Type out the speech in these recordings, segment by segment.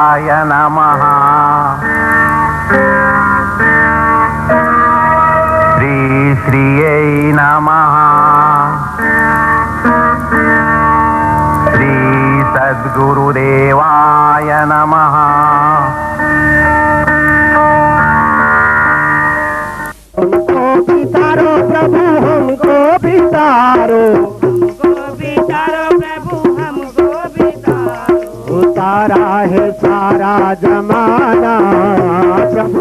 देवाय नमः। श्री श्रियै नमः। श्री सद्गुरुदेवाय नमः। हमको बितारो प्रभु, हमको बितारो, प्रभु हमको बितारो। उतारा है सारा जमाना प्रभु।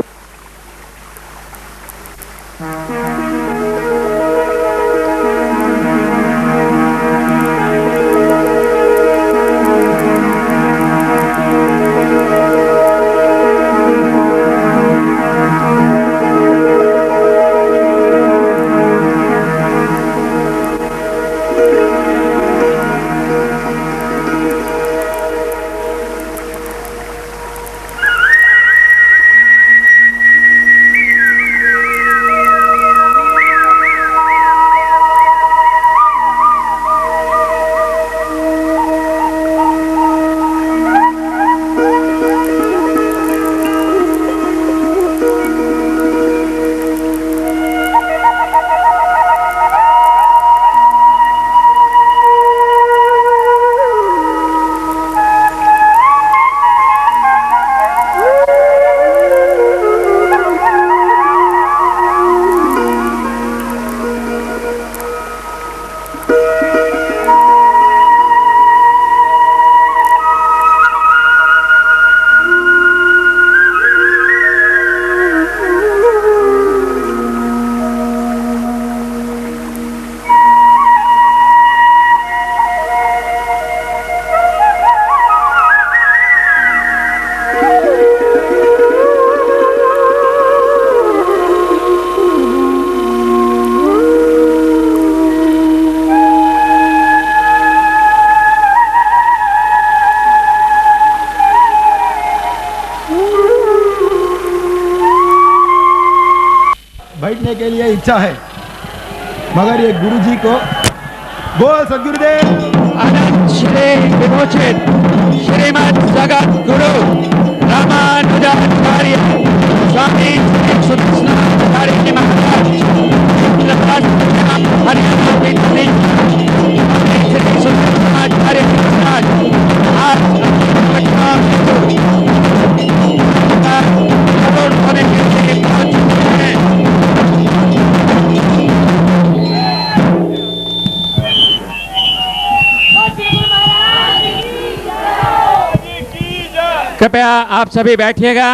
बैठने के लिए इच्छा है, मगर ये गुरुजी को बोल सद्गुरुदेव अनंत श्री विमोचित श्रीमद जगत गुरु रामानुजाचार्य स्वामी सुदर्शनाचार्य जी महाराज हरियाणा के श्री सुदर्शनाचार्य जी महाराज आज पटना होने के लिए पहुंच चुके हैं। कृपया आप सभी बैठिएगा,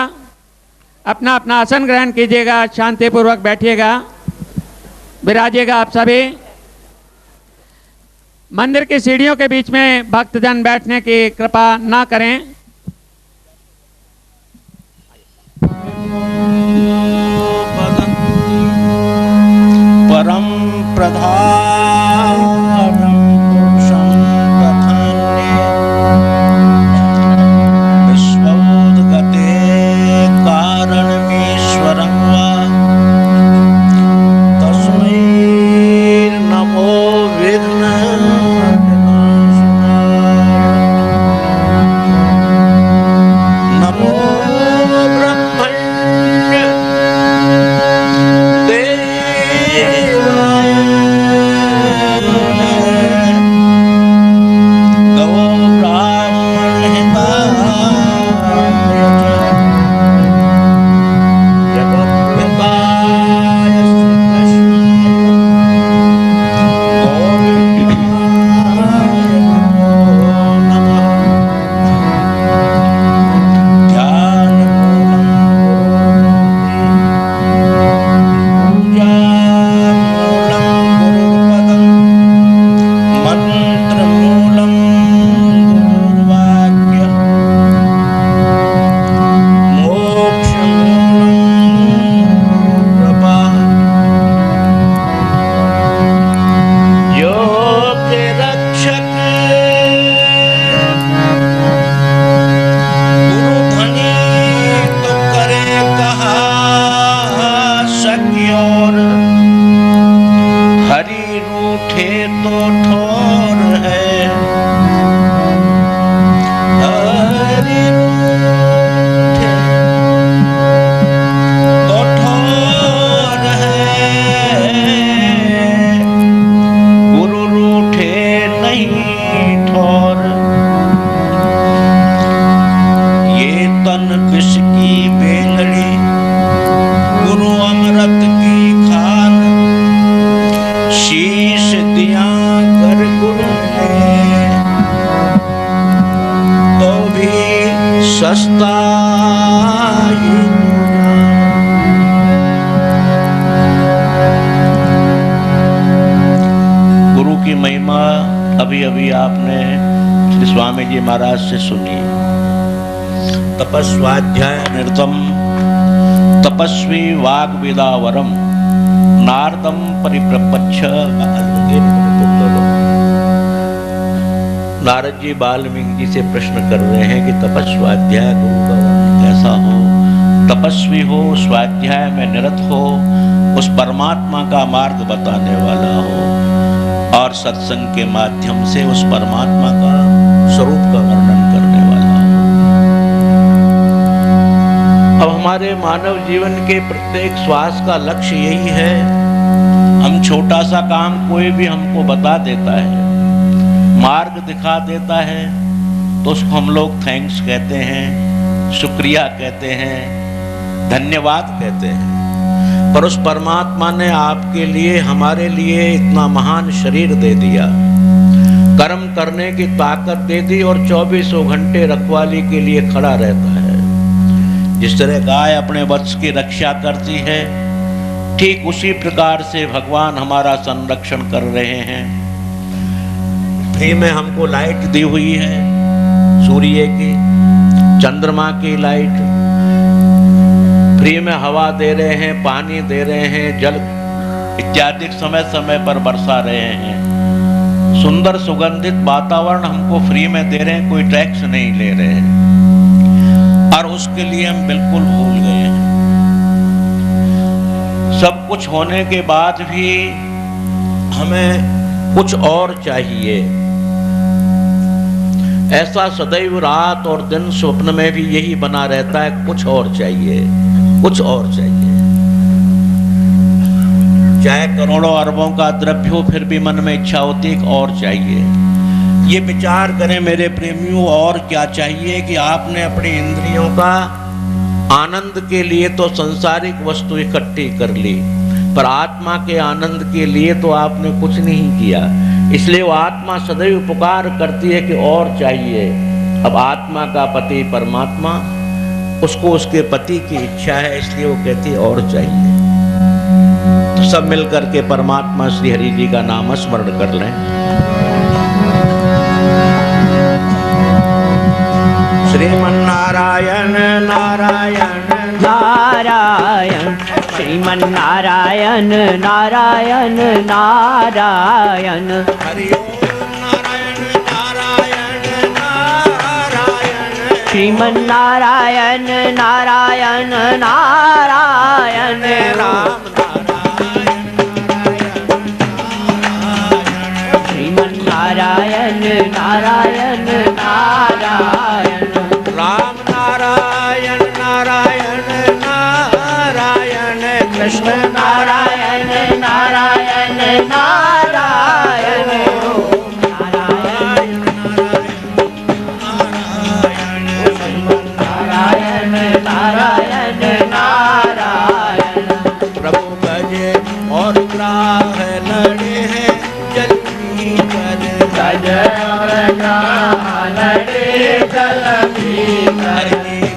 अपना अपना आसन ग्रहण कीजिएगा, शांतिपूर्वक बैठिएगा, विराजिएगा आप सभी। मंदिर की सीढ़ियों के बीच में भक्तजन बैठने की कृपा ना करें। परम प्रधानम पुरुषं प्रधान्ये विश्वोदगते कारणमीश्वरं वा तस्मै नमो विघ्नविनाशाय नमो ब्रह्मण्य देवाय गौ ब्राह्मण हिताय जगद्गुरुदेवाय श्रीकृष्णाय गोविन्दाय नमो नमः। ध्यानमूलं गुरुपदं मंत्रमूलं गुरुवाक्यं मोक्षमूलं गुरुकृपा योग्य रक्षक गुरुधनी तो करे कहा सख्योर हरि रूठे तो ठोर है हरि रूठे कर गुरु ने तो भी सस्ता ही गुरु की महिमा अभी अभी आपने श्री स्वामी जी महाराज से सुनी। तपस्वाध्याय निर्दम तपस्वी वाग्विदावरम नारदम परिप्रपच्छ। नारद जी वाल्मीकि जी से प्रश्न कर रहे हैं कि तपस्वाध्याय गुरु का कैसा हो, तपस्वी हो, स्वाध्याय में निरत हो, उस परमात्मा का मार्ग बताने वाला हो और सत्संग के माध्यम से उस परमात्मा का स्वरूप का वर्णन करने वाला हो। अब हमारे मानव जीवन के प्रत्येक श्वास का लक्ष्य यही है। हम छोटा सा काम कोई भी हमको बता देता है, मार्ग दिखा देता है, तो उसको हम लोग थैंक्स कहते हैं, शुक्रिया कहते हैं, धन्यवाद कहते हैं। पर उस परमात्मा ने आपके लिए, हमारे लिए इतना महान शरीर दे दिया, कर्म करने की ताकत दे दी और 24 घंटे रखवाली के लिए खड़ा रहता है। जिस तरह गाय अपने वत्स की रक्षा करती है, ठीक उसी प्रकार से भगवान हमारा संरक्षण कर रहे हैं। फ्री में हमको लाइट दी हुई है, सूर्य की, चंद्रमा की लाइट, फ्री में हवा दे रहे हैं, पानी दे रहे हैं, जल इत्यादि समय समय पर बरसा रहे हैं। सुंदर सुगंधित वातावरण हमको फ्री में दे रहे हैं, कोई टैक्स नहीं ले रहे हैं। और उसके लिए हम बिल्कुल भूल गए हैं। सब कुछ होने के बाद भी हमें कुछ और चाहिए। ऐसा सदैव रात और दिन स्वप्न में भी यही बना रहता है, कुछ और चाहिए, कुछ और चाहिए। चाहे करोड़ों अरबों का द्रव्य हो, फिर भी मन में इच्छा होती है और चाहिए। ये विचार करें मेरे प्रेमियों, और क्या चाहिए कि आपने अपनी इंद्रियों का आनंद के लिए तो सांसारिक वस्तु इकट्ठी कर ली, पर आत्मा के आनंद के लिए तो आपने कुछ नहीं किया। इसलिए वो आत्मा सदैव पुकार करती है कि और चाहिए। अब आत्मा का पति परमात्मा, उसको उसके पति की इच्छा है, इसलिए वो कहती है और चाहिए। तो सब मिलकर के परमात्मा श्री हरि जी का नाम स्मरण कर लें। श्रीमन्नारायण नारायण नारायण, श्रीमन्नारायण नारायण नारायण, हरि ओम नारायण नारायण नारायण, श्रीमन्नारायण नारायण नारायण, राम श्रीमन्नारायण नारायण नारायण, राम नारायण नारायण नारायण, कृष्ण नारायण नारायण नारायण, नारायण नारायण नारायण नारायण, प्रभु गजे और ग्राह लड़े हैं जल भीतर, गज और ग्राह लड़े जल भीतर,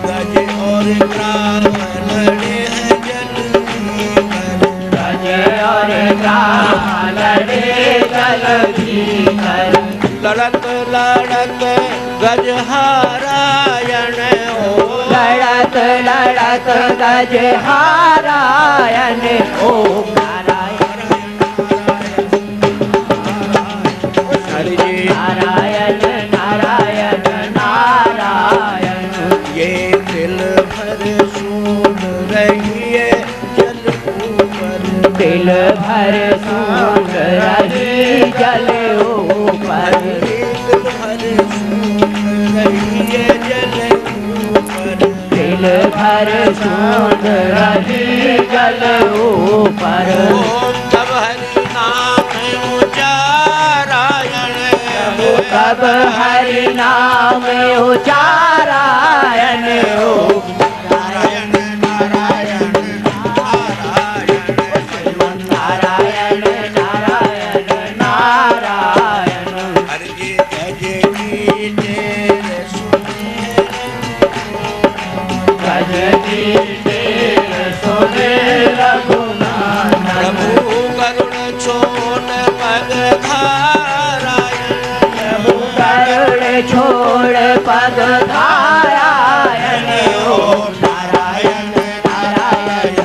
गजे और ग्राह लड़े हैं जल भीतर, गज और ग्राह लड़े जल भीतर, लड़त लड़त गजहारायण ओ, लड़त लड़त गज हारायण ओम नारायण, हरि जी नारायण नारायण नारायण, ये दिल भर सूंघ रही है जल ऊपर, दिल भर सूंघ रही जल ऊपर, दिल भर सूंघ रही है जल ऊपर, दिल भर सूंघ रही जल ऊपर, ओम तब हरि नाम उच्चारायण, तब हरि नाम उच्चारायण ओम नारायण नारायण नारायण, नारायण नारायण नारायण, छोड़ पग नारायण ओम नारायण नारायण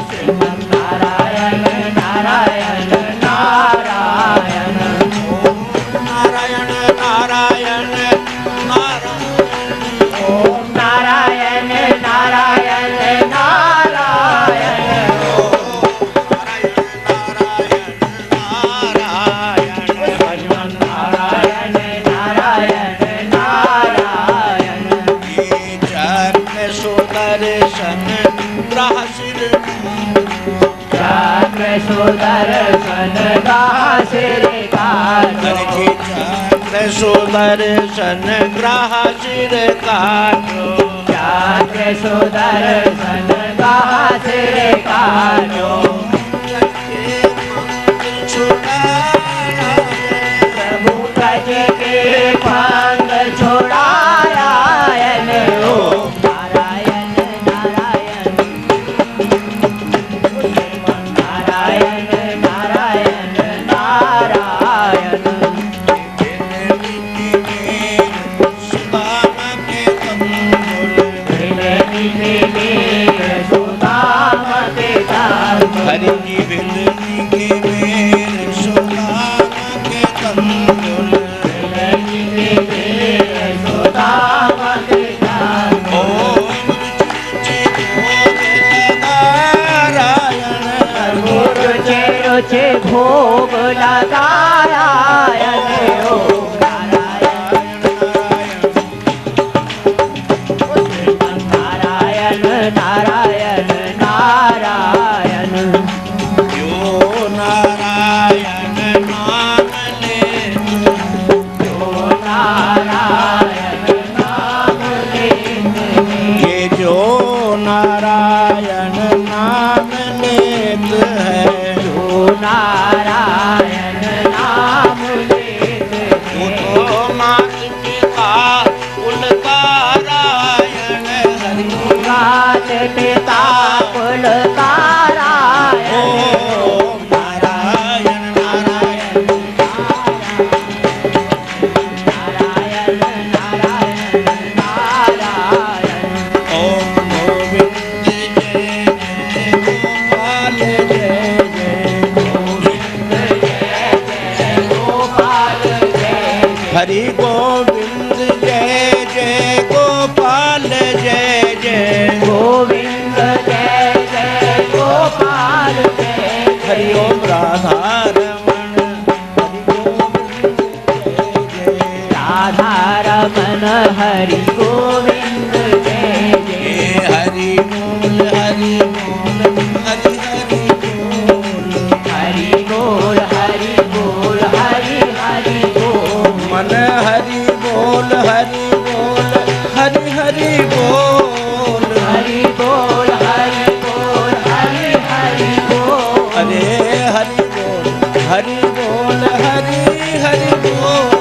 श्रीमन नारायण नारायण नारायण नारायण नारायण ओम नारायण नारायण नारायण श्रीमन नारायण नारायण नारायण चक्र सुदर्शन ग्रह सिर चक्र सुदर्शन सिर काटो चक्र सुदर्शन ग्रह सिर काटो चक्र सुदर्शन सिर काटो प्रभु गज के पंग छोड़ायन ओम नारायण नारायण श्रीमन नारायण नारायण नारायण सुदाम के दाम हरि जी बिलनी के मेरे सुदाम के कंदुल सुदाम के दाम ओम नारायण रुचे रुचे भोग लगायन ओम नारायण नारायण नारायण जो नारायण नाम ले जो नारायण नाम लेते ये जो नारायण नाम लेत है जो नारायण नाम लेते वो तो मात पिता उनका रायण हरि मात पिता कुल तारायण ओम नारायण नारायण नारायण नारायण नारायण ओम गोविंद जय जय गोपाल जय जय गोपाल जय हरि गोविंद जय जय गोपाल जय जय गोविंद जय जय गोपाल जय हरि ओम राधा रमण हरि गोविंद जय जय राधा रमन हरि गोविंद जय जय हरि बोल हरि बोल हरि हरि बोल हरि बोल हरि बोल हरि हरि बोल मन हरि बोल हरि बोल हरि हरि बोल हरि बोल हरि बोल हरि हरि बोल अरे हरि बोल हरि बोल हरि हरि बोल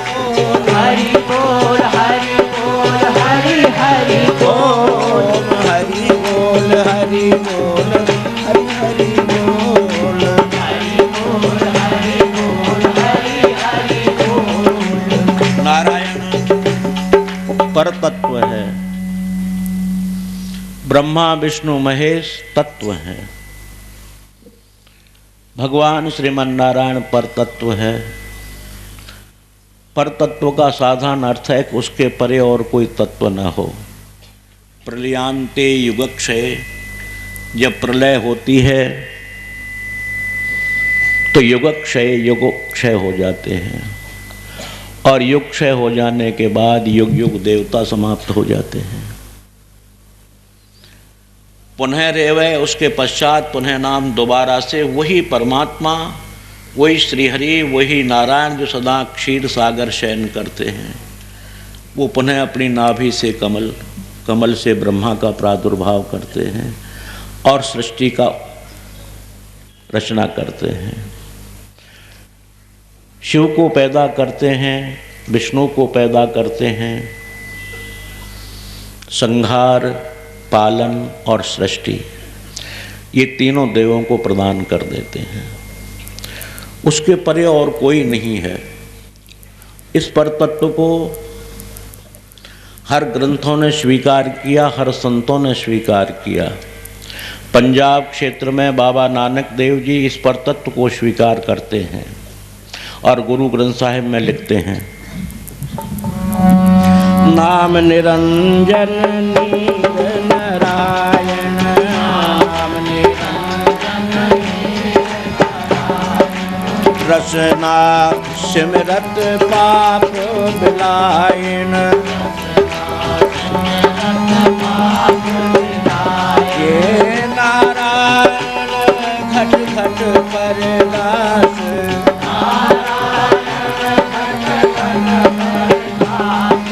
हरि बोल हरि बोल हरि हरि बोल ओम हरि बोल हरि बोल हरि हरि बोल हरि बोल हरि बोल हरि हरि बोल नारायण पर तत्व है, ब्रह्मा विष्णु महेश तत्व है, भगवान श्रीमन नारायण पर तत्व है। पर तत्व का साधारण अर्थ है कि उसके परे और कोई तत्व न हो। प्रलयांते युगक्षय, जब प्रलय होती है तो युगक्षय हो जाते हैं और युग क्षय हो जाने के बाद युग युग देवता समाप्त हो जाते हैं। पुनः रेवय, उसके पश्चात पुनः नाम दोबारा से वही परमात्मा, वही श्रीहरि, वही नारायण जो सदा क्षीर सागर शयन करते हैं, वो पुनः अपनी नाभि से कमल से ब्रह्मा का प्रादुर्भाव करते हैं और सृष्टि का रचना करते हैं। शिव को पैदा करते हैं, विष्णु को पैदा करते हैं, संहार, पालन और सृष्टि, ये तीनों देवों को प्रदान कर देते हैं। उसके परे और कोई नहीं है। इस पर तत्व को हर ग्रंथों ने स्वीकार किया, हर संतों ने स्वीकार किया। पंजाब क्षेत्र में बाबा नानक देव जी इस पर तत्व को स्वीकार करते हैं और गुरु ग्रंथ साहिब में लिखते हैं, नाम निरंजन नीर नारायण, नाम निरंजन रसना सिमरत पाप बिलायन, ये नारायण घट घट परदास,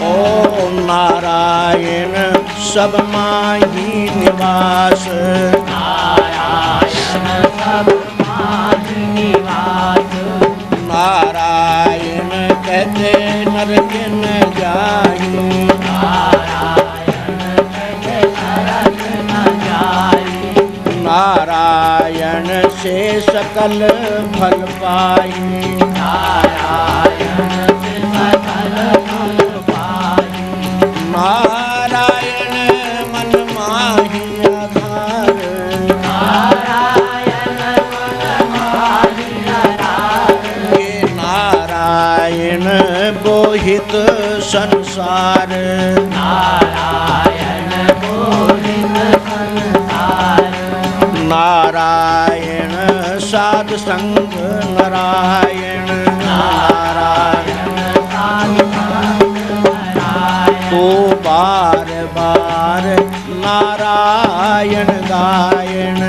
ओ नारायण सब माही निवास, नारायण कहते नरक न जाहि, नारायण से सकल फल पाई, नारायण मन माहि आधार, ये नारायण बोहित संसार, नारायण साध संग नारायण, नारायण तो बार बार नारायण गायन,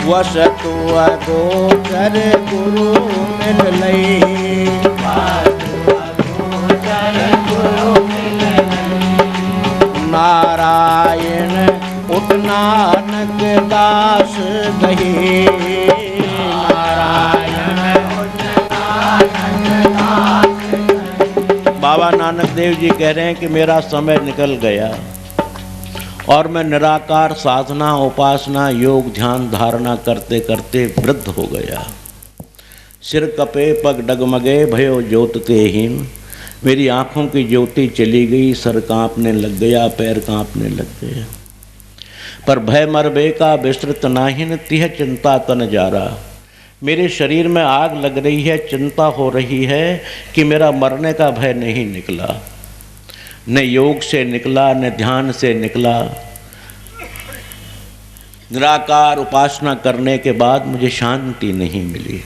वसतु अगोचर गुरु मिल लई, नारायण उठ नानक दास कहे, नारायण बाबा नानक देव जी कह रहे हैं कि मेरा समय निकल गया और मैं निराकार साधना उपासना योग ध्यान धारणा करते करते वृद्ध हो गया, सिर कपे पग डगमगे भयो ज्योत के हीन, मेरी आँखों की ज्योति चली गई, सर कांपने लग गया, पैर कांपने लग गए, पर भय मरबे का विस्तृत नाहिन तिह चिंता तन जारा, मेरे शरीर में आग लग रही है, चिंता हो रही है कि मेरा मरने का भय नहीं निकला, न योग से निकला न ध्यान से निकला, निराकार उपासना करने के बाद मुझे शांति नहीं मिली।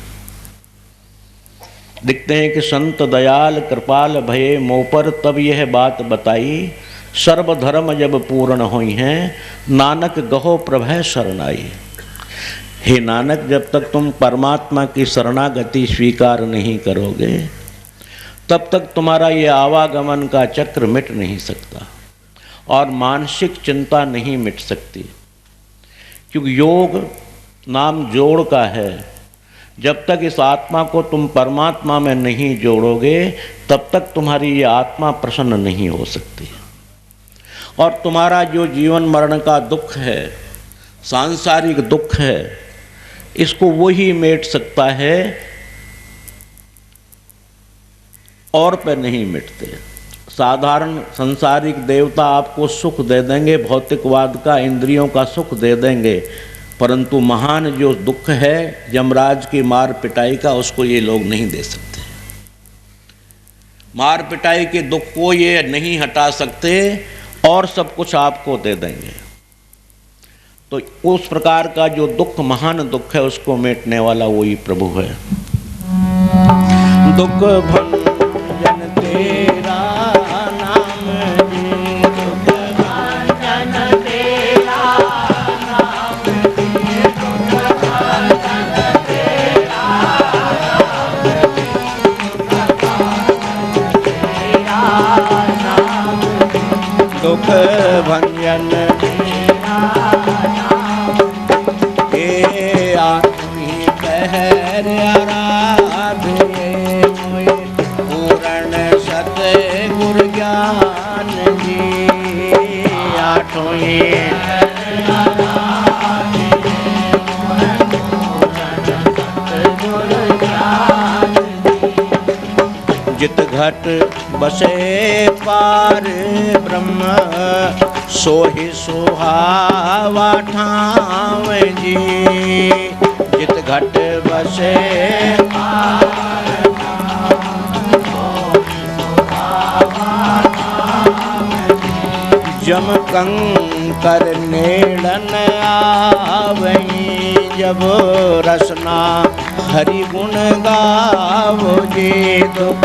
दिखते हैं कि संत दयाल कृपाल भये मोह पर तब यह बात बताई, सर्वधर्म जब पूर्ण हुई हैं नानक गहो प्रभय शरणाई। हे नानक, जब तक तुम परमात्मा की शरणागति स्वीकार नहीं करोगे तब तक तुम्हारा ये आवागमन का चक्र मिट नहीं सकता और मानसिक चिंता नहीं मिट सकती, क्योंकि योग नाम जोड़ का है। जब तक इस आत्मा को तुम परमात्मा में नहीं जोड़ोगे तब तक तुम्हारी ये आत्मा प्रसन्न नहीं हो सकती, और तुम्हारा जो जीवन मरण का दुख है, सांसारिक दुख है, इसको वही मेट सकता है, और पे नहीं मिटते। साधारण संसारिक देवता आपको सुख दे देंगे, भौतिकवाद का इंद्रियों का सुख दे देंगे, परंतु महान जो दुख है यमराज की मार पिटाई का, उसको ये लोग नहीं दे सकते। मार पिटाई के दुख को ये नहीं हटा सकते और सब कुछ आपको दे देंगे। तो उस प्रकार का जो दुख महान दुख है उसको मेटने वाला वही प्रभु है। दुख भंजन तेरा नाम जी, दुख भंजन तेरा नाम जी, दुख भंजन तेरा नाम जी, दुख भंजन पहर आराधे मोए पूर्ण सत गुर ज्ञान जी, आठों घट बसे पार ब्रह्म सोहि सुहावा ठाव जी। जित घट बसे जम कंकर नेड़न आवई। जब रसना हरि गुण गावो जी। दुख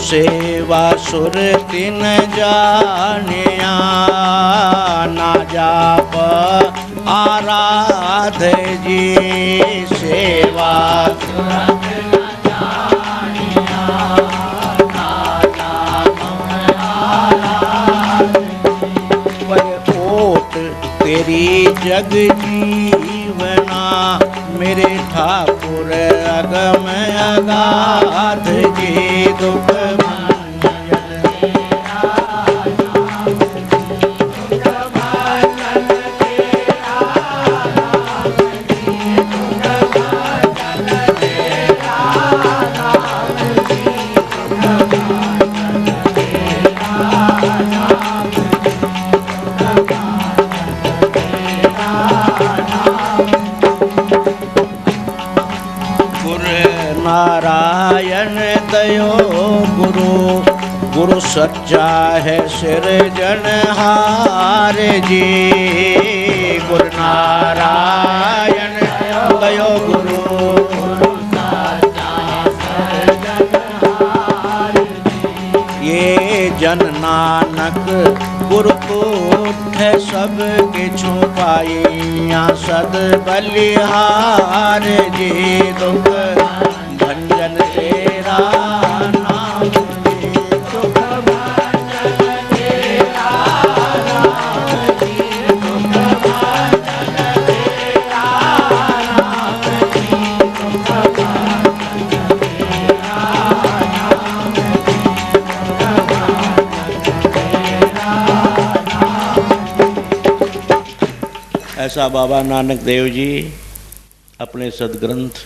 सेवा सुर तिन जानिया। ना जाप आराध जी। सेवा ओट तेरी जग जीवना। मेरे ठाकुर अगम अगाध जी। दुख नारायण दयो गुरु। गुरु सच्चा है सिरजनहार जी। गुरु नारायण दयो गुरु। ये जन नानक गुरु कोठ सब के छुपाइया सद बलिहार जी। दुख भंजन तेरा नाम जी। दुख भंजन तेरा नाम जी। दुख भंजन तेरा नाम जी। दुख भंजन तेरा नाम जी। ऐसा बाबा नानक देव जी अपने सदग्रंथ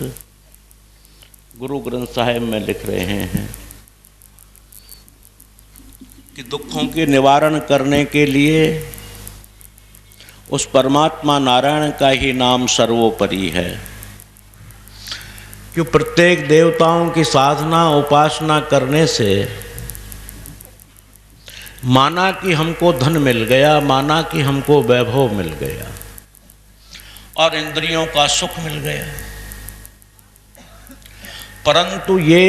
गुरु ग्रंथ साहिब में लिख रहे हैं कि दुखों के निवारण करने के लिए उस परमात्मा नारायण का ही नाम सर्वोपरि है। कि प्रत्येक देवताओं की साधना उपासना करने से माना कि हमको धन मिल गया, माना कि हमको वैभव मिल गया और इंद्रियों का सुख मिल गया, परंतु ये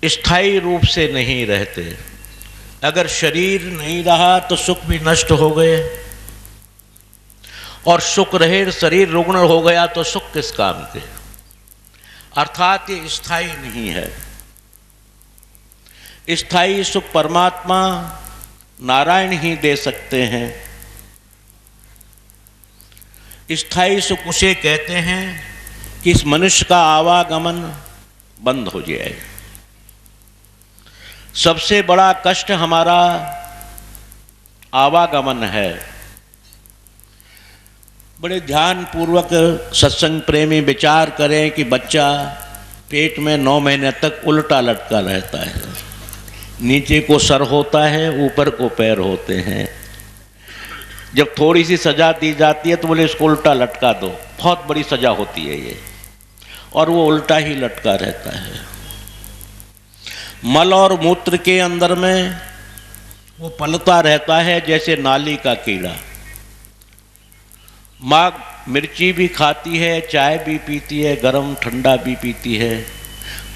स्थायी रूप से नहीं रहते। अगर शरीर नहीं रहा तो सुख भी नष्ट हो गए, और सुख रहे शरीर रुग्ण हो गया तो सुख किस काम के। अर्थात ये स्थायी नहीं है। स्थायी सुख परमात्मा नारायण ही दे सकते हैं। स्थायी सुख उसे कहते हैं कि इस मनुष्य का आवागमन बंद हो जाए। सबसे बड़ा कष्ट हमारा आवागमन है। बड़े ध्यान पूर्वक सत्संग प्रेमी विचार करें कि बच्चा पेट में 9 महीने तक उल्टा लटका रहता है। नीचे को सर होता है, ऊपर को पैर होते हैं। जब थोड़ी सी सजा दी जाती है तो बोले इसको उल्टा लटका दो, बहुत बड़ी सजा होती है ये, और वो उल्टा ही लटका रहता है। मल और मूत्र के अंदर में वो पलता रहता है जैसे नाली का कीड़ा। माँ मिर्ची भी खाती है, चाय भी पीती है, गरम ठंडा भी पीती है।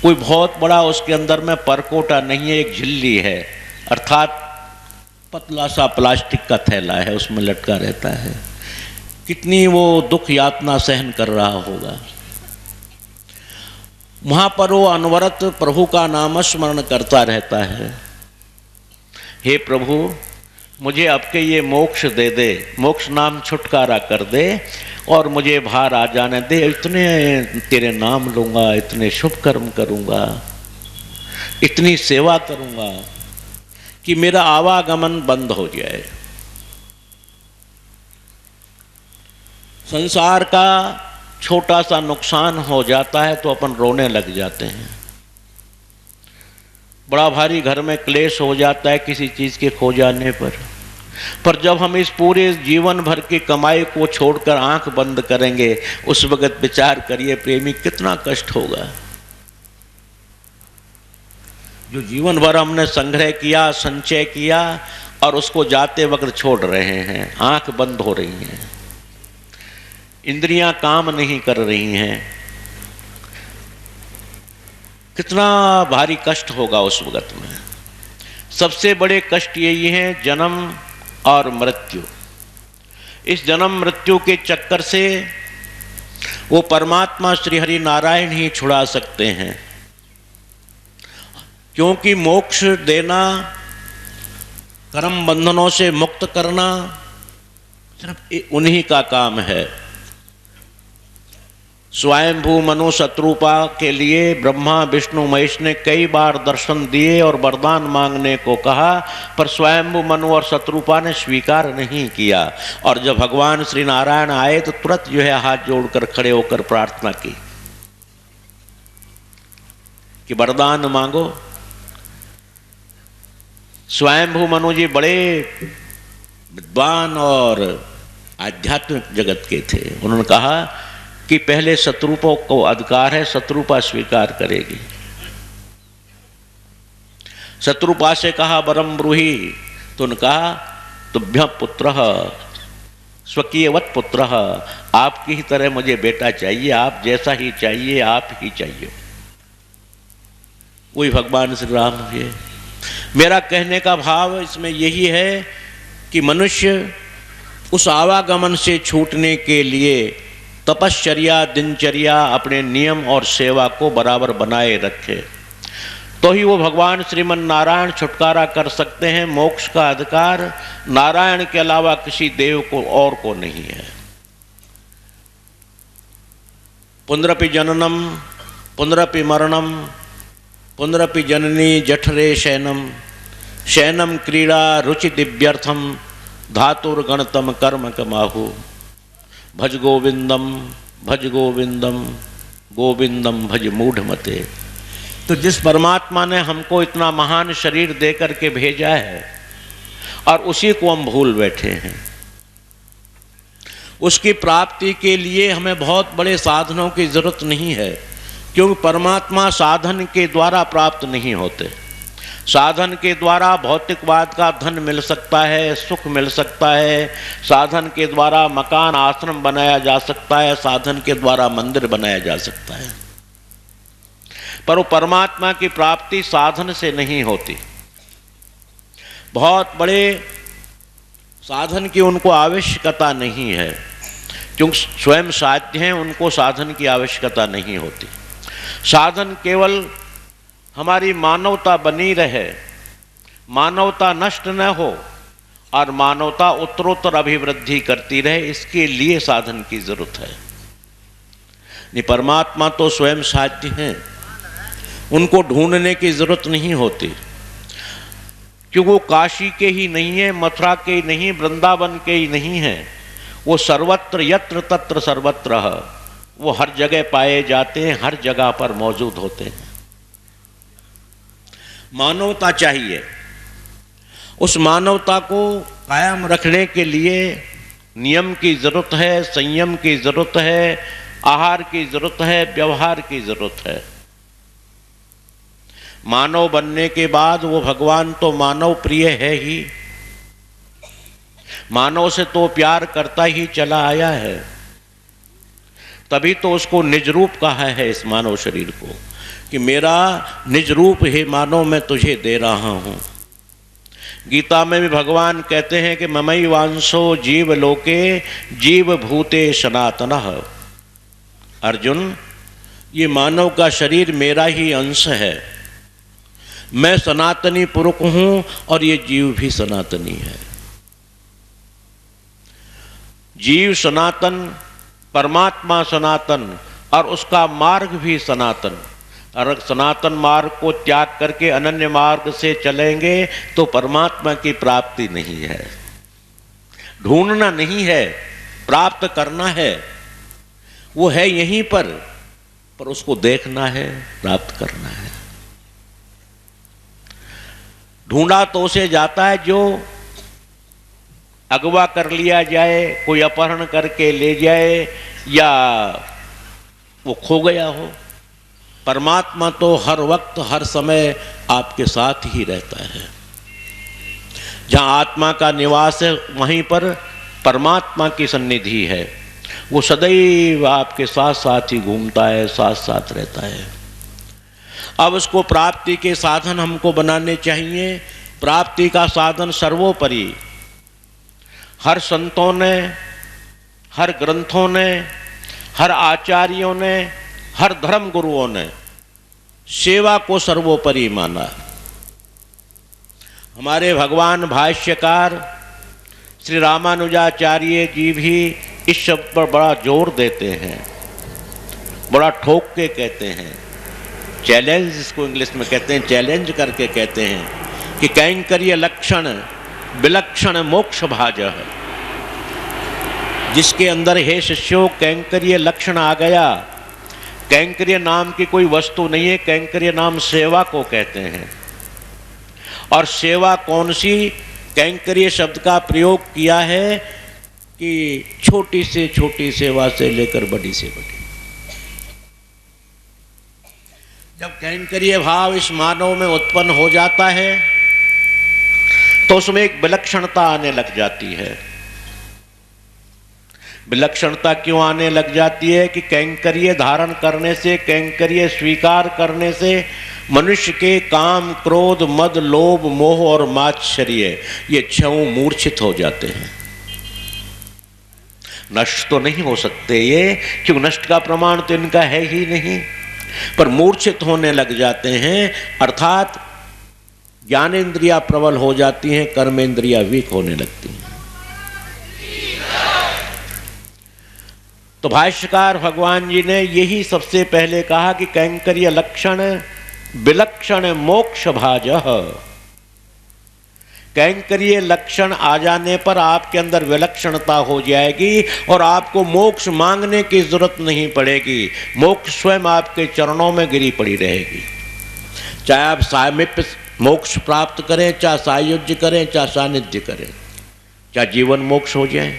कोई बहुत बड़ा उसके अंदर में परकोटा नहीं है, एक झिल्ली है, अर्थात पतला सा प्लास्टिक का थैला है, उसमें लटका रहता है। कितनी वो दुख यातना सहन कर रहा होगा। वहाँ पर वो अनवरत प्रभु का नाम स्मरण करता रहता है। हे प्रभु, मुझे अब के ये मोक्ष दे दे, मोक्ष नाम छुटकारा कर दे और मुझे बाहर आ जाने दे। इतने तेरे नाम लूँगा, इतने शुभ कर्म करूँगा, इतनी सेवा करूँगा कि मेरा आवागमन बंद हो जाए। संसार का छोटा सा नुकसान हो जाता है तो अपन रोने लग जाते हैं। बड़ा भारी घर में क्लेश हो जाता है किसी चीज़ के खो जाने पर जब हम इस पूरे जीवन भर की कमाई को छोड़कर आंख बंद करेंगे, उस वक्त विचार करिए प्रेमी कितना कष्ट होगा। जो जीवन भर हमने संग्रह किया, संचय किया और उसको जाते वक्त छोड़ रहे हैं, आंख बंद हो रही हैं, इंद्रियां काम नहीं कर रही हैं, कितना भारी कष्ट होगा उस वक्त में। सबसे बड़े कष्ट यही हैं जन्म और मृत्यु। इस जन्म मृत्यु के चक्कर से वो परमात्मा श्री हरि नारायण ही छुड़ा सकते हैं, क्योंकि मोक्ष देना, कर्म बंधनों से मुक्त करना सिर्फ उन्हीं का काम है। स्वयंभू मनु शत्रुपा के लिए ब्रह्मा विष्णु महेश ने कई बार दर्शन दिए और वरदान मांगने को कहा, पर स्वयंभू मनु और शत्रुपा ने स्वीकार नहीं किया। और जब भगवान श्री नारायण आए तो तुरंत जो है हाथ जोड़कर खड़े होकर प्रार्थना की कि वरदान मांगो। स्वयंभू मनु जी बड़े विद्वान और आध्यात्मिक जगत के थे। उन्होंने कहा कि पहले शत्रुपा को अधिकार है, शत्रुपा स्वीकार करेगी। शत्रुपा से कहा वरम ब्रूहि, तो उन्होंने कहा तुभ्य पुत्र स्वकीयवत पुत्र, आपकी ही तरह मुझे बेटा चाहिए, आप जैसा ही चाहिए, आप ही चाहिए। वही भगवान श्री राम हुए। मेरा कहने का भाव इसमें यही है कि मनुष्य उस आवागमन से छूटने के लिए तपश्चर्या, दिनचर्या, अपने नियम और सेवा को बराबर बनाए रखे, तो ही वो भगवान श्रीमन नारायण छुटकारा कर सकते हैं। मोक्ष का अधिकार नारायण के अलावा किसी देव को और को नहीं है। पुनरपि जननम पुनरपि मरणम पुनरपि जननी जठरे शयनम, शयनम क्रीड़ा रुचि दिव्यर्थम, धातुर्गणतम कर्म कमाहु। भज गोविंदम गोविंदम भज मूढ़मते। तो जिस परमात्मा ने हमको इतना महान शरीर दे करके भेजा है और उसी को हम भूल बैठे हैं, उसकी प्राप्ति के लिए हमें बहुत बड़े साधनों की जरूरत नहीं है, क्योंकि परमात्मा साधन के द्वारा प्राप्त नहीं होते। साधन के द्वारा भौतिकवाद का धन मिल सकता है, सुख मिल सकता है, साधन के द्वारा मकान आश्रम बनाया जा सकता है, साधन के द्वारा मंदिर बनाया जा सकता है, पर वो परमात्मा की प्राप्ति साधन से नहीं होती। बहुत बड़े साधन की उनको आवश्यकता नहीं है, क्योंकि स्वयं साध्य हैं, उनको साधन की आवश्यकता नहीं होती। साधन केवल हमारी मानवता बनी रहे, मानवता नष्ट न हो और मानवता उत्तरोत्तर अभिवृद्धि करती रहे, इसके लिए साधन की जरूरत है। नहीं, परमात्मा तो स्वयं साध्य हैं, उनको ढूंढने की जरूरत नहीं होती, क्योंकि वो काशी के ही नहीं है, मथुरा के ही नहीं, वृंदावन के ही नहीं है, वो सर्वत्र यत्र तत्र सर्वत्र, वो हर जगह पाए जाते हैं, हर जगह पर मौजूद होते हैं। मानवता चाहिए, उस मानवता को कायम रखने के लिए नियम की जरूरत है, संयम की जरूरत है, आहार की जरूरत है, व्यवहार की जरूरत है। मानव बनने के बाद वो भगवान तो मानव प्रिय है ही, मानव से तो प्यार करता ही चला आया है, तभी तो उसको निज रूप कहा है इस मानव शरीर को कि मेरा निज रूप हे मानो मैं तुझे दे रहा हूँ। गीता में भी भगवान कहते हैं कि ममई वांसो जीव लोके जीव भूते सनातनः। अर्जुन, ये मानव का शरीर मेरा ही अंश है, मैं सनातनी पुरुष हूँ और ये जीव भी सनातनी है। जीव सनातन, परमात्मा सनातन और उसका मार्ग भी सनातन। अगर सनातन मार्ग को त्याग करके अनन्य मार्ग से चलेंगे तो परमात्मा की प्राप्ति नहीं है। ढूंढना नहीं है, प्राप्त करना है। वो है यहीं पर उसको देखना है, प्राप्त करना है। ढूंढा तो उसे जाता है जो अगवा कर लिया जाए, कोई अपहरण करके ले जाए या वो खो गया हो। परमात्मा तो हर वक्त हर समय आपके साथ ही रहता है। जहाँ आत्मा का निवास है वहीं पर परमात्मा की सन्निधि है। वो सदैव आपके साथ साथ ही घूमता है, साथ साथ रहता है। अब उसको प्राप्ति के साधन हमको बनाने चाहिए। प्राप्ति का साधन सर्वोपरि हर संतों ने, हर ग्रंथों ने, हर आचार्यों ने, हर धर्म गुरुओं ने सेवा को सर्वोपरि माना। हमारे भगवान भाष्यकार श्री रामानुजाचार्य जी भी इस शब्द पर बड़ा जोर देते हैं, बड़ा ठोक के कहते हैं। चैलेंज, इसको इंग्लिश में कहते हैं, चैलेंज करके कहते हैं कि कैंकर्य लक्षण विलक्षण मोक्ष भाज है। जिसके अंदर हे शिष्यों कैंकर्य लक्षण आ गया। कैंकर्य नाम की कोई वस्तु नहीं है, कैंकर्य नाम सेवा को कहते हैं। और सेवा कौन सी? कैंकर्य शब्द का प्रयोग किया है कि छोटी से छोटी सेवा से लेकर बड़ी से बड़ी। जब कैंकर्य भाव इस मानव में उत्पन्न हो जाता है तो उसमें एक विलक्षणता आने लग जाती है। विलक्षणता क्यों आने लग जाती है? कि कैंकर्य धारण करने से, कैंकर्य स्वीकार करने से मनुष्य के काम, क्रोध, मद, लोभ, मोह और मात्सर्य ये छह मूर्छित हो जाते हैं। नष्ट तो नहीं हो सकते ये, क्योंकि नष्ट का प्रमाण तो इनका है ही नहीं, पर मूर्छित होने लग जाते हैं। अर्थात ज्ञानेंद्रिया प्रबल हो जाती हैं, कर्मेंद्रिया वीक होने लगती हैं। तो भाष्यकार भगवान जी ने यही सबसे पहले कहा कि कैंकर्य लक्षण विलक्षण मोक्ष भाजः। कैंकर्य लक्षण आ जाने पर आपके अंदर विलक्षणता हो जाएगी और आपको मोक्ष मांगने की जरूरत नहीं पड़ेगी। मोक्ष स्वयं आपके चरणों में गिरी पड़ी रहेगी। चाहे आप सामीप्य मोक्ष प्राप्त करें, चाहे सायुज्य करें, चाहे सानिध्य करें, चाहे जीवन मोक्ष हो जाए,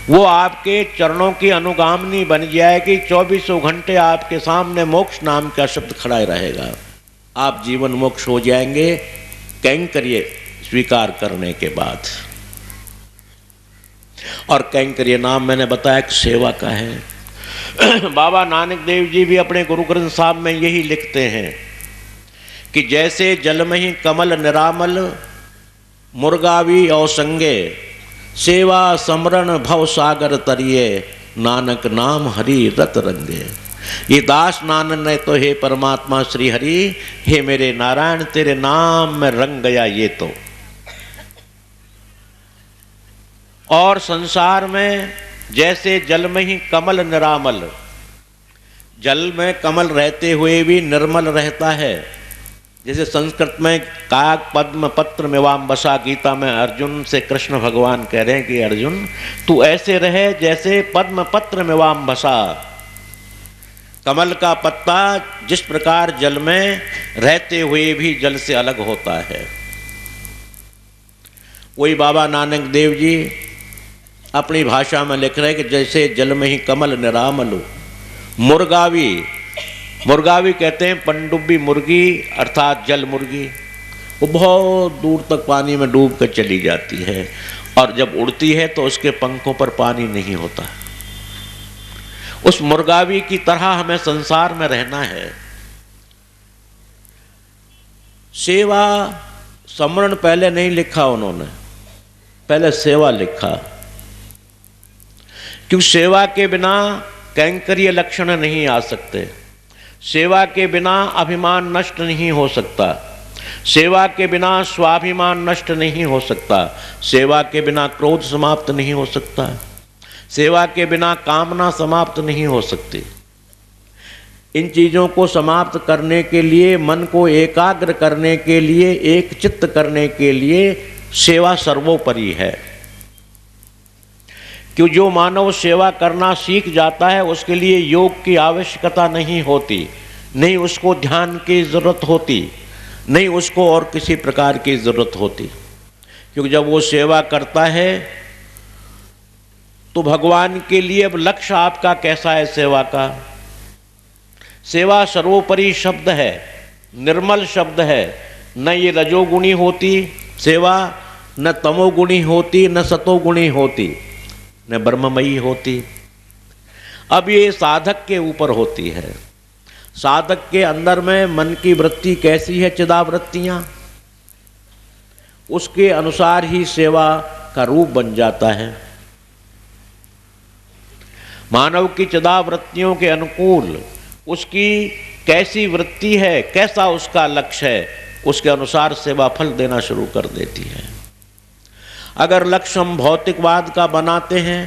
वो आपके चरणों की अनुगामिनी बन जाएगी। 24 घंटे आपके सामने मोक्ष नाम का शब्द खड़ा रहेगा। आप जीवन मोक्ष हो जाएंगे कैंकर्य स्वीकार करने के बाद। और कैंकर्य नाम मैंने बताया कि सेवा का है। बाबा नानक देव जी भी अपने गुरु ग्रंथ साहब में यही लिखते हैं कि जैसे जल में ही कमल निरामल मुर्गावी और संगे, सेवा समरण भव सागर तरिए, नानक नाम हरि रत रंगे। ये दास नानक ने तो हे परमात्मा श्री हरि, हे मेरे नारायण तेरे नाम में रंग गया ये तो। और संसार में जैसे जल में ही कमल निरामल, जल में कमल रहते हुए भी निर्मल रहता है। जैसे संस्कृत में काग पद्म पत्र मेवाम बसा, गीता में अर्जुन से कृष्ण भगवान कह रहे हैं कि अर्जुन तू ऐसे रहे जैसे पद्म पत्र मेवाम बसा। कमल का पत्ता जिस प्रकार जल में रहते हुए भी जल से अलग होता है, वही बाबा नानक देव जी अपनी भाषा में लिख रहे हैं कि जैसे जल में ही कमल निरामल मुर्गावी, मुर्गावी कहते हैं पनडुब्बी मुर्गी अर्थात जल मुर्गी, वो बहुत दूर तक पानी में डूब कर चली जाती है और जब उड़ती है तो उसके पंखों पर पानी नहीं होता। उस मुर्गावी की तरह हमें संसार में रहना है। सेवा समरण पहले नहीं लिखा उन्होंने, पहले सेवा लिखा, क्योंकि सेवा के बिना कैंकर्य लक्षण नहीं आ सकते। सेवा के बिना अभिमान नष्ट नहीं हो सकता, सेवा के बिना स्वाभिमान नष्ट नहीं हो सकता, सेवा के बिना क्रोध समाप्त नहीं हो सकता, सेवा के बिना कामना समाप्त नहीं हो सकती। इन चीज़ों को समाप्त करने के लिए, मन को एकाग्र करने के लिए, एक चित्त करने के लिए सेवा सर्वोपरि है। क्यों जो मानव सेवा करना सीख जाता है उसके लिए योग की आवश्यकता नहीं होती, नहीं उसको ध्यान की ज़रूरत होती, नहीं उसको और किसी प्रकार की ज़रूरत होती। क्योंकि जब वो सेवा करता है तो भगवान के लिए अब लक्ष्य आपका कैसा है सेवा का? सेवा सर्वोपरि शब्द है, निर्मल शब्द है। न ये रजोगुणी होती सेवा, न तमोगुणी होती, न सतोगुणी होती, न ब्रह्ममयी होती। अब ये साधक के ऊपर होती है। साधक के अंदर में मन की वृत्ति कैसी है, चिदावृत्तियाँ, उसके अनुसार ही सेवा का रूप बन जाता है। मानव की चिदावृत्तियों के अनुकूल उसकी कैसी वृत्ति है, कैसा उसका लक्ष्य है, उसके अनुसार सेवा फल देना शुरू कर देती है। अगर लक्ष्य हम भौतिकवाद का बनाते हैं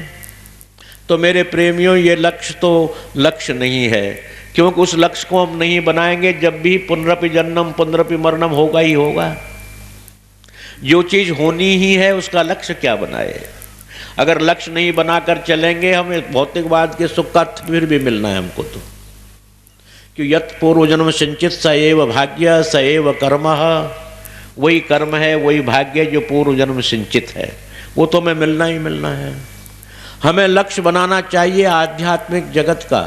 तो मेरे प्रेमियों ये लक्ष्य तो लक्ष्य नहीं है, क्योंकि उस लक्ष्य को हम नहीं बनाएंगे जब भी पुनरपि जन्म पुनरपि मरणम होगा ही होगा। जो चीज़ होनी ही है उसका लक्ष्य क्या बनाए? अगर लक्ष्य नहीं बनाकर चलेंगे हमें भौतिकवाद के सुख का फिर भी मिलना है हमको तो। कि यत् पूर्व जन्म संचित स एव भाग्य स एव कर्म, वही कर्म है वही भाग्य जो पूर्व जन्म संचित है, वो तो हमें मिलना ही मिलना है। हमें लक्ष्य बनाना चाहिए आध्यात्मिक जगत का।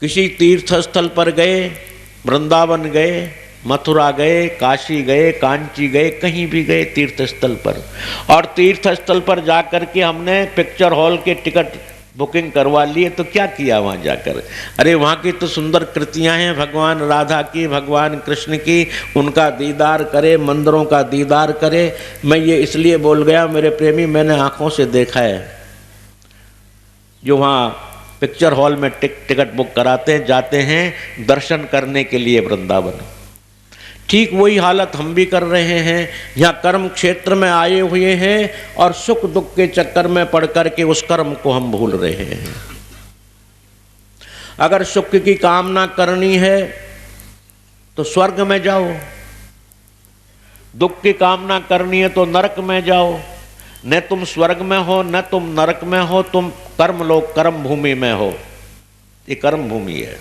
किसी तीर्थ स्थल पर गए, वृंदावन गए, मथुरा गए, काशी गए, कांची गए, कहीं भी गए तीर्थ स्थल पर, और तीर्थ स्थल पर जाकर के हमने पिक्चर हॉल के टिकट बुकिंग करवा लिए तो क्या किया वहाँ जाकर? अरे वहाँ की तो सुंदर कृतियाँ हैं भगवान राधा की, भगवान कृष्ण की, उनका दीदार करे, मंदिरों का दीदार करे। मैं ये इसलिए बोल गया मेरे प्रेमी, मैंने आँखों से देखा है जो वहाँ पिक्चर हॉल में टिकट बुक कराते हैं, जाते हैं दर्शन करने के लिए वृंदावन। ठीक वही हालत हम भी कर रहे हैं। यहाँ कर्म क्षेत्र में आए हुए हैं और सुख दुख के चक्कर में पड़ करके उस कर्म को हम भूल रहे हैं। अगर सुख की कामना करनी है तो स्वर्ग में जाओ, दुख की कामना करनी है तो नरक में जाओ। न तुम स्वर्ग में हो न तुम नरक में हो, तुम कर्मलोक कर्म भूमि में हो। ये कर्म भूमि है।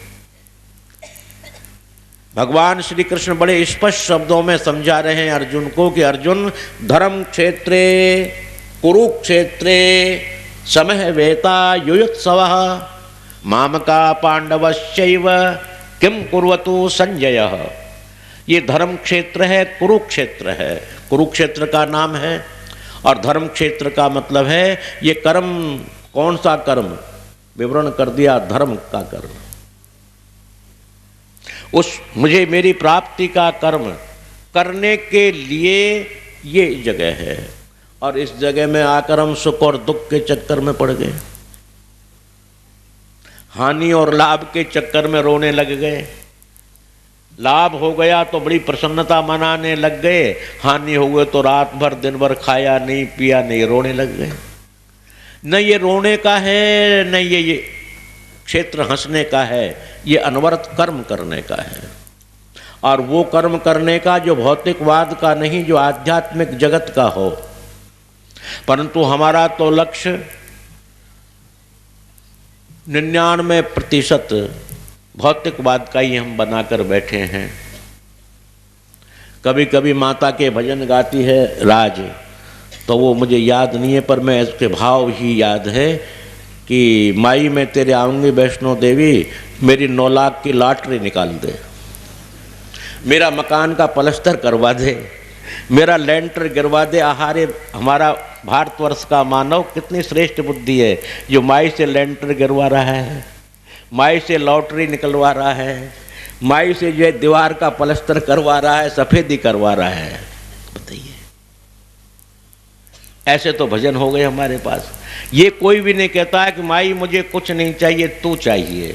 भगवान श्री कृष्ण बड़े स्पष्ट शब्दों में समझा रहे हैं अर्जुन को कि अर्जुन, धर्म क्षेत्रे कुरुक्षेत्रे समः वेता युयुत्सवः मामका पांडवश्चैव किम कुर्वतु संजय। ये धर्म क्षेत्र है, कुरुक्षेत्र है, कुरुक्षेत्र का नाम है। और धर्म क्षेत्र का मतलब है ये कर्म, कौन सा कर्म? विवरण कर दिया, धर्म का कर्म। उस मुझे मेरी प्राप्ति का कर्म करने के लिए ये जगह है, और इस जगह में आकर हम सुख और दुख के चक्कर में पड़ गए, हानि और लाभ के चक्कर में रोने लग गए। लाभ हो गया तो बड़ी प्रसन्नता मनाने लग गए, हानि हो गई तो रात भर दिन भर खाया नहीं पिया नहीं, रोने लग गए। न ये रोने का है न ये क्षेत्र हंसने का है, ये अनवरत कर्म करने का है। और वो कर्म करने का जो भौतिकवाद का नहीं, जो आध्यात्मिक जगत का हो। परंतु हमारा तो लक्ष्य 99% भौतिकवाद का ही हम बनाकर बैठे हैं। कभी कभी माता के भजन गाती है राज, तो वो मुझे याद नहीं है, पर मैं इसके भाव ही याद है कि माई मैं तेरे आऊँगी वैष्णो देवी, मेरी 9 लाख की लॉटरी निकाल दे, मेरा मकान का पलस्तर करवा दे, मेरा लेंटर गिरवा दे। आहारे हमारा भारतवर्ष का मानव कितनी श्रेष्ठ बुद्धि है जो माई से लेंटर गिरवा रहा है, माई से लॉटरी निकलवा रहा है, माई से जो है दीवार का पलस्तर करवा रहा है, सफ़ेदी करवा रहा है। बताइए, ऐसे तो भजन हो गए हमारे पास। ये कोई भी नहीं कहता है कि माई मुझे कुछ नहीं चाहिए, तू चाहिए।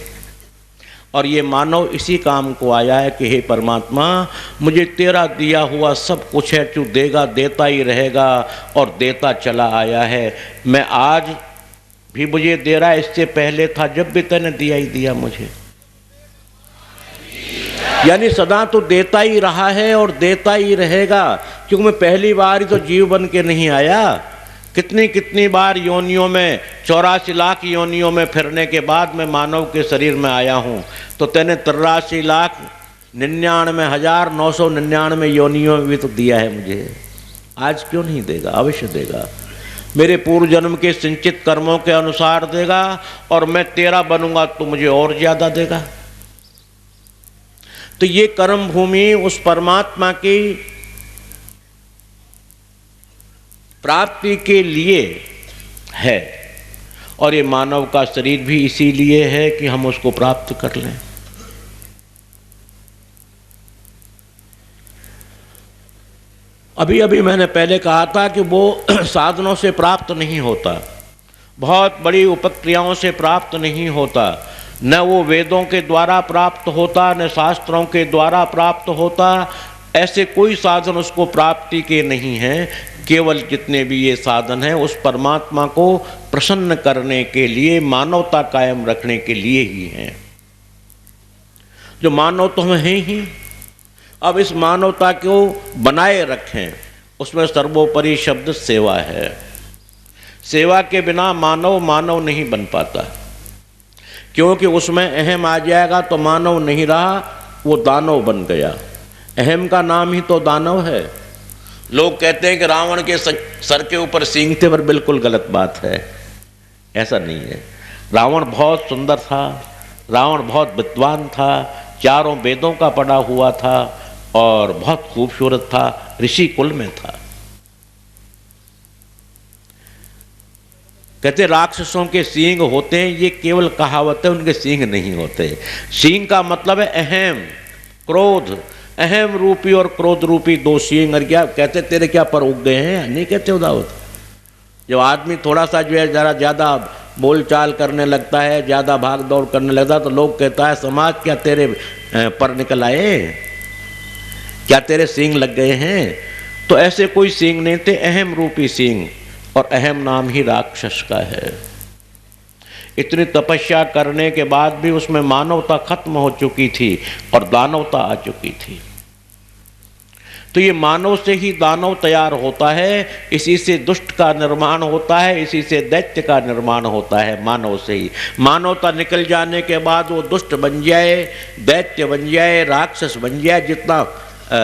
और ये मानव इसी काम को आया है कि हे परमात्मा, मुझे तेरा दिया हुआ सब कुछ है, तू देगा, देता ही रहेगा और देता चला आया है। मैं आज भी मुझे दे रहा है, इससे पहले था जब भी तूने दिया ही दिया मुझे। यानी सदा तो देता ही रहा है और देता ही रहेगा, क्योंकि मैं पहली बार ही तो जीव बन के नहीं आया। कितनी कितनी बार योनियों में, 84 लाख योनियों में फिरने के बाद मैं मानव के शरीर में आया हूँ। तो तेने 83,99,999 योनियों में भी तो दिया है मुझे, आज क्यों नहीं देगा? अवश्य देगा। मेरे पूर्व जन्म के संचित कर्मों के अनुसार देगा, और मैं तेरा बनूंगा तो मुझे और ज्यादा देगा। तो ये कर्म भूमि उस परमात्मा की प्राप्ति के लिए है, और ये मानव का शरीर भी इसीलिए है कि हम उसको प्राप्त कर लें। अभी अभी मैंने पहले कहा था कि वो साधनों से प्राप्त नहीं होता, बहुत बड़ी उपक्रियाओं से प्राप्त नहीं होता, न वो वेदों के द्वारा प्राप्त होता, न शास्त्रों के द्वारा प्राप्त होता। ऐसे कोई साधन उसको प्राप्ति के नहीं हैं। केवल जितने भी ये साधन हैं उस परमात्मा को प्रसन्न करने के लिए, मानवता कायम रखने के लिए ही हैं। जो मानव तो हम हैं ही, अब इस मानवता को बनाए रखें, उसमें सर्वोपरि शब्द सेवा है। सेवा के बिना मानव मानव नहीं बन पाता, क्योंकि उसमें अहम आ जाएगा तो मानव नहीं रहा, वो दानव बन गया। अहम का नाम ही तो दानव है। लोग कहते हैं कि रावण के सर के ऊपर सींग थे, पर बिल्कुल गलत बात है, ऐसा नहीं है। रावण बहुत सुंदर था, रावण बहुत विद्वान था, चारों वेदों का पढ़ा हुआ था और बहुत खूबसूरत था, ऋषि कुल में था। कहते राक्षसों के सींग होते हैं, ये केवल कहावत है, उनके सींग नहीं होते। सींग का मतलब है अहम, क्रोध। अहम रूपी और क्रोध रूपी दो सींग। और क्या कहते, तेरे क्या पर उग गए हैं? नहीं कहते उदावत। जब आदमी थोड़ा सा जो है जरा ज़्यादा बोलचाल करने लगता है, ज़्यादा भाग दौड़ करने लगता है, तो लोग कहता है समाज क्या तेरे पर निकल आए, क्या तेरे सींग लग गए हैं? तो ऐसे कोई सींग नहीं थे, अहम रूपी सींग, और अहम नाम ही राक्षस का है। इतनी तपस्या करने के बाद भी उसमें मानवता खत्म हो चुकी थी और दानवता आ चुकी थी। तो ये मानव से ही दानव तैयार होता है, इसी से दुष्ट का निर्माण होता है, इसी से दैत्य का निर्माण होता है, मानव से ही। मानवता निकल जाने के बाद वो दुष्ट बन जाए, दैत्य बन जाए, राक्षस बन जाए,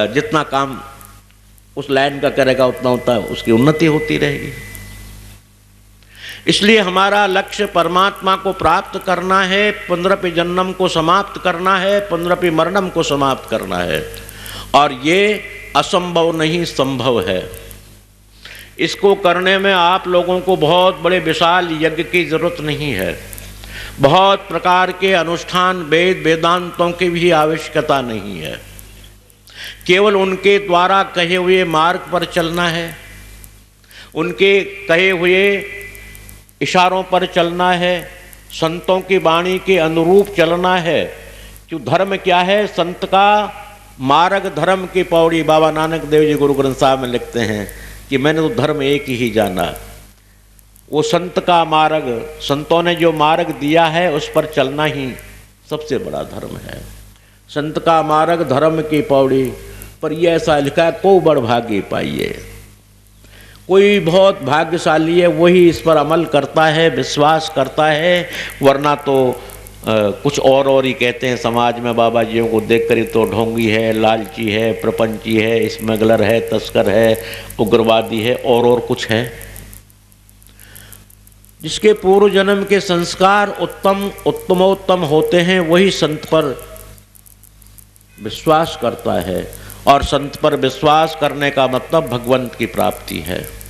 जितना काम उस लाइन का करेगा उतना उतना उसकी उन्नति होती रहेगी। इसलिए हमारा लक्ष्य परमात्मा को प्राप्त करना है, पुनरपि जन्म को समाप्त करना है, पुनरपि मरणम को समाप्त करना है। और ये असंभव नहीं, संभव है। इसको करने में आप लोगों को बहुत बड़े विशाल यज्ञ की जरूरत नहीं है, बहुत प्रकार के अनुष्ठान, वेद वेदांतों की भी आवश्यकता नहीं है। केवल उनके द्वारा कहे हुए मार्ग पर चलना है, उनके कहे हुए इशारों पर चलना है, संतों की वाणी के अनुरूप चलना है। जो धर्म क्या है? संत का मार्ग धर्म की पौड़ी। बाबा नानक देव जी गुरु ग्रंथ साहब में लिखते हैं कि मैंने तो धर्म एक ही जाना। वो संत का मार्ग, संतों ने जो मार्ग दिया है उस पर चलना ही सबसे बड़ा धर्म है। संत का मार्ग धर्म की पौड़ी पर ये ऐसा लिखा है, को बड़ भागी पाइए। कोई बहुत भाग्यशाली है, वही इस पर अमल करता है, विश्वास करता है, वरना तो कुछ और ही कहते हैं समाज में। बाबा जियों को देख कर ही तो ढोंगी है, लालची है, प्रपंची है, स्मगलर है, तस्कर है, उग्रवादी है, और कुछ है। जिसके पूर्व जन्म के संस्कार उत्तमोत्तम होते हैं, वही संत पर विश्वास करता है, और संत पर विश्वास करने का मतलब भगवंत की प्राप्ति है।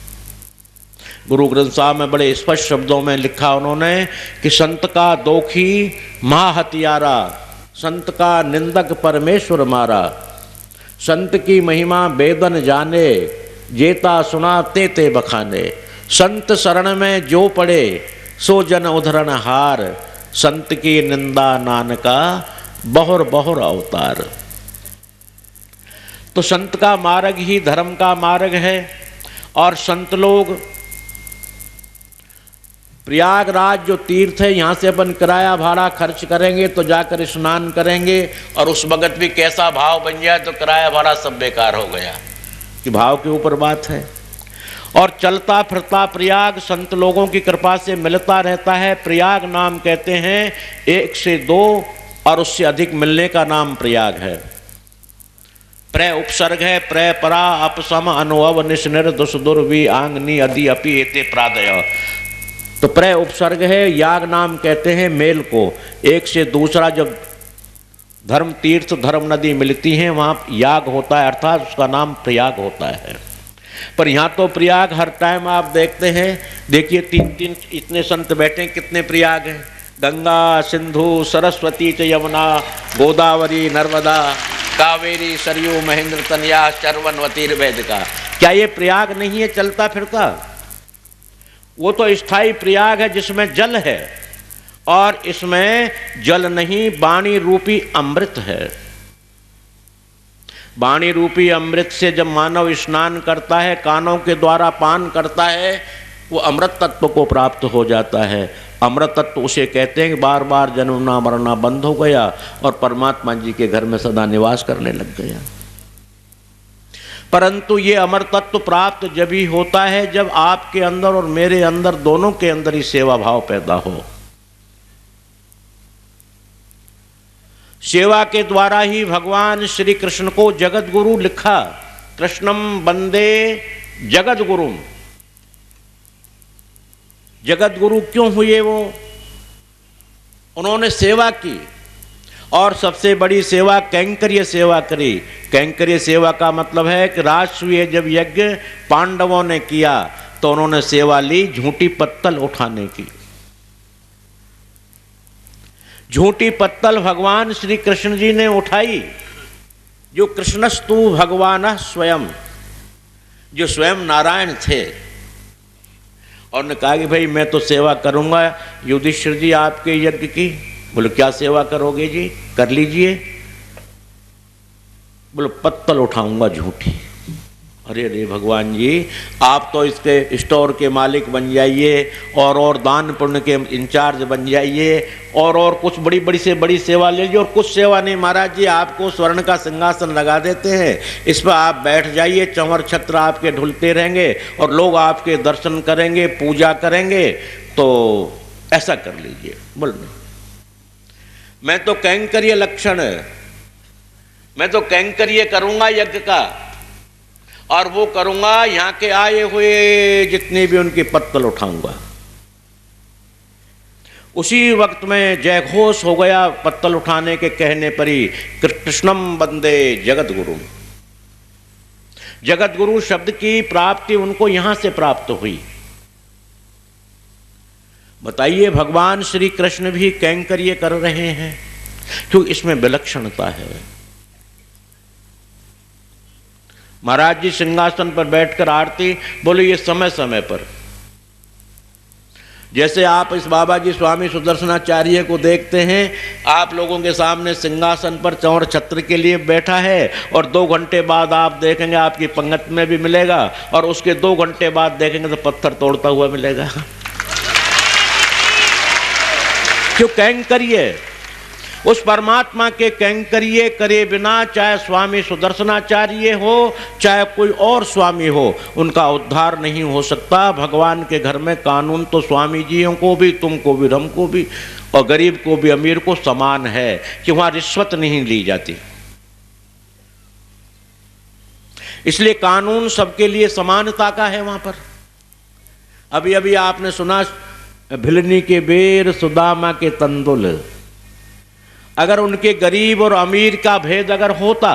गुरु ग्रंथ साहब में बड़े स्पष्ट शब्दों में लिखा उन्होंने कि संत का दोखी महाहत्यारा, संत का निंदक परमेश्वर मारा, संत की महिमा वेदन जाने, जेता सुना ते बखाने। संत शरण में जो पड़े सो जन उधरण हार, संत की निंदा नानका बहुर बहुर अवतार। तो संत का मार्ग ही धर्म का मार्ग है। और संत लोग प्रयागराज जो तीर्थ है, यहाँ से अपन किराया भाड़ा खर्च करेंगे तो जाकर स्नान करेंगे, और उस वक्त भी कैसा भाव बन जाए तो किराया भाड़ा सब बेकार हो गया, कि भाव के ऊपर बात है। और चलता फिरता प्रयाग संत लोगों की कृपा से मिलता रहता है। प्रयाग नाम कहते हैं 1 से 2 और उससे अधिक मिलने का नाम प्रयाग है। प्र उपसर्ग है, प्र परा अपसम अनुभव निस्निर दुस दुर्वी आंगनी अदि अपि एते प्रादय। तो प्र उपसर्ग है, याग नाम कहते हैं मेल को। एक से दूसरा जब धर्म तीर्थ धर्म नदी मिलती हैं वहाँ याग होता है, अर्थात उसका नाम प्रयाग होता है। पर यहाँ तो प्रयाग हर टाइम आप देखते हैं, देखिए 3 इतने संत बैठे, कितने प्रयाग हैं। गंगा सिंधु सरस्वती च यमुना गोदावरी नर्मदा कावेरी सरयू महेंद्र तनया चरवनवती वेदिका। क्या ये प्रयाग नहीं है चलता फिरता? वो तो स्थायी प्रयाग है जिसमें जल है, और इसमें जल नहीं, वाणी रूपी अमृत है। वाणी रूपी अमृत से जब मानव स्नान करता है, कानों के द्वारा पान करता है, वो अमृत तत्व को प्राप्त हो जाता है। अमृत तत्व उसे कहते हैं कि बार बार जन्मना मरना बंद हो गया और परमात्मा जी के घर में सदा निवास करने लग गया। परंतु ये अमर तत्व प्राप्त जब ही होता है जब आपके अंदर और मेरे अंदर, दोनों के अंदर ही सेवा भाव पैदा हो। सेवा के द्वारा ही भगवान श्री कृष्ण को जगत गुरु लिखा। कृष्णम वंदे जगत गुरुम। जगत गुरु क्यों हुए वो? उन्होंने सेवा की, और सबसे बड़ी सेवा कैंकर्य सेवा करी। कैंकर्य सेवा का मतलब है कि राष्ट्रीय जब यज्ञ पांडवों ने किया तो उन्होंने सेवा ली झूठी पत्तल उठाने की। झूठी पत्तल भगवान श्री कृष्ण जी ने उठाई, जो कृष्णस्तु भगवान स्वयं, जो स्वयं नारायण थे। और ने कहा कि भाई मैं तो सेवा करूंगा युधिष्ठिर जी आपके यज्ञ की। बोले क्या सेवा करोगे जी? कर लीजिए। बोले पत्तल उठाऊंगा झूठी। अरे अरे भगवान जी, आप तो इसके स्टोर के मालिक बन जाइए, और दान पुण्य के इंचार्ज बन जाइए, और कुछ बड़ी बड़ी से बड़ी सेवा ले लीजिए। और कुछ सेवा नहीं महाराज जी, आपको स्वर्ण का सिंहासन लगा देते हैं, इस पर आप बैठ जाइए, चंवर छत्र आपके ढुलते रहेंगे और लोग आपके दर्शन करेंगे, पूजा करेंगे, तो ऐसा कर लीजिए। बोल मैं तो कैंकर्य लक्षण है, मैं तो कैंकर्य करूंगा यज्ञ का, और वो करूंगा यहाँ के आए हुए जितने भी उनकी पत्तल उठाऊंगा। उसी वक्त में जय घोष हो गया पत्तल उठाने के कहने पर ही, कृष्णम वंदे जगत गुरु। जगत गुरु शब्द की प्राप्ति उनको यहां से प्राप्त हुई। बताइए भगवान श्री कृष्ण भी कैंकर्य कर रहे हैं, क्यों? इसमें विलक्षणता है। महाराज जी सिंहासन पर बैठकर आरती, बोले ये समय समय पर। जैसे आप इस बाबा जी स्वामी सुदर्शनाचार्य को देखते हैं, आप लोगों के सामने सिंहासन पर चौर छत्र के लिए बैठा है, और 2 घंटे बाद आप देखेंगे आपकी पंगत में भी मिलेगा, और उसके 2 घंटे बाद देखेंगे तो पत्थर तोड़ता हुआ मिलेगा। क्यों? कैंकर्य। उस परमात्मा के कैंकर्य करे बिना, चाहे स्वामी सुदर्शनाचार्य हो चाहे कोई और स्वामी हो, उनका उद्धार नहीं हो सकता। भगवान के घर में कानून तो स्वामी जियों को भी, तुमको भी, हमको भी, और गरीब को भी अमीर को समान है, कि वहां रिश्वत नहीं ली जाती। इसलिए कानून सबके लिए समानता का है वहां पर। अभी अभी आपने सुना भिलनी के बेर सुदामा के तंदुल। अगर उनके गरीब और अमीर का भेद अगर होता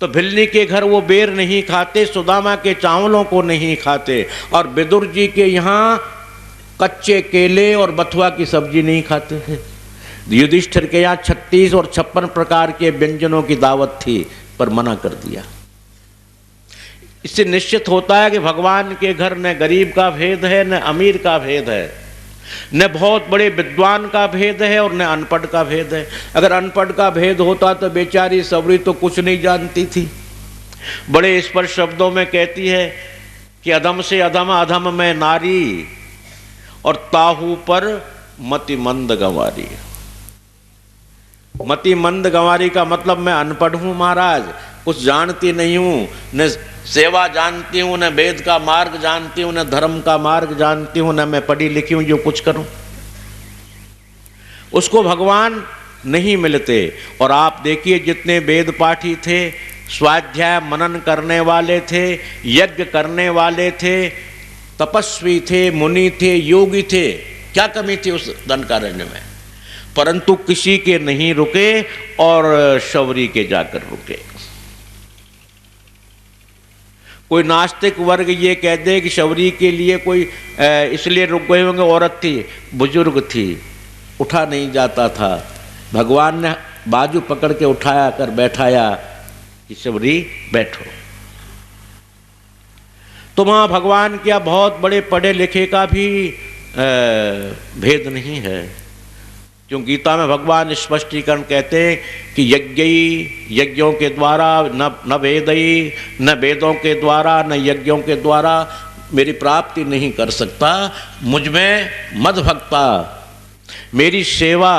तो भिलनी के घर वो बेर नहीं खाते, सुदामा के चावलों को नहीं खाते, और विदुर जी के यहाँ कच्चे केले और बथुआ की सब्जी नहीं खाते थे। युधिष्ठिर के यहाँ 36 और 56 प्रकार के व्यंजनों की दावत थी, पर मना कर दिया। इससे निश्चित होता है कि भगवान के घर न गरीब का भेद है न अमीर का भेद है। न बहुत बड़े विद्वान का भेद है और न अनपढ़ का भेद है। अगर अनपढ़ का भेद होता तो बेचारी सबरी तो कुछ नहीं जानती थी। बड़े स्पष्ट शब्दों में कहती है कि अधम से अधम अधम में नारी और ताहू पर मति मंद गंवारी। मति मंद गंवारी का मतलब मैं अनपढ़ हूं महाराज, कुछ जानती नहीं हूं, न सेवा जानती हूं, न वेद का मार्ग जानती हूं, न धर्म का मार्ग जानती हूं, न मैं पढ़ी लिखी हूं जो कुछ करूं। उसको भगवान नहीं मिलते। और आप देखिए जितने वेद पाठी थे, स्वाध्याय मनन करने वाले थे, यज्ञ करने वाले थे, तपस्वी थे, मुनि थे, योगी थे, क्या कमी थी उस दंडकारण्य में? परंतु किसी के नहीं रुके और शबरी के जाकर रुके। कोई नास्तिक वर्ग ये कह दे कि शबरी के लिए कोई इसलिए रुक गए होंगे, औरत थी, बुजुर्ग थी, उठा नहीं जाता था, भगवान ने बाजू पकड़ के उठाया कर बैठाया कि शबरी बैठो। तो वहाँ भगवान क्या बहुत बड़े पढ़े लिखे का भी भेद नहीं है। क्यों गीता में भगवान स्पष्टीकरण कहते हैं कि यज्ञों के द्वारा न वेदई, न वेदों के द्वारा, न यज्ञों के द्वारा मेरी प्राप्ति नहीं कर सकता। मुझ में मद भक्ता, मेरी सेवा,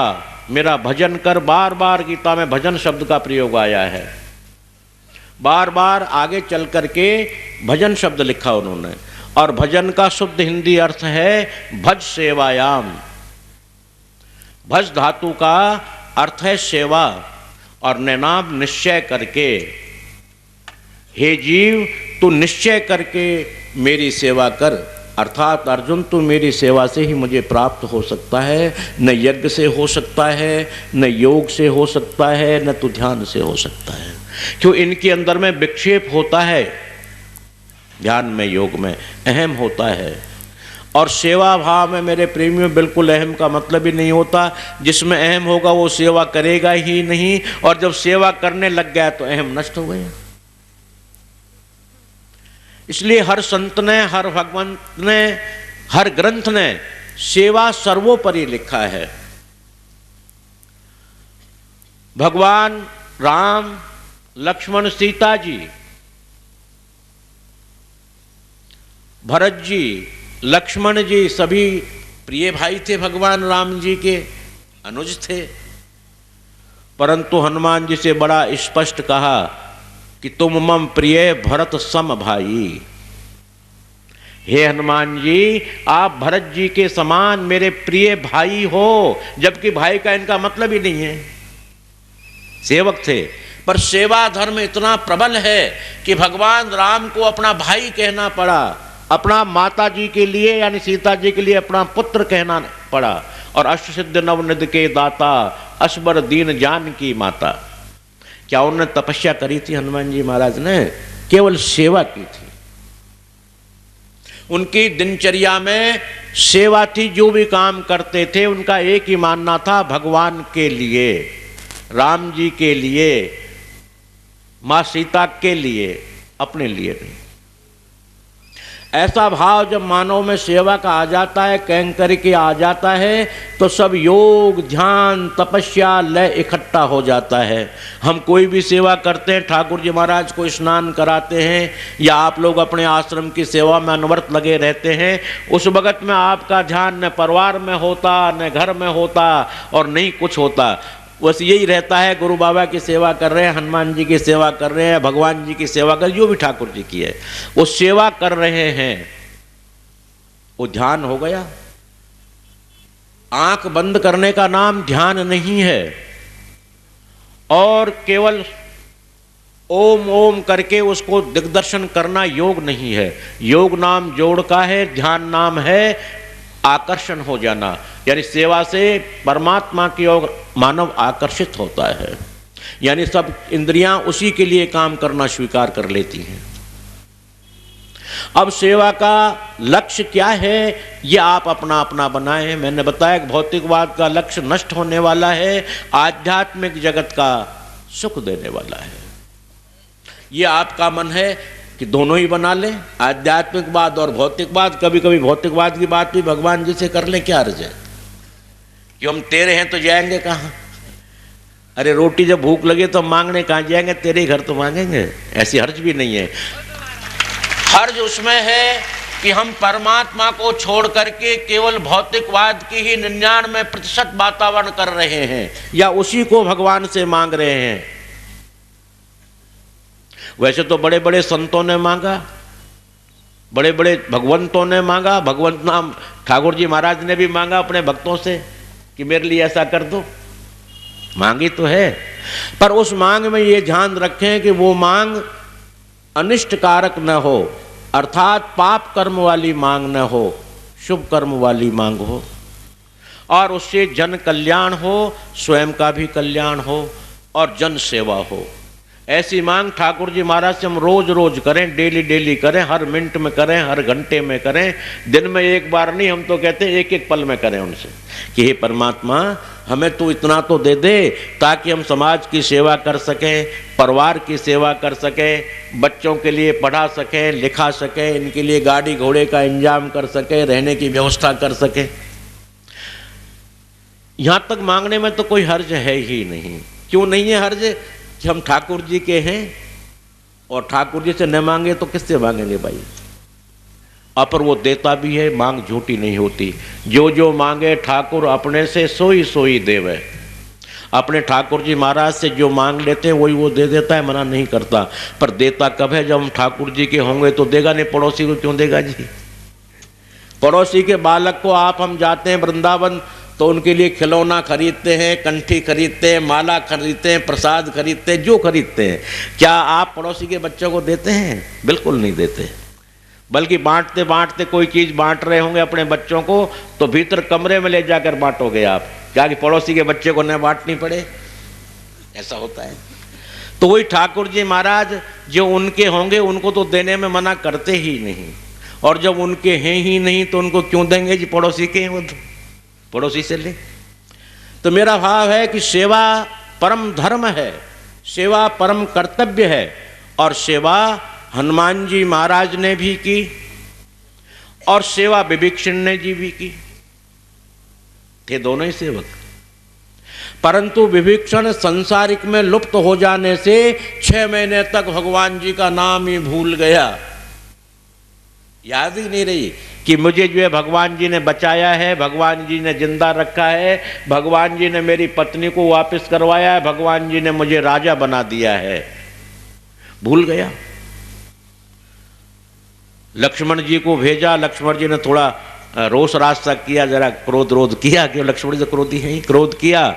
मेरा भजन कर। बार बार गीता में भजन शब्द का प्रयोग आया है, बार बार आगे चल करके भजन शब्द लिखा उन्होंने। और भजन का शुद्ध हिंदी अर्थ है भज सेवायाम। भज धातु का अर्थ है सेवा और नैनाम निश्चय करके। हे जीव तू निश्चय करके मेरी सेवा कर, अर्थात अर्जुन तू मेरी सेवा से ही मुझे प्राप्त हो सकता है। न यज्ञ से हो सकता है, न योग से हो सकता है, न तो ध्यान से हो सकता है। क्यों? इनके अंदर में विक्षेप होता है, ध्यान में योग में अहम होता है। और सेवा भाव में मेरे प्रेमियों बिल्कुल अहम का मतलब ही नहीं होता। जिसमें अहम होगा वो सेवा करेगा ही नहीं, और जब सेवा करने लग गया तो अहम नष्ट हो गया। इसलिए हर संत ने, हर भगवंत ने, हर ग्रंथ ने सेवा सर्वोपरि लिखा है। भगवान राम, लक्ष्मण, सीता जी, भरत जी, लक्ष्मण जी सभी प्रिय भाई थे भगवान राम जी के, अनुज थे। परंतु हनुमान जी से बड़ा स्पष्ट कहा कि तुम मम प्रिय भरत सम भाई। हे हनुमान जी, आप भरत जी के समान मेरे प्रिय भाई हो। जबकि भाई का इनका मतलब ही नहीं है, सेवक थे। पर सेवा धर्म इतना प्रबल है कि भगवान राम को अपना भाई कहना पड़ा, अपना माता जी के लिए यानी सीता जी के लिए अपना पुत्र कहना पड़ा। और अष्ट सिद्ध नवनिधि के दाता, अशबर दीन जान की माता। क्या उन्होंने तपस्या करी थी? हनुमान जी महाराज ने केवल सेवा की थी। उनकी दिनचर्या में सेवा थी। जो भी काम करते थे उनका एक ही मानना था, भगवान के लिए, राम जी के लिए, माँ सीता के लिए, अपने लिए नहीं। ऐसा भाव जब मानव में सेवा का आ जाता है, कैंकर के आ जाता है, तो सब योग, ध्यान, तपस्या, लय इकट्ठा हो जाता है। हम कोई भी सेवा करते हैं, ठाकुर जी महाराज को स्नान कराते हैं, या आप लोग अपने आश्रम की सेवा में अनवरत लगे रहते हैं, उस वक़्त में आपका ध्यान न परिवार में होता, न घर में होता, और नहीं कुछ होता। बस यही रहता है, गुरु बाबा की सेवा कर रहे हैं, हनुमान जी की सेवा कर रहे हैं, भगवान जी की सेवा कर, जो भी ठाकुर जी की है वो सेवा कर रहे हैं, वो ध्यान हो गया। आंख बंद करने का नाम ध्यान नहीं है, और केवल ओम ओम करके उसको दिग्दर्शन करना योग नहीं है। योग नाम जोड़ का है, ध्यान नाम है आकर्षण हो जाना, यानी सेवा से परमात्मा की ओर मानव आकर्षित होता है। यानी सब इंद्रियां उसी के लिए काम करना स्वीकार कर लेती हैं। अब सेवा का लक्ष्य क्या है, ये आप अपना अपना बनाएं। मैंने बताया कि भौतिकवाद का लक्ष्य नष्ट होने वाला है, आध्यात्मिक जगत का सुख देने वाला है। ये आपका मन है। कि दोनों ही बना लें, आध्यात्मिकवाद और भौतिकवाद। कभी कभी भौतिकवाद की बात भी भगवान जी से कर लें, क्या अर्ज है कि हम तेरे हैं तो जाएंगे कहाँ? अरे रोटी जब भूख लगे तो हम मांगने कहाँ जाएंगे, तेरे ही घर तो मांगेंगे। ऐसी हर्ज भी नहीं है। हर्ज उसमें है कि हम परमात्मा को छोड़ करके केवल भौतिकवाद की ही 99% वातावरण कर रहे हैं या उसी को भगवान से मांग रहे हैं। वैसे तो बड़े बड़े संतों ने मांगा, बड़े बड़े भगवंतों ने मांगा। भगवंत नाम ठाकुर जी महाराज ने भी मांगा अपने भक्तों से कि मेरे लिए ऐसा कर दो, मांगी तो है। पर उस मांग में ये ध्यान रखें कि वो मांग अनिष्ट कारक न हो, अर्थात पाप कर्म वाली मांग न हो, शुभ कर्म वाली मांग हो और उससे जन कल्याण हो, स्वयं का भी कल्याण हो और जन सेवा हो। ऐसी मांग ठाकुर जी महाराज से हम रोज रोज करें, डेली डेली करें, हर मिनट में करें, हर घंटे में करें, दिन में एक बार नहीं। हम तो कहते हैं एक एक पल में करें उनसे कि हे परमात्मा हमें तू इतना तो दे दे ताकि हम समाज की सेवा कर सकें, परिवार की सेवा कर सकें, बच्चों के लिए पढ़ा सकें, लिखा सकें, इनके लिए गाड़ी घोड़े का इंतजाम कर सकें, रहने की व्यवस्था कर सकें। यहाँ तक मांगने में तो कोई हर्ज है ही नहीं। क्यों नहीं है हर्ज? कि हम ठाकुर जी के हैं और ठाकुर जी से न मांगे तो किससे मांगेंगे भाई? पर वो देता भी है, मांग झूठी नहीं होती। जो जो मांगे ठाकुर अपने से सोई सोई देवे। अपने ठाकुर जी महाराज से जो मांग लेते हैं वही वो दे देता है, मना नहीं करता। पर देता कब है? जब हम ठाकुर जी के होंगे तो देगा, नहीं पड़ोसी को क्यों देगा जी? पड़ोसी के बालक को आप हम जाते हैं वृंदावन तो उनके लिए खिलौना खरीदते हैं, कंठी खरीदते हैं, माला खरीदते हैं, प्रसाद खरीदते हैं, जो खरीदते हैं। क्या आप पड़ोसी के बच्चों को देते हैं? बिल्कुल नहीं देते। बल्कि बांटते बांटते कोई चीज़ बांट रहे होंगे अपने बच्चों को तो भीतर कमरे में ले जाकर बांटोगे आप, क्या कि पड़ोसी के बच्चे को न बांटनी पड़े। ऐसा होता है। तो वही ठाकुर जी महाराज जो उनके होंगे उनको तो देने में मना करते ही नहीं, और जब उनके हैं ही नहीं तो उनको क्यों देंगे जी? पड़ोसी के हैं वो, तो पड़ोसी से ले। तो मेरा भाव है कि सेवा परम धर्म है, सेवा परम कर्तव्य है, और सेवा हनुमान जी महाराज ने भी की और सेवा विभीषण ने जी भी की, थे दोनों ही सेवक। परंतु विभीषण संसारिक में लुप्त हो जाने से 6 महीने तक भगवान जी का नाम ही भूल गया। याद ही नहीं रही कि मुझे जो है भगवान जी ने बचाया है, भगवान जी ने जिंदा रखा है, भगवान जी ने मेरी पत्नी को वापस करवाया है, भगवान जी ने मुझे राजा बना दिया है। भूल गया। लक्ष्मण जी को भेजा, लक्ष्मण जी ने थोड़ा रोष रास्ता किया, जरा क्रोध रोध किया कि लक्ष्मण जी तो क्रोधी हैं ही, क्रोध किया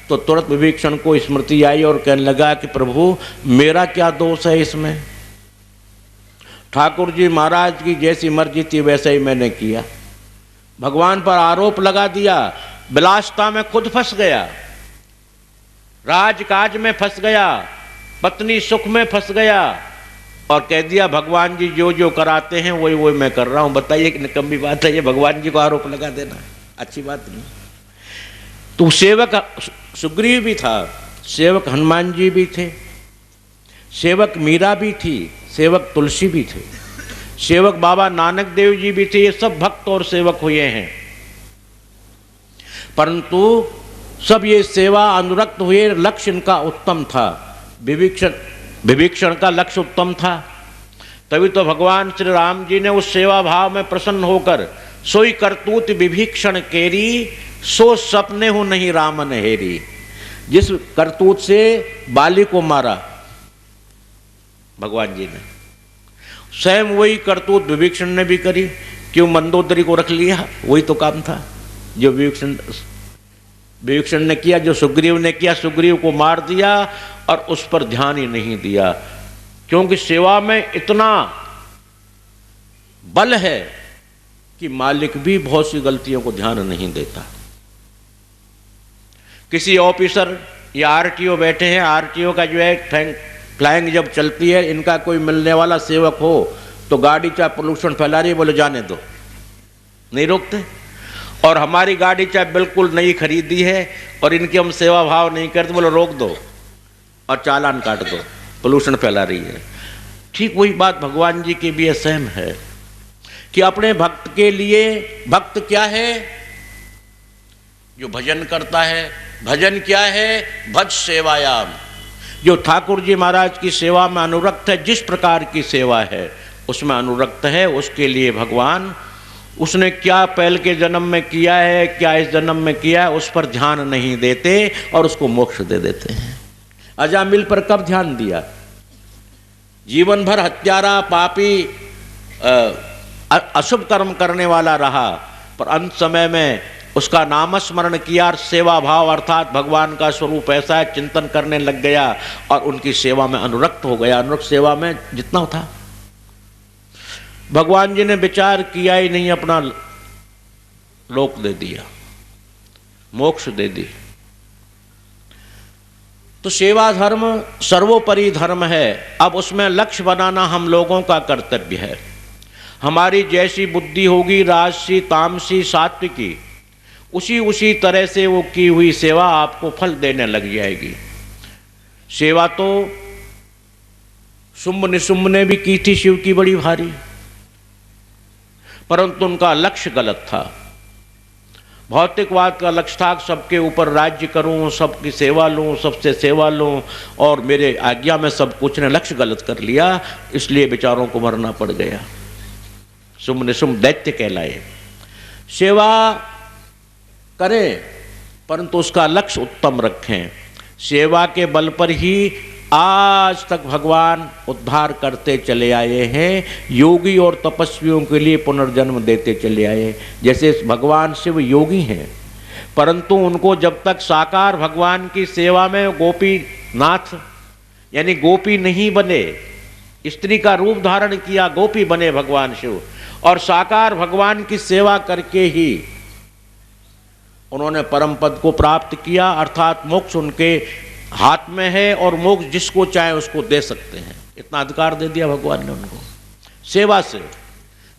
तो तुरंत विभीषण को स्मृति आई और कहने लगा कि प्रभु मेरा क्या दोष है इसमें? ठाकुर जी महाराज की जैसी मर्जी थी वैसे ही मैंने किया। भगवान पर आरोप लगा दिया, विलासता में खुद फंस गया, राजकाज में फंस गया, पत्नी सुख में फंस गया और कह दिया भगवान जी जो जो कराते हैं वही वही मैं कर रहा हूं। बताइए कि निकम्मी बात है ये, भगवान जी को आरोप लगा देना अच्छी बात नहीं। तो सेवक सुग्रीव भी था, सेवक हनुमान जी भी थे, सेवक मीरा भी थी, सेवक तुलसी भी थे, सेवक बाबा नानक देव जी भी थे। ये सब भक्त और सेवक हुए हैं, परंतु सब ये सेवा अनुरक्त हुए। लक्ष्य इनका उत्तम था, विभीषण का लक्ष्य उत्तम था। तभी तो भगवान श्री राम जी ने उस सेवा भाव में प्रसन्न होकर सोई करतूत विभीषण केरी, सो सपने हो नहीं रामन हेरी। जिस करतूत से बाली को मारा भगवान जी ने, स्वयं वही करतूत विभीषण ने भी करी। क्यों मंदोदरी को रख लिया? वही तो काम था जो विभीषण ने किया, जो सुग्रीव ने किया। सुग्रीव को मार दिया और उस पर ध्यान ही नहीं दिया, क्योंकि सेवा में इतना बल है कि मालिक भी बहुत सी गलतियों को ध्यान नहीं देता। किसी ऑफिसर या आरटीओ बैठे हैं, आरटीओ का जो है फ्लाइंग जब चलती है, इनका कोई मिलने वाला सेवक हो तो गाड़ी चाहे पोल्यूशन फैला रही है, बोले जाने दो, नहीं रोकते। और हमारी गाड़ी चाहे बिल्कुल नई खरीदी है और इनकी हम सेवा भाव नहीं करते, बोले रोक दो और चालान काट दो, पोल्यूशन फैला रही है। ठीक वही बात भगवान जी की भी सेम है कि अपने भक्त के लिए, भक्त क्या है? जो भजन करता है। भजन क्या है? भज सेवायाम। जो ठाकुर जी महाराज की सेवा में अनुरक्त है, जिस प्रकार की सेवा है उसमें अनुरक्त है, उसके लिए भगवान, उसने क्या पहले के जन्म में किया है, क्या इस जन्म में किया है, उस पर ध्यान नहीं देते और उसको मोक्ष दे देते हैं। अजामिल पर कब ध्यान दिया? जीवन भर हत्यारा, पापी, अशुभ कर्म करने वाला रहा, पर अंत समय में उसका नामस्मरण किया और सेवा भाव अर्थात भगवान का स्वरूप ऐसा है, चिंतन करने लग गया और उनकी सेवा में अनुरक्त हो गया। अनुरक्त सेवा में जितना था, भगवान जी ने विचार किया ही नहीं, अपना लोक दे दिया, मोक्ष दे दी। तो सेवा धर्म सर्वोपरि धर्म है। अब उसमें लक्ष्य बनाना हम लोगों का कर्तव्य है। हमारी जैसी बुद्धि होगी, राजसी, तामसी, सात्विकी, उसी तरह से वो की हुई सेवा आपको फल देने लग जाएगी। सेवा तो शुंभ निशुंभ ने भी की थी शिव की बड़ी भारी, परंतु उनका लक्ष्य गलत था। भौतिकवाद का लक्ष्य था सबके ऊपर राज्य करूं, सबकी सेवा लूं, सबसे सेवा लूं और मेरे आज्ञा में सब कुछ। ने लक्ष्य गलत कर लिया, इसलिए बेचारों को मरना पड़ गया। शुंभ निशुंभ दैत्य कहलाए। सेवा करें परंतु उसका लक्ष्य उत्तम रखें। सेवा के बल पर ही आज तक भगवान उद्धार करते चले आए हैं, योगी और तपस्वियों के लिए पुनर्जन्म देते चले आए। जैसे भगवान शिव योगी हैं, परंतु उनको जब तक साकार भगवान की सेवा में गोपीनाथ यानी गोपी नहीं बने, स्त्री का रूप धारण किया, गोपी बने भगवान शिव, और साकार भगवान की सेवा करके ही उन्होंने परम पद को प्राप्त किया, अर्थात मोक्ष उनके हाथ में है और मोक्ष जिसको चाहे उसको दे सकते हैं। इतना अधिकार दे दिया भगवान ने उनको। सेवा से,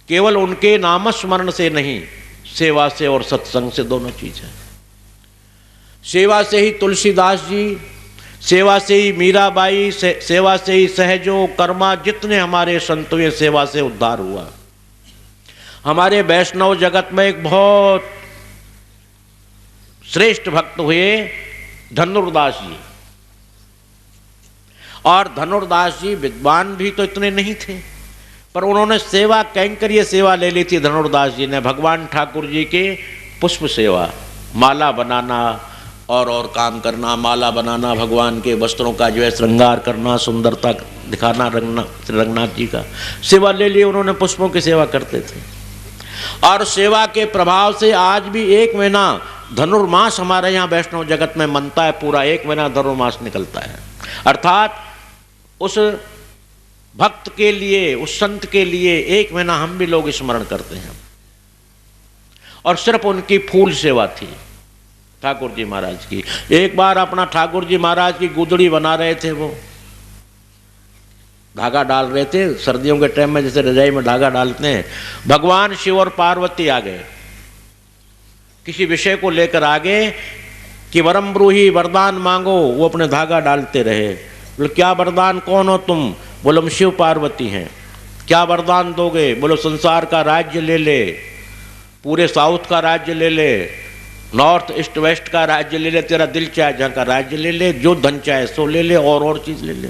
केवल उनके नामस्मरण से नहीं, सेवा से और सत्संग से, दोनों चीज है। सेवा से ही तुलसीदास जी, सेवा से ही मीराबाई, सेवा से ही सहजो, कर्मा, जितने हमारे संतों ये सेवा से उद्धार हुआ। हमारे वैष्णव जगत में एक बहुत श्रेष्ठ भक्त हुए धनुर्दास जी, और धनुर्दास जी विद्वान भी तो इतने नहीं थे, पर उन्होंने सेवा कैंकर्य सेवा ले ली थी। धनुर्दास जी ने भगवान ठाकुर जी के पुष्प सेवा, माला बनाना और काम करना, माला बनाना, भगवान के वस्त्रों का जो है श्रृंगार करना, सुंदरता दिखाना, रंगनाथ जी का सेवा ले लिए उन्होंने, पुष्पों की सेवा करते थे। और सेवा के प्रभाव से आज भी 1 महीना धनुर्मास हमारे यहाँ वैष्णव जगत में मनता है, पूरा 1 महीना धनुर्मास निकलता है। अर्थात उस भक्त के लिए, उस संत के लिए 1 महीना हम भी लोग स्मरण करते हैं। और सिर्फ उनकी फूल सेवा थी ठाकुर जी महाराज की। एक बार अपना ठाकुर जी महाराज की गुदड़ी बना रहे थे, वो धागा डाल रहे थे सर्दियों के टाइम में, जैसे रजाई में धागा डालते हैं। भगवान शिव और पार्वती आ गए, किसी विषय को लेकर आ गए कि वरम ब्रूही, वरदान मांगो। वो अपने धागा डालते रहे। बोले क्या वरदान, कौन हो तुम? बोलो हम शिव पार्वती हैं। क्या वरदान दोगे? बोलो संसार का राज्य ले ले, पूरे साउथ का राज्य ले ले, नॉर्थ ईस्ट वेस्ट का राज्य ले ले, तेरा दिल चाहे जहाँ का राज्य ले ले, जो धन चाहे सो ले ले, और चीज ले ले।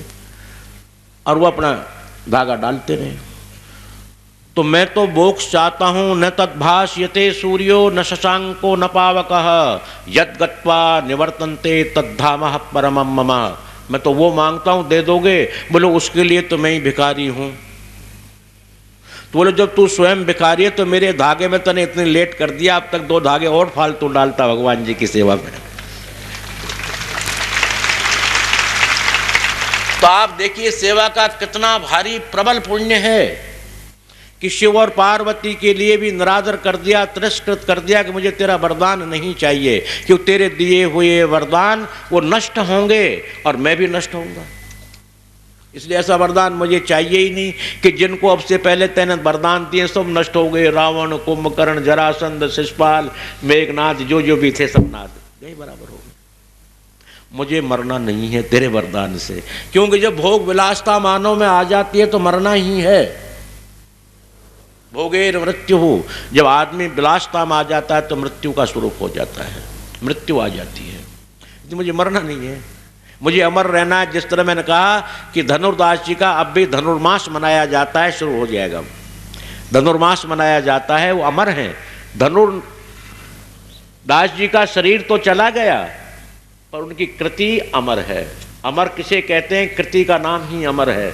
और वो अपना धागा डालते रहे। तो मैं तो मोक्ष चाहता हूं, न तद्भाष्यते सूर्यो न शशांको न पावकः, यद गत्वा निवर्तन्ते तद्धामः परमं मम। मैं तो वो मांगता हूं, दे दोगे? बोलो उसके लिए तो मैं ही भिखारी हूं। तो बोलो जब तू स्वयं भिखारी है तो मेरे धागे में तने इतनी लेट कर दिया, अब तक 2 धागे और फालतू डालता भगवान जी की सेवा में। तो आप देखिए सेवा का कितना भारी प्रबल पुण्य है कि शिव और पार्वती के लिए भी निरादर कर दिया, तिरस्कृत कर दिया कि मुझे तेरा वरदान नहीं चाहिए, क्योंकि तेरे दिए हुए वरदान वो नष्ट होंगे और मैं भी नष्ट होऊंगा। इसलिए ऐसा वरदान मुझे चाहिए ही नहीं कि जिनको अब से पहले तैने वरदान दिए सब नष्ट हो गए। रावण, कुंभकर्ण, जरासंध, शिशुपाल, मेघनाथ, जो भी थे सब नाथ गए, बराबर हो गए। मुझे मरना नहीं है तेरे वरदान से, क्योंकि जब भोग विलासता मानव में आ जाती है तो मरना ही है। भोगेर मृत्यु हो, जब आदमी विलासता में आ जाता है तो मृत्यु का स्वरूप हो जाता है, मृत्यु आ जाती है। तो मुझे मरना नहीं है, मुझे अमर रहना है। जिस तरह मैंने कहा कि धनुर्दास जी का अब भी धनुर्मास मनाया जाता है, शुरू हो जाएगा, धनुर्मास मनाया जाता है, वो अमर हैं। धनुर्दास जी का शरीर तो चला गया पर उनकी कृति अमर है। अमर किसे कहते हैं? कृति का नाम ही अमर है,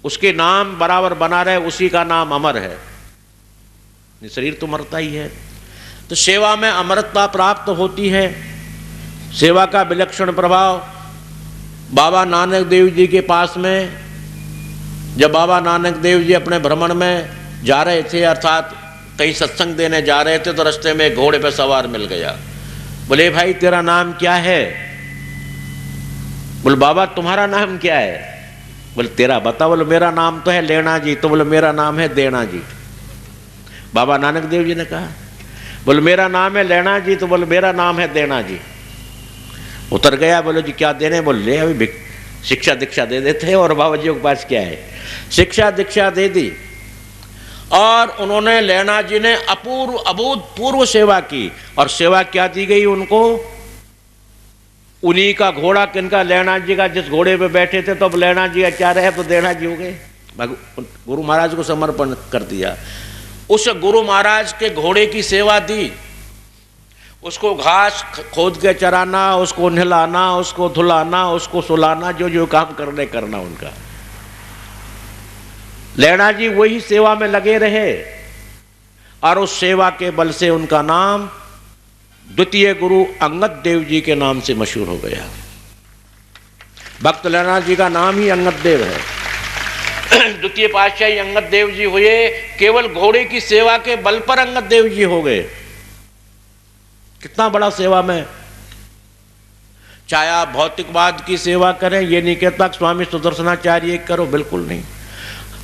उसके नाम बराबर बना रहे, उसी का नाम अमर है। शरीर तो मरता ही है। तो सेवा में अमरता प्राप्त होती है, सेवा का विलक्षण प्रभाव। बाबा नानक देव जी के पास में जब बाबा नानक देव जी अपने भ्रमण में जा रहे थे, अर्थात कहीं सत्संग देने जा रहे थे, तो रास्ते में घोड़े पर सवार मिल गया। बोले भाई तेरा नाम क्या है? बोले बाबा तुम्हारा नाम क्या है? बोले तेरा बता। बोले मेरा नाम तो है लेना जी। तो बोले मेरा नाम है देना जी। बाबा नानक देव जी ने कहा। बोले मेरा नाम है लेना जी। तो बोले मेरा नाम है देना जी। उतर गया। बोले जी क्या देने? बोले ले अभी शिक्षा दीक्षा दे देते हैं। और बाबा जी के पास क्या है? शिक्षा दीक्षा दे दी। और उन्होंने लेना जी ने अभूतपूर्व सेवा की। और सेवा क्या दी गई उनको? उन्हीं का घोड़ा, किनका? लेना जी का। जिस घोड़े पे बैठे थे तो अब लेना जी का क्या रहे, तो देना जी हो गए। गुरु महाराज को समर्पण कर दिया। उस गुरु महाराज के घोड़े की सेवा दी, उसको घास खोद के चराना, उसको नहलाना, उसको धुलाना, उसको सुलाना, जो जो काम करना उनका। लेना जी वही सेवा में लगे रहे और उस सेवा के बल से उनका नाम द्वितीय गुरु अंगद देव जी के नाम से मशहूर हो गया। भक्त लेना जी का नाम ही अंगद देव है। द्वितीय पातशाही अंगद देव जी हुए, केवल घोड़े की सेवा के बल पर अंगद देव जी हो गए। कितना बड़ा सेवा में। चाहे आप भौतिकवाद की सेवा करें, ये नहीं कहता स्वामी सुदर्शनाचार्य करो, बिल्कुल नहीं।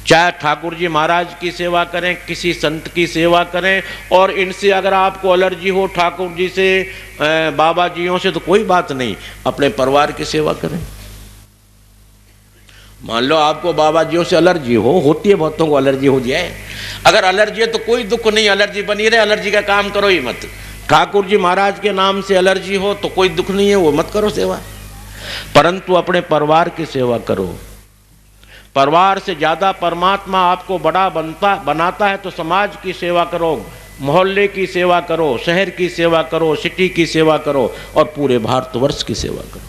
चाहे ठाकुर जी महाराज की सेवा करें, किसी संत की सेवा करें, और इनसे अगर आपको एलर्जी हो ठाकुर जी से, बाबा जियों से, तो कोई बात नहीं, अपने परिवार की सेवा करें। मान लो आपको बाबा जियों से एलर्जी होती है, बहुतों को एलर्जी हो जाए। अगर एलर्जी है तो कोई दुख नहीं, एलर्जी बनी रहे, एलर्जी का काम करो ही मत। ठाकुर जी महाराज के नाम से एलर्जी हो तो कोई दुख नहीं है, वो मत करो सेवा। परंतु अपने परिवार की सेवा करो। परिवार से ज्यादा परमात्मा आपको बड़ा बनाता है तो समाज की सेवा करो, मोहल्ले की सेवा करो, शहर की सेवा करो, सिटी की सेवा करो और पूरे भारतवर्ष की सेवा करो।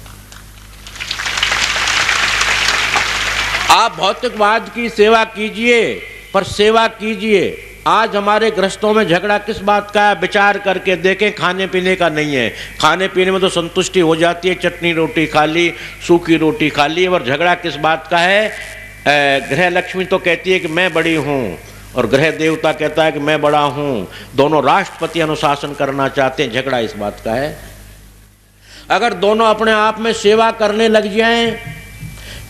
आप भौतिकवाद की सेवा कीजिए, पर सेवा कीजिए। आज हमारे गृहस्थों में झगड़ा किस बात का है? विचार करके देखें। खाने पीने का नहीं है, खाने पीने में तो संतुष्टि हो जाती है, चटनी रोटी खा ली, सूखी रोटी खा ली। और झगड़ा किस बात का है? गृह लक्ष्मी तो कहती है कि मैं बड़ी हूँ और गृह देवता कहता है कि मैं बड़ा हूँ। दोनों राष्ट्रपति अनुशासन करना चाहते हैं, झगड़ा इस बात का है। अगर दोनों अपने आप में सेवा करने लग जाएं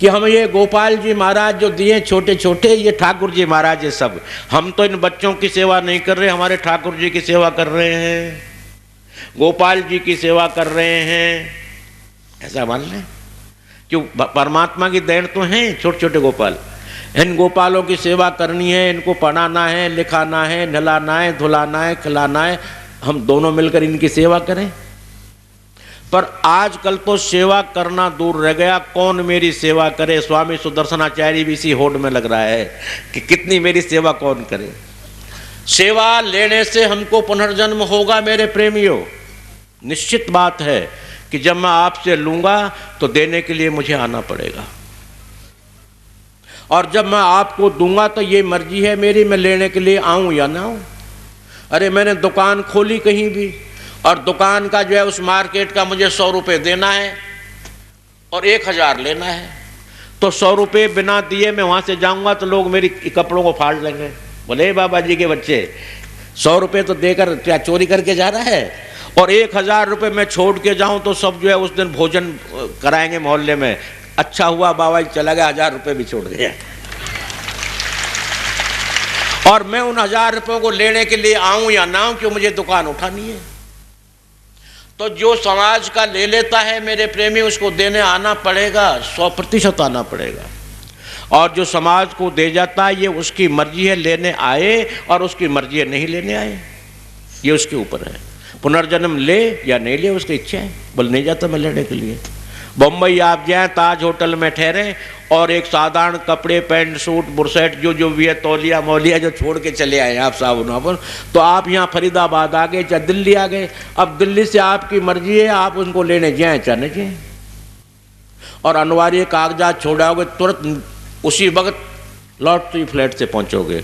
कि हम ये गोपाल जी महाराज जो दिए छोटे छोटे, ये ठाकुर जी महाराज है सब, हम तो इन बच्चों की सेवा नहीं कर रहे, हमारे ठाकुर जी की सेवा कर रहे हैं, गोपाल जी की सेवा कर रहे हैं, ऐसा मान लें। क्यों? परमात्मा की देन तो हैं छोटे छोटे गोपाल। इन गोपालों की सेवा करनी है, इनको पढ़ाना है, लिखाना है, नहलाना है, धुलाना है, खिलाना है, हम दोनों मिलकर इनकी सेवा करें। पर आजकल तो सेवा करना दूर रह गया, कौन मेरी सेवा करे? स्वामी सुदर्शनाचार्य भी इसी होड़ में लग रहा है कि कितनी मेरी सेवा कौन करे। सेवा लेने से हमको पुनर्जन्म होगा मेरे प्रेमियों। निश्चित बात है कि जब मैं आपसे लूंगा तो देने के लिए मुझे आना पड़ेगा, और जब मैं आपको दूंगा तो ये मर्जी है मेरी, मैं लेने के लिए आऊं या ना आऊं। अरे मैंने दुकान खोली कहीं भी, और दुकान का जो है उस मार्केट का मुझे 100 रुपये देना है और 1000 लेना है, तो 100 रुपये बिना दिए मैं वहाँ से जाऊँगा तो लोग मेरी कपड़ों को फाड़ लेंगे। बोले बाबा जी के बच्चे, 100 रुपये तो देकर क्या चोरी करके जा रहा है? और 1000 रुपये मैं छोड़ के जाऊँ तो सब जो है उस दिन भोजन कराएंगे मोहल्ले में। अच्छा हुआ बाबा जी चला गया, 1000 रुपये भी छोड़ गया। और मैं उन 1000 रुपयों को लेने के लिए आऊँ या ना आऊँ, क्यों? मुझे दुकान उठानी है। तो जो समाज का ले लेता है मेरे प्रेमी, उसको देने आना पड़ेगा, 100% आना पड़ेगा। और जो समाज को दे जाता है ये उसकी मर्जी है, लेने आए, और उसकी मर्जी है नहीं लेने आए, ये उसके ऊपर है। पुनर्जन्म ले या नहीं ले उसकी इच्छा है, बोल नहीं जाता मैं लेने के लिए। बम्बई आप जाएं, ताज होटल में ठहरें और एक साधारण कपड़े, पैंट, सूट, बुरसेट जो भी है, तौलिया मौलिया जो छोड़ के चले आए आप साबुन वाबुन, तो आप यहाँ फरीदाबाद आ गए, चाहे दिल्ली आ गए। अब दिल्ली से आपकी मर्जी है, आप उनको लेने जाएं चाहे नहीं जाएं, और अनिवार्य कागजात छोड़ाओगे, तुरंत उसी वक्त लौटते फ्लैट से पहुंचोगे।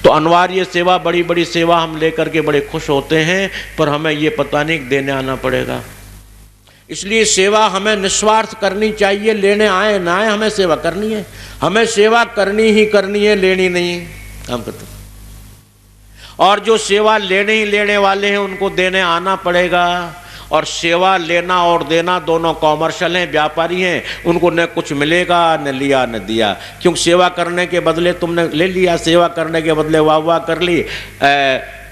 तो अनिवार्य सेवा, बड़ी बड़ी सेवा हम लेकर के बड़े खुश होते हैं, पर हमें ये पता नहीं कि देने आना पड़ेगा। इसलिए सेवा हमें निस्वार्थ करनी चाहिए, लेने आए ना आए हमें सेवा करनी है। हमें सेवा करनी ही करनी है, लेनी नहीं हम कहते। और जो सेवा लेने ही लेने वाले हैं उनको देने आना पड़ेगा। और सेवा लेना और देना दोनों कॉमर्शियल हैं, व्यापारी हैं, उनको न कुछ मिलेगा न लिया न दिया। क्योंकि सेवा करने के बदले तुमने ले लिया, सेवा करने के बदले वाह वाह कर ली।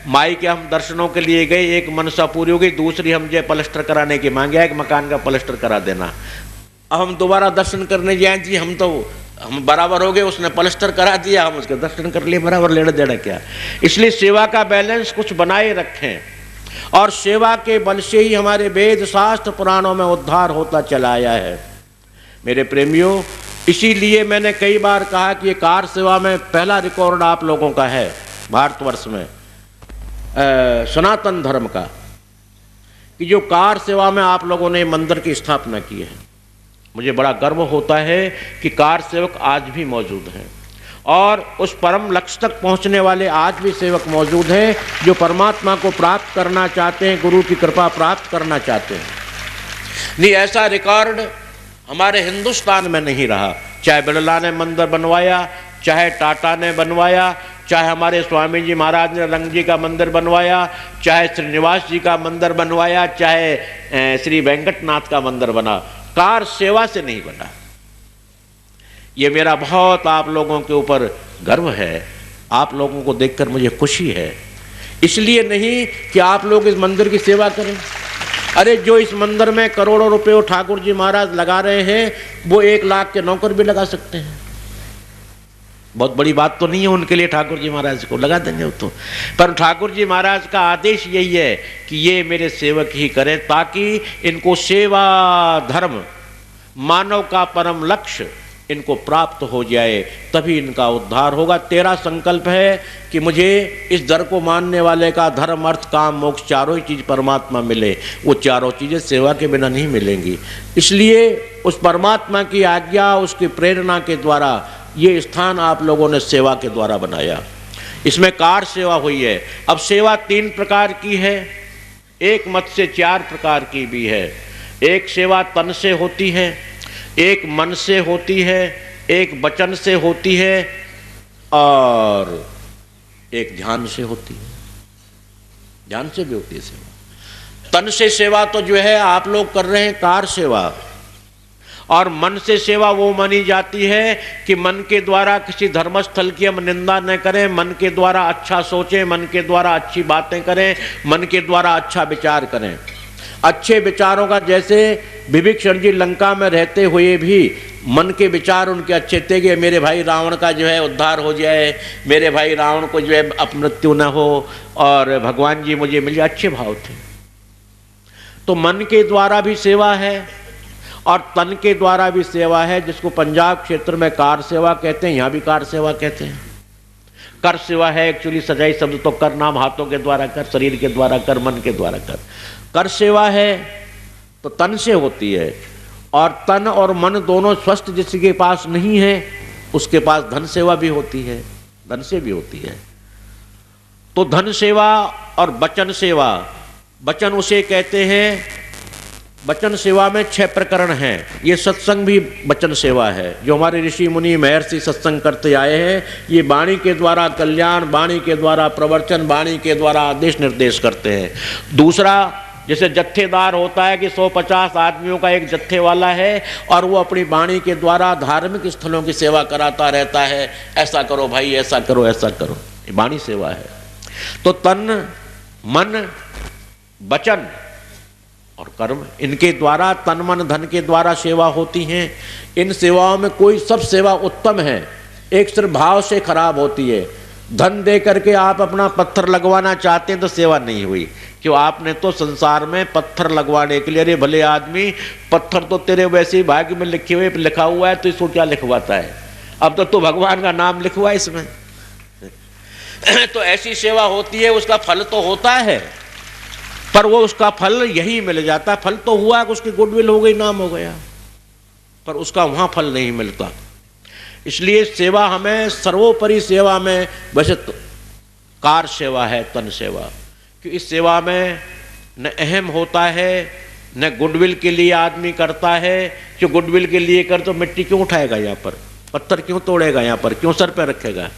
माई के हम दर्शनों के लिए गए, एक मनसा पूरी हो गई, दूसरी हम जो प्लास्टर कराने की मांगे, एक मकान का प्लास्टर करा देना। अब हम दोबारा दर्शन करने जाए जी, हम बराबर हो गए, उसने प्लास्टर करा दिया, हम उसके दर्शन कर लिए, बराबर, लेना देना क्या। इसलिए सेवा का बैलेंस कुछ बनाए रखें, और सेवा के बल से ही हमारे वेद शास्त्र पुराणों में उद्धार होता चला आया है मेरे प्रेमियों। इसीलिए मैंने कई बार कहा कि ये कार सेवा में पहला रिकॉर्ड आप लोगों का है भारतवर्ष में, सनातन धर्म का, कि जो कार सेवा में आप लोगों ने मंदिर की स्थापना की है। मुझे बड़ा गर्व होता है कि कार सेवक आज भी मौजूद हैं, और उस परम लक्ष्य तक पहुंचने वाले आज भी सेवक मौजूद हैं जो परमात्मा को प्राप्त करना चाहते हैं, गुरु की कृपा प्राप्त करना चाहते हैं। नहीं, ऐसा रिकॉर्ड हमारे हिंदुस्तान में नहीं रहा। चाहे बिरला ने मंदिर बनवाया, चाहे टाटा ने बनवाया, चाहे हमारे स्वामी जी महाराज ने रंग जी का मंदिर बनवाया, चाहे श्रीनिवास जी का मंदिर बनवाया, चाहे श्री वेंकटनाथ का मंदिर बना, कार सेवा से नहीं बना। ये मेरा बहुत आप लोगों के ऊपर गर्व है, आप लोगों को देखकर मुझे खुशी है। इसलिए नहीं कि आप लोग इस मंदिर की सेवा करें, अरे जो इस मंदिर में करोड़ों रुपए ठाकुर जी महाराज लगा रहे हैं, वो 1 लाख के नौकर भी लगा सकते हैं। बहुत बड़ी बात तो नहीं है उनके लिए, ठाकुर जी महाराज को लगा देंगे तो। पर ठाकुर जी महाराज का आदेश यही है कि ये मेरे सेवक ही करें, ताकि इनको सेवा धर्म, मानव का परम लक्ष्य इनको प्राप्त हो जाए, तभी इनका उद्धार होगा। तेरा संकल्प है कि मुझे इस दर को मानने वाले का धर्म, अर्थ, काम, मोक्ष चारों ही चीज़ परमात्मा मिले। वो चारों चीज़ें सेवा के बिना नहीं मिलेंगी। इसलिए उस परमात्मा की आज्ञा, उसकी प्रेरणा के द्वारा ये स्थान आप लोगों ने सेवा के द्वारा बनाया। इसमें कार सेवा हुई है। अब सेवा 3 प्रकार की है, एक मत से 4 प्रकार की भी है। एक सेवा तन से होती है, एक मन से होती है, एक वचन से होती है, और एक ध्यान से होती है। ध्यान से भी होती है सेवा। तन से सेवा तो जो है आप लोग कर रहे हैं कार सेवा, और मन से सेवा वो मानी जाती है कि मन के द्वारा किसी धर्मस्थल की हम निंदा न करें, मन के द्वारा अच्छा सोचें, मन के द्वारा अच्छी बातें करें, मन के द्वारा अच्छा विचार करें। अच्छे विचारों का, जैसे विभीषण जी लंका में रहते हुए भी मन के विचार उनके अच्छे थे कि मेरे भाई रावण का जो है उद्धार हो जाए, मेरे भाई रावण को जो है अपमृत्यु न हो, और भगवान जी मुझे मिले, अच्छे भाव थे। तो मन के द्वारा भी सेवा है और तन के द्वारा भी सेवा है, जिसको पंजाब क्षेत्र में कार सेवा कहते हैं, यहाँ भी कार सेवा कहते हैं। कर सेवा है एक्चुअली सजाई शब्द तो कर, नाम हाथों के द्वारा कर, शरीर के द्वारा कर, मन के द्वारा कर। कर सेवा है तो तन से होती है, और तन और मन दोनों स्वस्थ जिसके पास नहीं है उसके पास धन सेवा भी होती है, धन से भी होती है। तो धन सेवा और वचन सेवा, वचन उसे कहते हैं, वचन सेवा में 6 प्रकरण हैं। ये सत्संग भी वचन सेवा है, जो हमारे ऋषि मुनि महर्षि सत्संग करते आए हैं। ये वाणी के द्वारा कल्याण, वाणी के द्वारा प्रवचन, वाणी के द्वारा आदेश निर्देश करते हैं। दूसरा, जैसे जत्थेदार होता है कि 150 आदमियों का एक जत्थे वाला है, और वो अपनी वाणी के द्वारा धार्मिक स्थलों की सेवा कराता रहता है, ऐसा करो भाई, ऐसा करो, ऐसा करो, ये वाणी सेवा है। तो तन, मन, वचन और कर्म, इनके द्वारा तन मन धन के द्वारा सेवा होती हैं। इन सेवाओं में कोई सब सेवा उत्तम है, एक सिर्फ भाव से खराब होती है। धन दे करके आप अपना पत्थर लगवाना चाहते हैं तो सेवा नहीं हुई, क्यों? आपने तो संसार में पत्थर लगवाने के लिए, अरे भले आदमी पत्थर तो तेरे वैसे ही भाग्य में लिखे हुए लिखा हुआ है तो इसको क्या लिखवाता है? अब तो भगवान का नाम लिखवा है इसमें। तो ऐसी सेवा होती है, उसका फल तो होता है पर वो उसका फल यही मिल जाता है। फल तो हुआ कि उसकी गुडविल हो गई, नाम हो गया, पर उसका वहां फल नहीं मिलता। इसलिए सेवा हमें सर्वोपरि सेवा में, वैसे तो कार सेवा है, तन सेवा, कि इस सेवा में न अहम होता है न गुडविल के लिए आदमी करता है। जो गुडविल के लिए कर तो मिट्टी क्यों उठाएगा यहाँ पर, पत्थर क्यों तोड़ेगा यहाँ पर, क्यों सर पे रखेगा?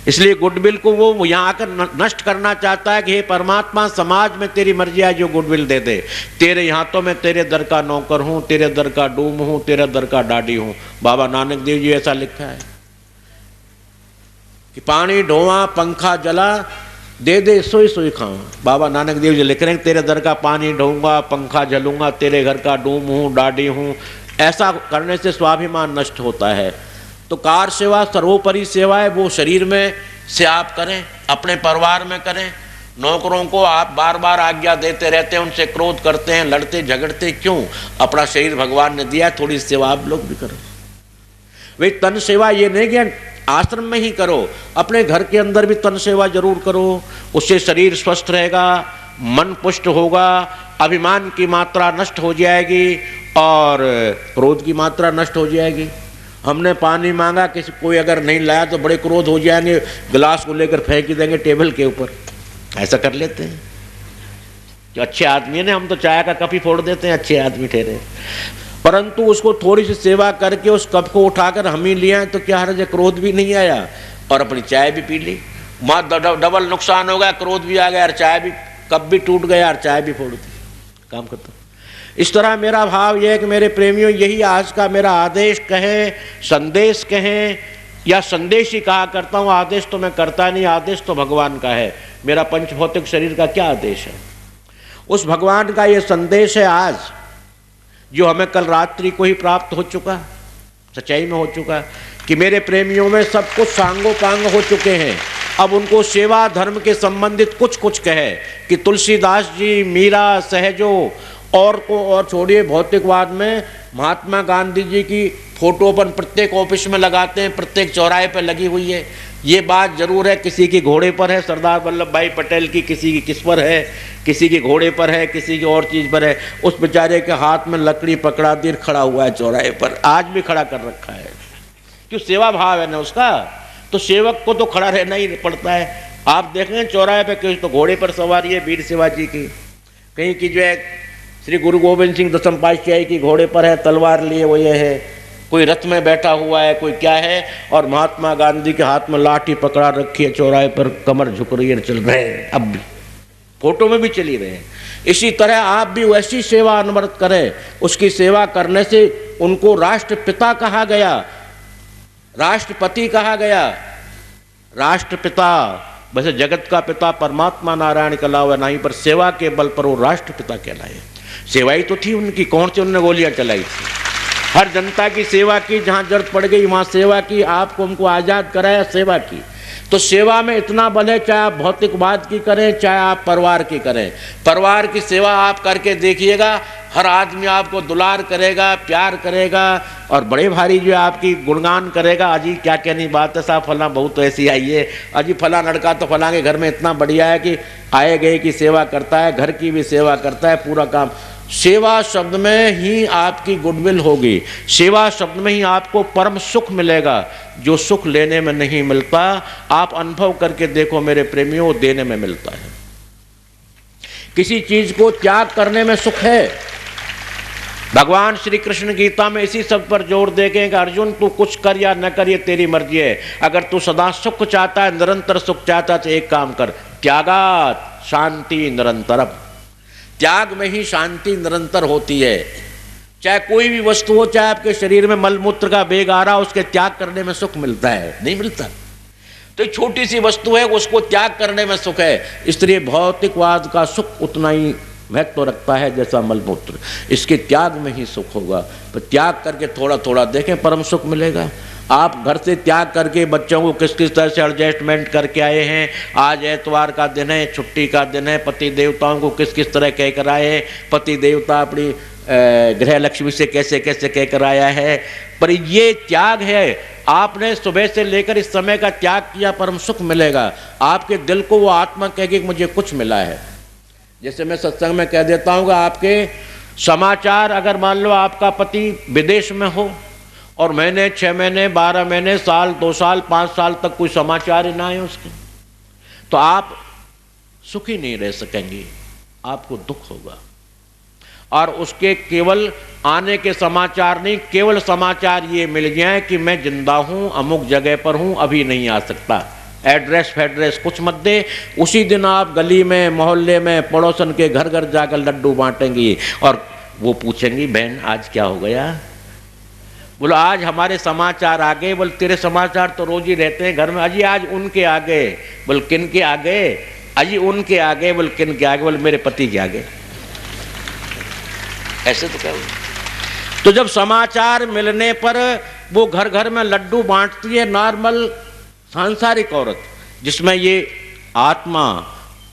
इसलिए गुडविल को वो यहाँ आकर नष्ट करना चाहता है कि हे परमात्मा, समाज में तेरी मर्जी है, जो गुडविल दे दे। तेरे यहाँ तो मैं तेरे दर का नौकर हूँ, तेरे दर का डूम हूँ, तेरे दर का डाडी हूँ। बाबा नानक देव जी ऐसा लिखा है कि पानी ढोवा पंखा जला, दे दे सोई सोई खाऊं। बाबा नानक देव जी लिख रहे हैं तेरे दर का पानी ढोऊंगा, पंखा जलूंगा, तेरे घर का डूम हूँ, डाडी हूँ। ऐसा करने से स्वाभिमान नष्ट होता है। तो कार सेवा सर्वोपरि सेवा है, वो शरीर में से आप करें, अपने परिवार में करें। नौकरों को आप बार बार आज्ञा देते रहते हैं, उनसे क्रोध करते हैं, लड़ते झगड़ते, क्यों? अपना शरीर भगवान ने दिया, थोड़ी सेवा आप लोग भी करो। वे तन सेवा ये नहीं कि आश्रम में ही करो, अपने घर के अंदर भी तन सेवा जरूर करो। उससे शरीर स्वस्थ रहेगा, मन पुष्ट होगा, अभिमान की मात्रा नष्ट हो जाएगी और क्रोध की मात्रा नष्ट हो जाएगी। हमने पानी मांगा, किसी कोई अगर नहीं लाया तो बड़े क्रोध हो जाएंगे, गिलास को लेकर फेंक देंगे टेबल के ऊपर। ऐसा कर लेते हैं जो अच्छे आदमी ने, हम तो चाय का कप ही फोड़ देते हैं, अच्छे आदमी ठहरे। परंतु उसको थोड़ी सी सेवा करके उस कप को उठाकर हम ही लिया तो क्या हर्ज है, क्रोध भी नहीं आया और अपनी चाय भी पी ली। वहाँ डबल नुकसान हो गया, क्रोध भी आ गया और चाय भी, कप भी टूट गया और चाय भी फोड़ दी, काम खत्म। इस तरह मेरा भाव यह है कि मेरे प्रेमियों, यही आज का मेरा आदेश कहें, संदेश कहें या संदेश ही कहा करता हूँ। आदेश तो मैं करता नहीं, आदेश तो भगवान का है। मेरा पंचभौतिक शरीर का क्या आदेश है? उस भगवान का ये संदेश है आज, जो हमें कल रात्रि को ही प्राप्त हो चुका, सच्चाई में हो चुका, कि मेरे प्रेमियों में सब कुछ सांगोपांग हो चुके हैं। अब उनको सेवा धर्म के संबंधित कुछ कुछ कहे कि तुलसीदास जी, मीरा, सहजो और को और छोड़िए। भौतिकवाद में महात्मा गांधी जी की फोटो अपन प्रत्येक ऑफिस में लगाते हैं, प्रत्येक चौराहे पर लगी हुई है। ये बात जरूर है, किसी की घोड़े पर है सरदार वल्लभ भाई पटेल की, किसी की किस पर है, किसी की घोड़े पर है, किसी की और चीज़ पर है। उस बेचारे के हाथ में लकड़ी पकड़ा दी, खड़ा हुआ है चौराहे पर, आज भी खड़ा कर रखा है। क्यों? सेवा भाव है ना उसका, तो सेवक को तो खड़ा रहना ही पड़ता है। आप देखें चौराहे पर कहीं तो घोड़े पर सवारी है वीर शिवाजी की, कहीं की जो है श्री गुरु गोविंद सिंह दसम पातशाही की घोड़े पर है, तलवार लिए वो ये है, कोई रथ में बैठा हुआ है, कोई क्या है, और महात्मा गांधी के हाथ में लाठी पकड़ा रखी है चौराहे पर, कमर झुक रही है, चल रहे हैं, अब भी फोटो में भी चली रहे हैं। इसी तरह आप भी वैसी सेवा अनवरत करें। उसकी सेवा करने से उनको राष्ट्रपिता कहा गया, राष्ट्रपति कहा गया। राष्ट्रपिता वैसे जगत का पिता परमात्मा नारायण के अलावा नहीं, पर सेवा के बल पर वो राष्ट्रपिता कहलाए। सेवा ही तो थी उनकी, कौन सी उन्होंने गोलियां चलाई थी? हर जनता की सेवा की, जहां जरूरत पड़ गई वहां सेवा की, आपको हमको आजाद कराया, सेवा की। तो सेवा में इतना बल है, चाहे आप भौतिकवाद की करें, चाहे आप परिवार की करें। परिवार की सेवा आप करके देखिएगा, हर आदमी आपको दुलार करेगा, प्यार करेगा और बड़े भारी जो आपकी गुणगान करेगा। अजी क्या कहनी बात है साहब, फला बहुत तो ऐसी आई है, अजी फला लड़का तो फला के घर में इतना बढ़िया है कि आए गए की सेवा करता है, घर की भी सेवा करता है, पूरा काम। सेवा शब्द में ही आपकी गुडविल होगी, सेवा शब्द में ही आपको परम सुख मिलेगा, जो सुख लेने में नहीं मिलता। आप अनुभव करके देखो मेरे प्रेमियों, देने में मिलता है। किसी चीज को त्याग करने में सुख है। भगवान श्री कृष्ण गीता में इसी सब पर जोर देंगे कि अर्जुन तू कुछ कर या न कर, ये तेरी मर्जी है। अगर तू सदा सुख चाहता है, निरंतर सुख चाहता है, तो एक काम कर, त्यागात शांति निरंतरम। त्याग में ही शांति निरंतर होती है। चाहे कोई भी वस्तु हो, चाहे आपके शरीर में मलमूत्र का बेग आ रहा, उसके त्याग करने में सुख मिलता है? नहीं मिलता। तो एक छोटी सी वस्तु है, उसको त्याग करने में सुख है। इसलिए भौतिकवाद का सुख उतना ही महत्व रखता है जैसा मलमूत्र। इसके त्याग में ही सुख होगा। तो त्याग करके थोड़ा थोड़ा देखें, परम सुख मिलेगा। आप घर से त्याग करके बच्चों को किस किस तरह से एडजस्टमेंट करके आए हैं, आज एतवार का दिन है, छुट्टी का दिन है, पति देवताओं को किस किस तरह कह कर आए हैं, पति देवता अपनी गृह लक्ष्मी से कैसे कैसे कह कर आया है। पर ये त्याग है, आपने सुबह से लेकर इस समय का त्याग किया, परम सुख मिलेगा। आपके दिल को वो आत्मा कहेगी कि मुझे कुछ मिला है। जैसे मैं सत्संग में कह देता हूँ कि आपके समाचार, अगर मान लो आपका पति विदेश में हो और महीने 6 महीने 12 महीने साल 2 साल 5 साल तक कोई समाचार ही ना आए उसके, तो आप सुखी नहीं रह सकेंगे, आपको दुख होगा। और उसके केवल आने के समाचार नहीं, केवल समाचार ये मिल जाए कि मैं जिंदा हूँ, अमुक जगह पर हूँ, अभी नहीं आ सकता, एड्रेस फैड्रेस कुछ मत दे। उसी दिन आप गली में, मोहल्ले में, पड़ोसन के घर घर जाकर लड्डू बांटेंगी और वो पूछेंगी बहन आज क्या हो गया। बोलो आज हमारे समाचार आ गए। बोल तेरे समाचार तो रोज ही रहते हैं घर में। अजी आज उनके आ गए। बोल किन के आ गए? अजी उनके आ गए। बोल किन के आ गए? बोल मेरे पति के आ गए। ऐसे तो क्या हुआ? तो जब समाचार मिलने पर वो घर घर में लड्डू बांटती है नॉर्मल सांसारिक औरत, जिसमें ये आत्मा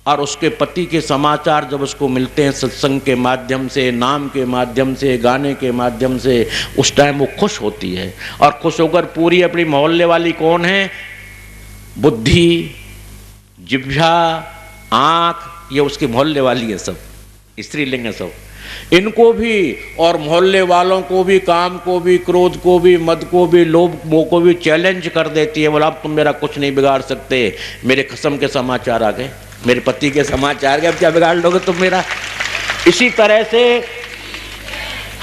और उसके पति के समाचार जब उसको मिलते हैं सत्संग के माध्यम से, नाम के माध्यम से, गाने के माध्यम से, उस टाइम वो खुश होती है। और खुश होकर पूरी अपनी मोहल्ले वाली कौन है? बुद्धि, जिह्वा, आँख, ये उसके मोहल्ले वाली है, सब स्त्रीलिंग है सब। इनको भी और मोहल्ले वालों को भी, काम को भी, क्रोध को भी, मद को भी, लोभ मोह को भी चैलेंज कर देती है। बोला अब तुम मेरा कुछ नहीं बिगाड़ सकते, मेरे कसम के समाचार आ गए, मेरे पति के समाचार गए, अब क्या बिगाड़ लोगे तुम मेरा। इसी तरह से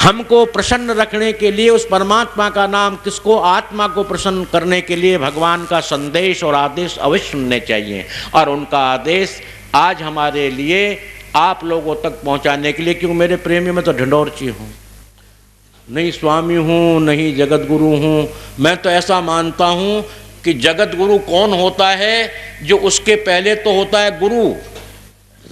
हमको प्रसन्न रखने के लिए उस परमात्मा का नाम, किसको? आत्मा को प्रसन्न करने के लिए भगवान का संदेश और आदेश अवश्य सुनने चाहिए। और उनका आदेश आज हमारे लिए आप लोगों तक पहुंचाने के लिए, क्योंकि मेरे प्रेमी में तो ढिंडोरची हूँ, नहीं स्वामी हूँ, नहीं जगत गुरु हूँ। मैं तो ऐसा मानता हूँ कि जगत गुरु कौन होता है? जो उसके पहले तो होता है गुरु,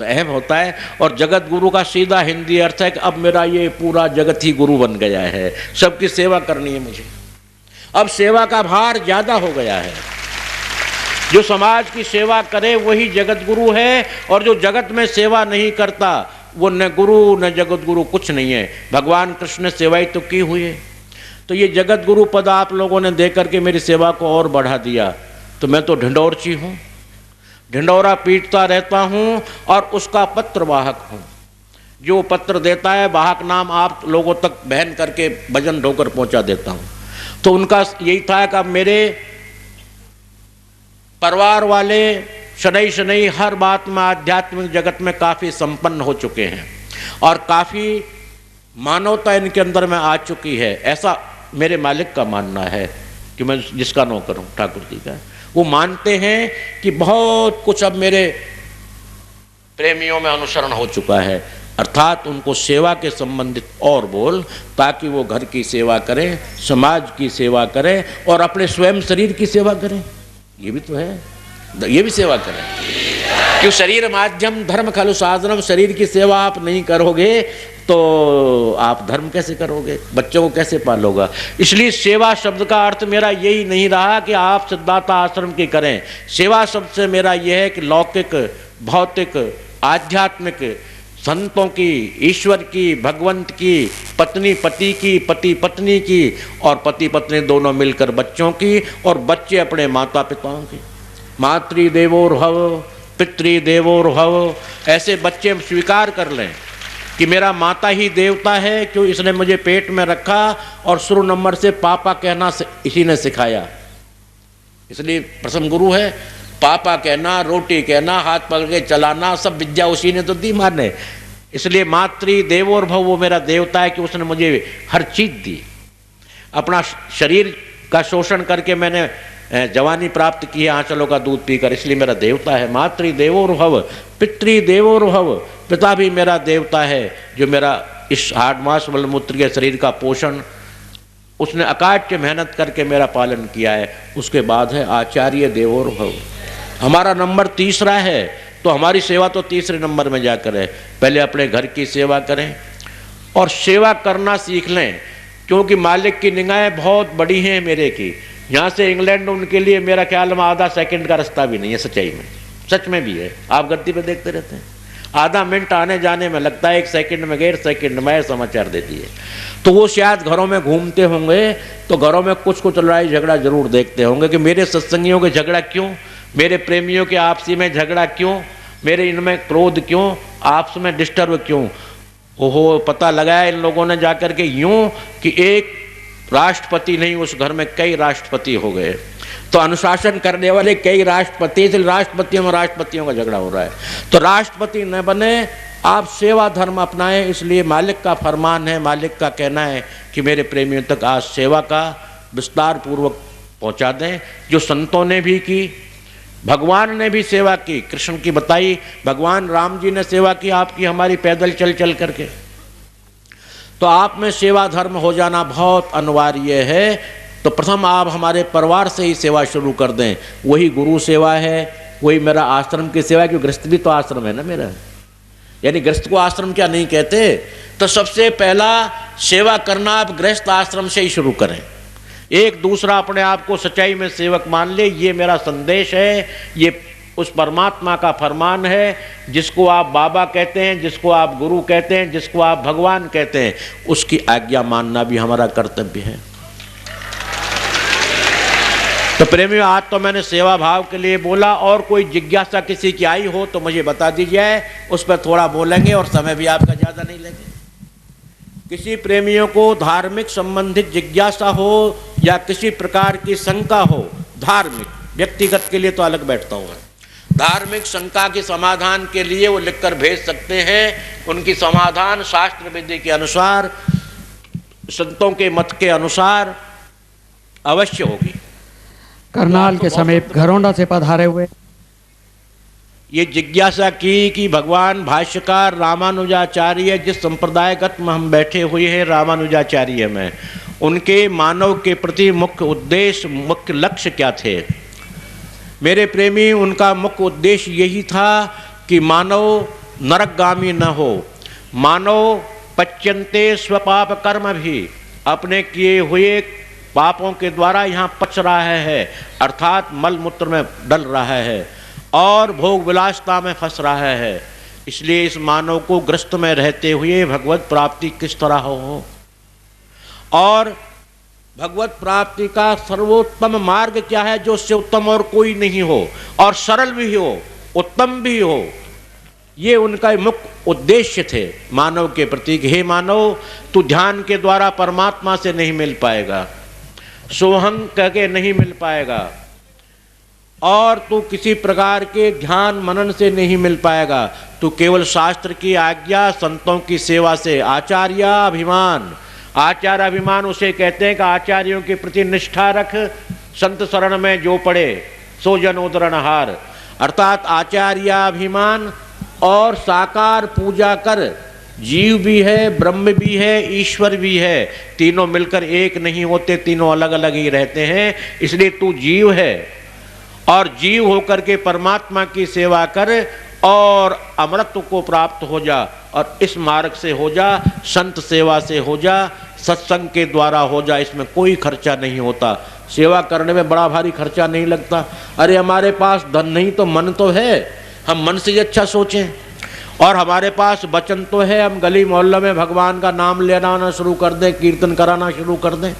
अहम होता है। और जगत गुरु का सीधा हिंदी अर्थ है कि अब मेरा ये पूरा जगत ही गुरु बन गया है, सबकी सेवा करनी है मुझे। अब सेवा का भार ज़्यादा हो गया है। जो समाज की सेवा करे वही जगत गुरु है, और जो जगत में सेवा नहीं करता वो न गुरु न जगत गुरु कुछ नहीं है। भगवान कृष्ण ने सेवा ही तो की हुई है। तो ये जगत गुरु पद आप लोगों ने दे करके मेरी सेवा को और बढ़ा दिया। तो मैं तो ढिंडोरची हूँ, ढिंडोरा पीटता रहता हूँ और उसका पत्र वाहक हूँ। जो पत्र देता है वाहक नाम आप लोगों तक बहन करके भजन ढोकर पहुँचा देता हूँ। तो उनका यही था कि अब मेरे परिवार वाले शनई शनई हर बात में आध्यात्मिक जगत में काफ़ी संपन्न हो चुके हैं और काफ़ी मानवता इनके अंदर में आ चुकी है। ऐसा मेरे मालिक का मानना है कि मैं जिसका नौकर हूँ, ठाकुर जी का। वो मानते हैं कि बहुत कुछ अब मेरे प्रेमियों में अनुसरण हो चुका है, अर्थात उनको सेवा के संबंधित और बोल, ताकि वो घर की सेवा करें, समाज की सेवा करें और अपने स्वयं शरीर की सेवा करें। ये भी तो है, ये भी सेवा करें। क्यों? शरीर माध्यम धर्म खलु साधनम। शरीर की सेवा आप नहीं करोगे तो आप धर्म कैसे करोगे? बच्चों को कैसे पालोगा? इसलिए सेवा शब्द का अर्थ मेरा यही नहीं रहा कि आप सिद्धार्थ आश्रम की करें। सेवा शब्द से मेरा यह है कि लौकिक, भौतिक, आध्यात्मिक, संतों की, ईश्वर की, भगवंत की, पत्नी पति की, पति पत्नी की, और पति पत्नी दोनों मिलकर बच्चों की, और बच्चे अपने माता पिताओं की। मातृदेवोर्भव पितृदेवोर्भव। ऐसे बच्चे स्वीकार कर लें कि मेरा माता ही देवता है, क्यों? इसने मुझे पेट में रखा और शुरू नंबर से पापा कहना इसी ने सिखाया, इसलिए प्रथम गुरु है। पापा कहना, रोटी कहना, हाथ पकड़ के चलाना, सब विद्या उसी ने तो दी माँ ने। इसलिए मातृ देवोर्भव, वो मेरा देवता है कि उसने मुझे हर चीज़ दी। अपना शरीर का शोषण करके मैंने जवानी प्राप्त की है आंचलों का दूध पीकर, इसलिए मेरा देवता है। मातृ देवोर्भव पितृ देवोर्भव। पिता भी मेरा देवता है, जो मेरा इस हाड मांस मलमूत्र के शरीर का पोषण उसने अकाट्य मेहनत करके मेरा पालन किया है। उसके बाद है आचार्य देवोर्भव। हमारा नंबर तीसरा है तो हमारी सेवा तो तीसरे नंबर में जाकर है। पहले अपने घर की सेवा करें और सेवा करना सीख लें, क्योंकि मालिक की निगाहें बहुत बड़ी हैं मेरे की। यहाँ से इंग्लैंड उनके लिए मेरा ख्याल में आधा सेकंड का रास्ता भी नहीं है, सच्चाई में, सच में भी है। आप गद्दी पे देखते रहते हैं, आधा मिनट आने जाने में लगता है, 1 सेकंड में 1.5 सेकंड में समाचार देती है। तो वो शायद घरों में घूमते होंगे तो घरों में कुछ कुछ लड़ाई झगड़ा जरूर देखते होंगे कि मेरे सत्संगियों के झगड़ा क्यों, मेरे प्रेमियों के आपसी में झगड़ा क्यों, मेरे इनमें क्रोध क्यों, आपस में डिस्टर्ब क्यों। ओहो, पता लगाया इन लोगों ने जाकर के यूं कि एक राष्ट्रपति नहीं, उस घर में कई राष्ट्रपति हो गए। तो अनुशासन करने वाले कई राष्ट्रपति, इसलिए राष्ट्रपतियों का झगड़ा हो रहा है। तो राष्ट्रपति न बने, आप सेवा धर्म अपनाएं। इसलिए मालिक का फरमान है, मालिक का कहना है कि मेरे प्रेमियों तक आज सेवा का विस्तार पूर्वक पहुंचा दें। जो संतों ने भी की, भगवान ने भी सेवा की, कृष्ण की बताई, भगवान राम जी ने सेवा की आपकी, हमारी पैदल चल चल करके। तो आप में सेवा धर्म हो जाना बहुत अनिवार्य है। तो प्रथम आप हमारे परिवार से ही सेवा शुरू कर दें, वही गुरु सेवा है, वही मेरा आश्रम की सेवा है, क्योंकि गृहस्थ भी तो आश्रम है ना मेरा, यानी गृहस्थ को आश्रम क्या नहीं कहते। तो सबसे पहला सेवा करना आप गृहस्थ आश्रम से ही शुरू करें। एक दूसरा अपने आप को सच्चाई में सेवक मान ले, ये मेरा संदेश है, ये उस परमात्मा का फरमान है, जिसको आप बाबा कहते हैं, जिसको आप गुरु कहते हैं, जिसको आप भगवान कहते हैं, उसकी आज्ञा मानना भी हमारा कर्तव्य है। तो प्रेमियों, आज तो मैंने सेवा भाव के लिए बोला, और कोई जिज्ञासा किसी की आई हो तो मुझे बता दीजिए, उस पर थोड़ा बोलेंगे और समय भी आपका ज़्यादा नहीं लगेगा। किसी प्रेमियों को धार्मिक संबंधित जिज्ञासा हो या किसी प्रकार की शंका हो, धार्मिक, व्यक्तिगत के लिए तो अलग बैठता हूँ, धार्मिक शंका के समाधान के लिए वो लिखकर भेज सकते हैं। उनकी समाधान शास्त्र विधि के अनुसार, संतों के मत के अनुसार अवश्य होगी। करनाल के समीप घरौंडा से पधारे हुए ये जिज्ञासा की कि भगवान भाष्यकार रामानुजाचार्य, जिस संप्रदायगत में हम बैठे हुए हैं रामानुजाचार्य में, उनके मानव के प्रति मुख्य उद्देश्य, मुख्य लक्ष्य क्या थे। मेरे प्रेमी, उनका मुख्य उद्देश्य यही था कि मानव नरकगामी न हो, मानव पच्यन्ते स्वपाप कर्म भी, अपने किए हुए पापों के द्वारा यहाँ पच रहा है, अर्थात मल मूत्र में डल रहा है और भोग विलासता में फंस रहा है। इसलिए इस मानव को ग्रस्त में रहते हुए भगवत प्राप्ति किस तरह हो, और भगवत प्राप्ति का सर्वोत्तम मार्ग क्या है, जो उससे उत्तम और कोई नहीं हो, और सरल भी हो, उत्तम भी हो। ये उनका मुख्य उद्देश्य थे मानव के प्रति। हे मानव, तू ध्यान के द्वारा परमात्मा से नहीं मिल पाएगा, सोहं कह के नहीं मिल पाएगा, और तू किसी प्रकार के ध्यान मनन से नहीं मिल पाएगा। तू केवल शास्त्र की आज्ञा, संतों की सेवा से, आचार्याभिमान, आचार्याभिमान उसे कहते हैं कि आचार्यों के प्रति निष्ठा रख, संत शरण में जो पड़े सो जनोदरणहार, अर्थात आचार्याभिमान और साकार पूजा कर। जीव भी है, ब्रह्म भी है, ईश्वर भी है, तीनों मिलकर एक नहीं होते, तीनों अलग अलग ही रहते हैं। इसलिए तू जीव है और जीव होकर के परमात्मा की सेवा कर और अमृत को प्राप्त हो जा, और इस मार्ग से हो जा, संत सेवा से हो जा, सत्संग के द्वारा हो जा। इसमें कोई खर्चा नहीं होता, सेवा करने में बड़ा भारी खर्चा नहीं लगता। अरे हमारे पास धन नहीं तो मन तो है, हम मन से ही अच्छा सोचें, और हमारे पास वचन तो है, हम गली मोहल्ले में भगवान का नाम लेना शुरू कर दें, कीर्तन कराना शुरू कर दें,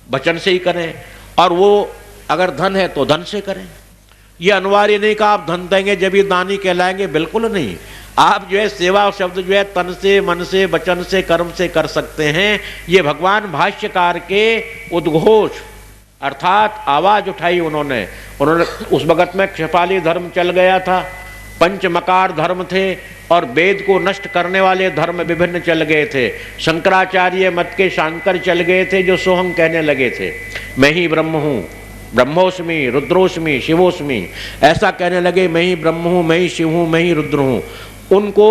वचन से ही करें। और वो अगर धन है तो धन से करें। ये अनिवार्य नहीं कि आप धन देंगे जब ये दानी कहलाएंगे, बिल्कुल नहीं। आप जो है सेवा शब्द जो है तन से, मन से, वचन से, कर्म से कर सकते हैं। ये भगवान भाष्यकार के उद्घोष अर्थात आवाज उठाई उन्होंने उस वक़्त में क्षपाली धर्म चल गया था, पंचमकार धर्म थे, और वेद को नष्ट करने वाले धर्म विभिन्न चल गए थे। शंकराचार्य मत के शांकर चल गए थे, जो सोहम कहने लगे थे, मैं ही ब्रह्म हूँ, ब्रह्मोस्मि, रुद्रोस्मि, शिवोस्मि, ऐसा कहने लगे, मैं ही ब्रह्म हूँ, मैं ही शिव हूँ, मैं ही रुद्र हूँ। उनको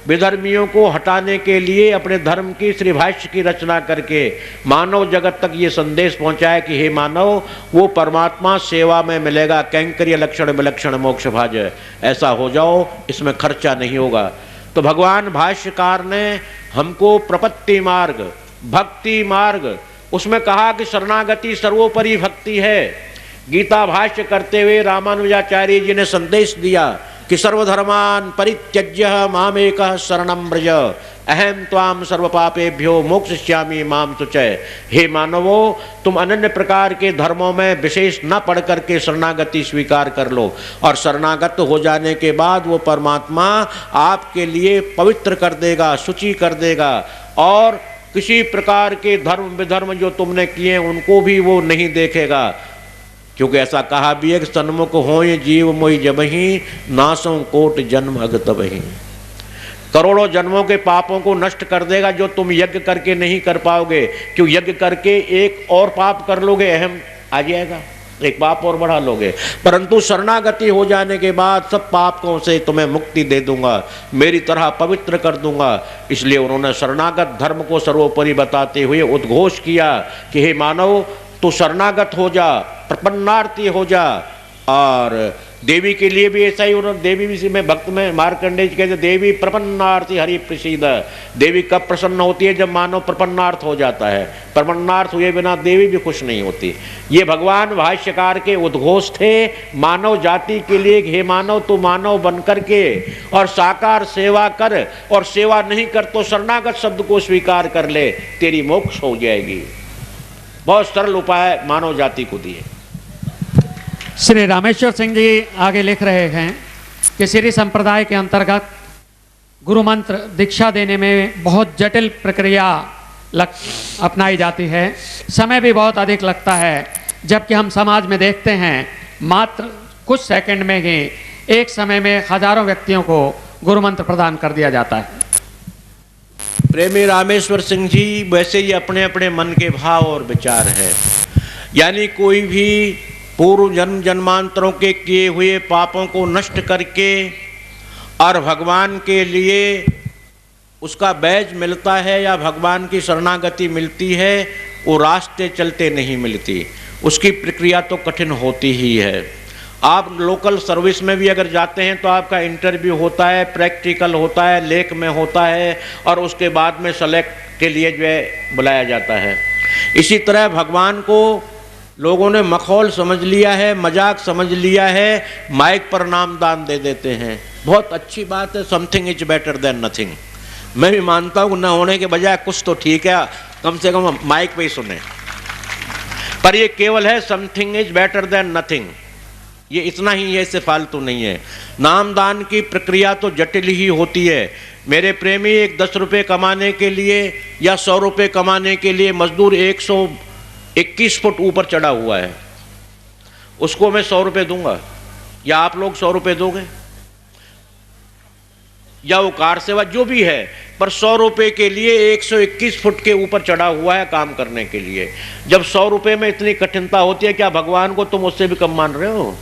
विधर्मियों को हटाने के लिए अपने धर्म की श्री भाष्य की रचना करके मानव जगत तक ये संदेश पहुंचाया कि हे मानव, वो परमात्मा सेवा में मिलेगा, कैंकर्य लक्षण विलक्षण मोक्ष भाज, ऐसा हो जाओ, इसमें खर्चा नहीं होगा। तो भगवान भाष्यकार ने हमको प्रपत्ति मार्ग, भक्ति मार्ग, उसमें कहा कि शरणागति सर्वोपरि भक्ति है। गीता भाष्य करते हुए रामानुजाचार्य जी ने संदेश दिया कि सर्वधर्मान परित्यज्य मामेकः शरणं व्रज, अहम त्वाम सर्व पापेभ्यो मोक्षयिष्यामि माम तुचय। हे मानवो, तुम अनन्य प्रकार के धर्मों में विशेष न पढ़ करके शरणागति स्वीकार कर लो, और शरणागत हो जाने के बाद वो परमात्मा आपके लिए पवित्र कर देगा, शुचि कर देगा, और किसी प्रकार के धर्म विधर्म जो तुमने किए उनको भी वो नहीं देखेगा। क्योंकि ऐसा कहा भी है कि सन्मुख हो जीव मोहि जबहि, नासों कोट जन्म अगतबहि। करोड़ों जन्मों के पापों को नष्ट कर देगा जो तुम यज्ञ करके नहीं कर पाओगे। क्यों? यज्ञ करके एक और पाप कर लोगे, अहम आ जाएगा, एक पाप और बढ़ा लोगे। परंतु शरणागति हो जाने के बाद सब पापों से तुम्हें मुक्ति दे दूंगा, मेरी तरह पवित्र कर दूंगा। इसलिए उन्होंने शरणागत धर्म को सर्वोपरि बताते हुए उद्घोष किया कि हे मानव, तू शरणागत हो जा, प्रपन्नार्थी हो जा। और देवी के लिए भी ऐसा ही उन्होंने, देवी भी में भक्त में मार्कंडेय जी कहते देवी प्रपन्नार्थी हरि प्रसीद। देवी कब प्रसन्न होती है? जब मानव प्रपन्नार्थ हो जाता है। प्रपन्नार्थ हुए बिना देवी भी खुश नहीं होती। ये भगवान भाष्यकार के उद्घोष थे मानव जाति के लिए। हे मानव, तू मानव बन करके और साकार सेवा कर, और सेवा नहीं कर तो शरणागत शब्द को स्वीकार कर ले, तेरी मोक्ष हो जाएगी। बहुत सरल उपाय मानव जाति को दिए। श्री रामेश्वर सिंह जी आगे लिख रहे हैं कि श्री संप्रदाय के अंतर्गत गुरु मंत्र दीक्षा देने में बहुत जटिल प्रक्रिया अपनाई जाती है, समय भी बहुत अधिक लगता है। जबकि हम समाज में देखते हैं मात्र कुछ सेकंड में ही एक समय में हजारों व्यक्तियों को गुरु मंत्र प्रदान कर दिया जाता है। प्रेमी रामेश्वर सिंह जी, वैसे ही अपने अपने मन के भाव और विचार है। यानी कोई भी पूर्व जन्म जन्मांतरों के किए हुए पापों को नष्ट करके और भगवान के लिए उसका बैज मिलता है या भगवान की शरणागति मिलती है, वो रास्ते चलते नहीं मिलती। उसकी प्रक्रिया तो कठिन होती ही है। आप लोकल सर्विस में भी अगर जाते हैं तो आपका इंटरव्यू होता है, प्रैक्टिकल होता है, लेख में होता है, और उसके बाद में सेलेक्ट के लिए जो है बुलाया जाता है। इसी तरह भगवान को लोगों ने मखौल समझ लिया है, मजाक समझ लिया है, माइक पर नाम दान दे देते हैं। बहुत अच्छी बात है, something is better than nothing. मैं भी मानता हूँ न होने के बजाय कुछ तो ठीक है, कम से कम माइक पे ही सुने। पर ये केवल है something is better than nothing, ये इतना ही है, इससे फालतू नहीं है। नामदान की प्रक्रिया तो जटिल ही होती है। मेरे प्रेमी, एक 10 रुपये कमाने के लिए या 100 रुपये कमाने के लिए मजदूर 121 फुट ऊपर चढ़ा हुआ है, उसको मैं 100 रुपये दूंगा या आप लोग 100 रुपये दोगे, या वो कार सेवा जो भी है, पर 100 रुपये के लिए 121 फुट के ऊपर चढ़ा हुआ है काम करने के लिए। जब 100 रुपये में इतनी कठिनता होती है, क्या भगवान को तुम उससे भी कम मान रहे हो?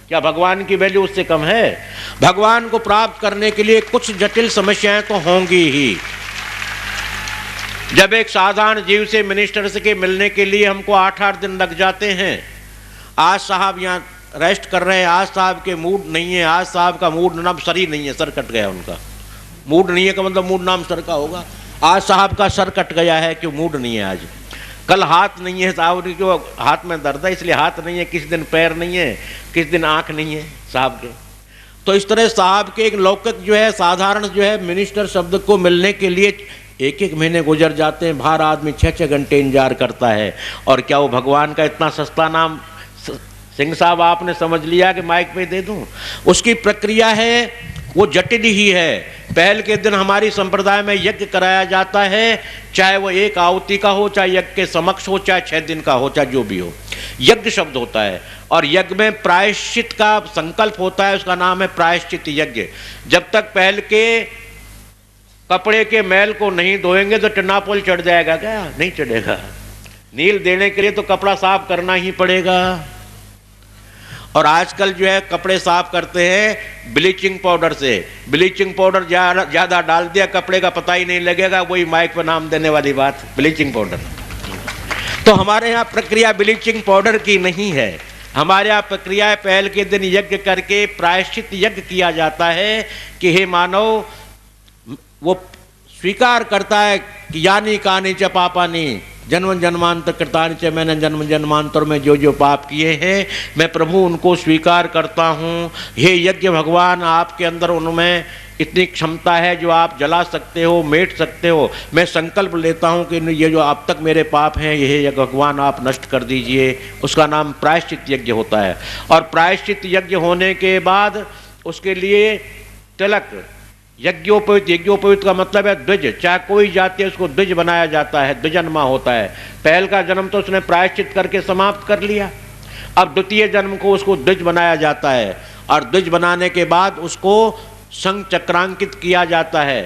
क्या भगवान की वैल्यू उससे कम है? भगवान को प्राप्त करने के लिए कुछ जटिल समस्याएं तो होंगी ही। जब एक साधारण जीव से मिनिस्टर से के मिलने के लिए हमको 8-8 दिन लग जाते हैं। आज साहब यहाँ रेस्ट कर रहे हैं, आज साहब के मूड नहीं है, आज साहब का मूड नाम सर ही नहीं है, सर कट गया उनका। मूड नहीं है का मतलब मूड नाम सर का होगा। आज साहब का सर कट गया है, क्यों? मूड नहीं है आज। कल हाथ नहीं है साहब, क्यों? हाथ में दर्द है इसलिए हाथ नहीं है। किस दिन पैर नहीं है, किस दिन आंख नहीं है साहब के। तो इस तरह साहब के एक लौकिक जो है, साधारण जो है मिनिस्टर शब्द को मिलने के लिए 1-1 महीने गुजर जाते हैं। बाहर आदमी 6-6 घंटे इंतजार करता है। और क्या वो भगवान का इतना सस्ता नाम सिंह साहब आपने समझ लिया कि माइक पे दे दूं? उसकी प्रक्रिया है वो जटिल ही है। पहल के दिन हमारी संप्रदाय में यज्ञ कराया जाता है, चाहे वो एक आहुति का हो, चाहे यज्ञ के समक्ष हो, चाहे 6 दिन का हो, चाहे जो भी हो। यज्ञ शब्द होता है और यज्ञ में प्रायश्चित का संकल्प होता है, उसका नाम है प्रायश्चित यज्ञ। जब तक पहल के कपड़े के मैल को नहीं धोएंगे तो टिनापोल चढ़ जाएगा क्या? नहीं चढ़ेगा। नील देने के लिए तो कपड़ा साफ करना ही पड़ेगा। और आजकल जो है कपड़े साफ करते हैं ब्लीचिंग पाउडर से। ब्लीचिंग पाउडर ज़्यादा डाल दिया, कपड़े का पता ही नहीं लगेगा, वही माइक पर नाम देने वाली बात, ब्लीचिंग पाउडर। तो हमारे यहाँ प्रक्रिया ब्लीचिंग पाउडर की नहीं है। हमारे यहाँ प्रक्रिया है, पहल के दिन यज्ञ करके प्रायश्चित यज्ञ किया जाता है कि हे मानव, वो स्वीकार करता है कि यानी कानी च पापानी जन्म जन्मांतर कृतानि च, मैंने जन्म जन्मांतर में जो जो पाप किए हैं मैं प्रभु उनको स्वीकार करता हूँ। हे यज्ञ भगवान, आपके अंदर उनमें इतनी क्षमता है जो आप जला सकते हो, मेट सकते हो। मैं संकल्प लेता हूँ कि ये जो अब तक मेरे पाप हैं ये यज्ञ भगवान आप नष्ट कर दीजिए। उसका नाम प्रायश्चित यज्ञ होता है। और प्रायश्चित यज्ञ होने के बाद उसके लिए तिलक, यज्ञोपवीत, यज्ञोपवीत का मतलब है द्विज, चाहे कोई जाति है उसको द्विज बनाया जाता है, द्विजन्मा होता है। पहल का जन्म तो उसने प्रायश्चित करके समाप्त कर लिया, अब द्वितीय जन्म को उसको द्विज बनाया जाता है। और द्विज बनाने के बाद उसको संघ चक्रांकित किया जाता है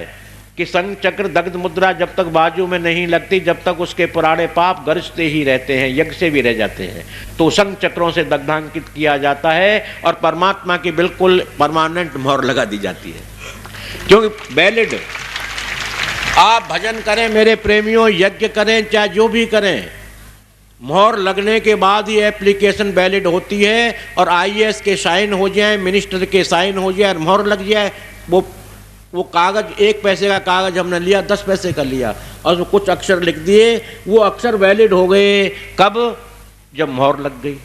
कि संघ चक्र दग्ध मुद्रा जब तक बाजू में नहीं लगती, जब तक उसके पुराने पाप गरजते ही रहते हैं, यज्ञ से भी रह जाते हैं। तो संघ चक्रों से दग्धांकित किया जाता है और परमात्मा की बिल्कुल परमानेंट मोहर लगा दी जाती है। क्योंकि वैलिड, आप भजन करें मेरे प्रेमियों, यज्ञ करें, चाहे जो भी करें, मोहर लगने के बाद ही एप्लीकेशन वैलिड होती है। और आईएएस के साइन हो जाए, मिनिस्टर के साइन हो जाए, मोहर लग जाए, वो कागज 1 पैसे का कागज हमने लिया, 10 पैसे का लिया और उसमें कुछ अक्षर लिख दिए, वो अक्षर वैलिड हो गए। कब? जब मोहर लग गई।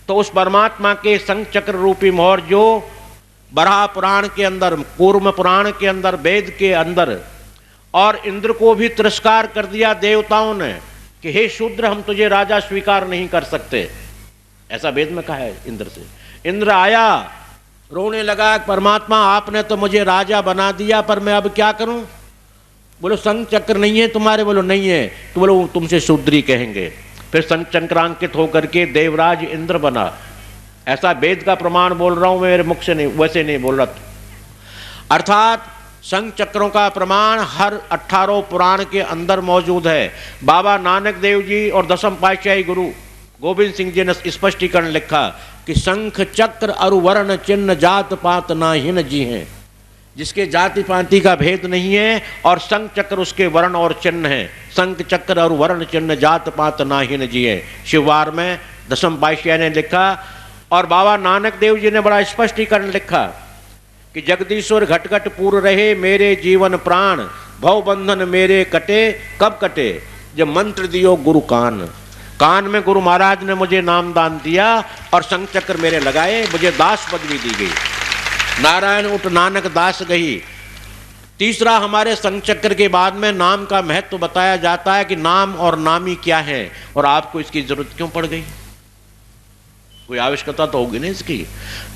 तो उस परमात्मा के संघ चक्र रूपी मोहर जो बराह पुराण के अंदर, कूर्म पुराण के अंदर, वेद के अंदर, और इंद्र को भी तिरस्कार कर दिया देवताओं ने कि हे शूद्र, हम तुझे राजा स्वीकार नहीं कर सकते, ऐसा वेद में कहा है इंद्र से। इंद्र आया, रोने लगा, परमात्मा आपने तो मुझे राजा बना दिया, पर मैं अब क्या करूं? बोलो संघ चक्र नहीं है तुम्हारे? बोलो नहीं है। तो बोलो तुमसे शूद्री कहेंगे। फिर संघ चक्रांकित होकर के देवराज इंद्र बना। ऐसा वेद का प्रमाण बोल रहा हूं, मेरे मुख से नहीं, वैसे नहीं बोल रहा। अर्थात संघ चक्रों का प्रमाण हर 18 पुराण के अंदर मौजूद है। बाबा नानक देव जी और दसम पातशाही गुरु गोविंद सिंह जी ने स्पष्टीकरण लिखा कि शंख चक्र अरु वर्ण चिन्ह जात पात नाहीन जी हैं, जिसके जाति पाति का भेद नहीं है, और शंख चक्र उसके वर्ण और चिन्ह है। शंख चक्र अरु वर्ण चिन्ह जात पात नाहीन जी है, शिववार में दसम पातशाही ने लिखा। और बाबा नानक देव जी ने बड़ा स्पष्टीकरण लिखा कि जगदीश्वर घट घट पूर रहे मेरे जीवन प्राण, भव बंधन मेरे कटे कब कटे, जब मंत्र दियो गुरु कान। कान में गुरु महाराज ने मुझे नामदान दिया और शंख चक्र मेरे लगाए, मुझे दास पदवी दी गई। नारायण उठ नानक दास गई। तीसरा, हमारे शंख चक्र के बाद में नाम का महत्व बताया जाता है कि नाम और नामी क्या है और आपको इसकी जरूरत क्यों पड़ गई। कोई आवश्यकता तो होगी ना इसकी।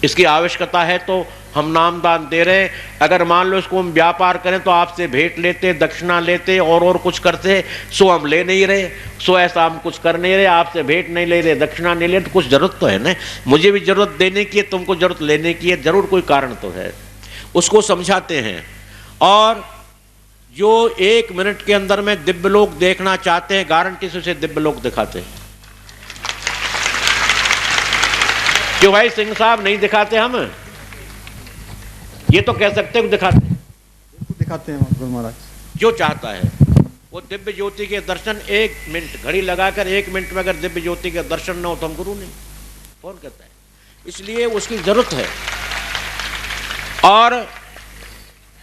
इसकी आवश्यकता है तो हम नामदान दे रहे। अगर मान लो इसको हम व्यापार करें तो आपसे भेंट लेते, दक्षिणा लेते और कुछ करते, सो हम ले नहीं रहे, सो ऐसा हम कुछ कर नहीं रहे, आपसे भेंट नहीं ले रहे, दक्षिणा नहीं ले, तो कुछ जरूरत तो है ना। मुझे भी जरूरत देने की है, तुमको जरूरत लेने की है, जरूर कोई कारण तो है। उसको समझाते हैं। और जो 1 मिनट के अंदर में दिव्य लोक देखना चाहते हैं, गारंटी से उसे दिव्य लोक दिखाते हैं। क्यों भाई सिंह साहब नहीं दिखाते? हम ये तो कह सकते हैं दिखाते हैं गुरु महाराज। जो चाहता है वो दिव्य ज्योति के दर्शन 1 मिनट घड़ी लगाकर 1 मिनट में अगर दिव्य ज्योति के दर्शन न हो तो हम गुरु नहीं। कौन कहता है? इसलिए उसकी जरूरत है। और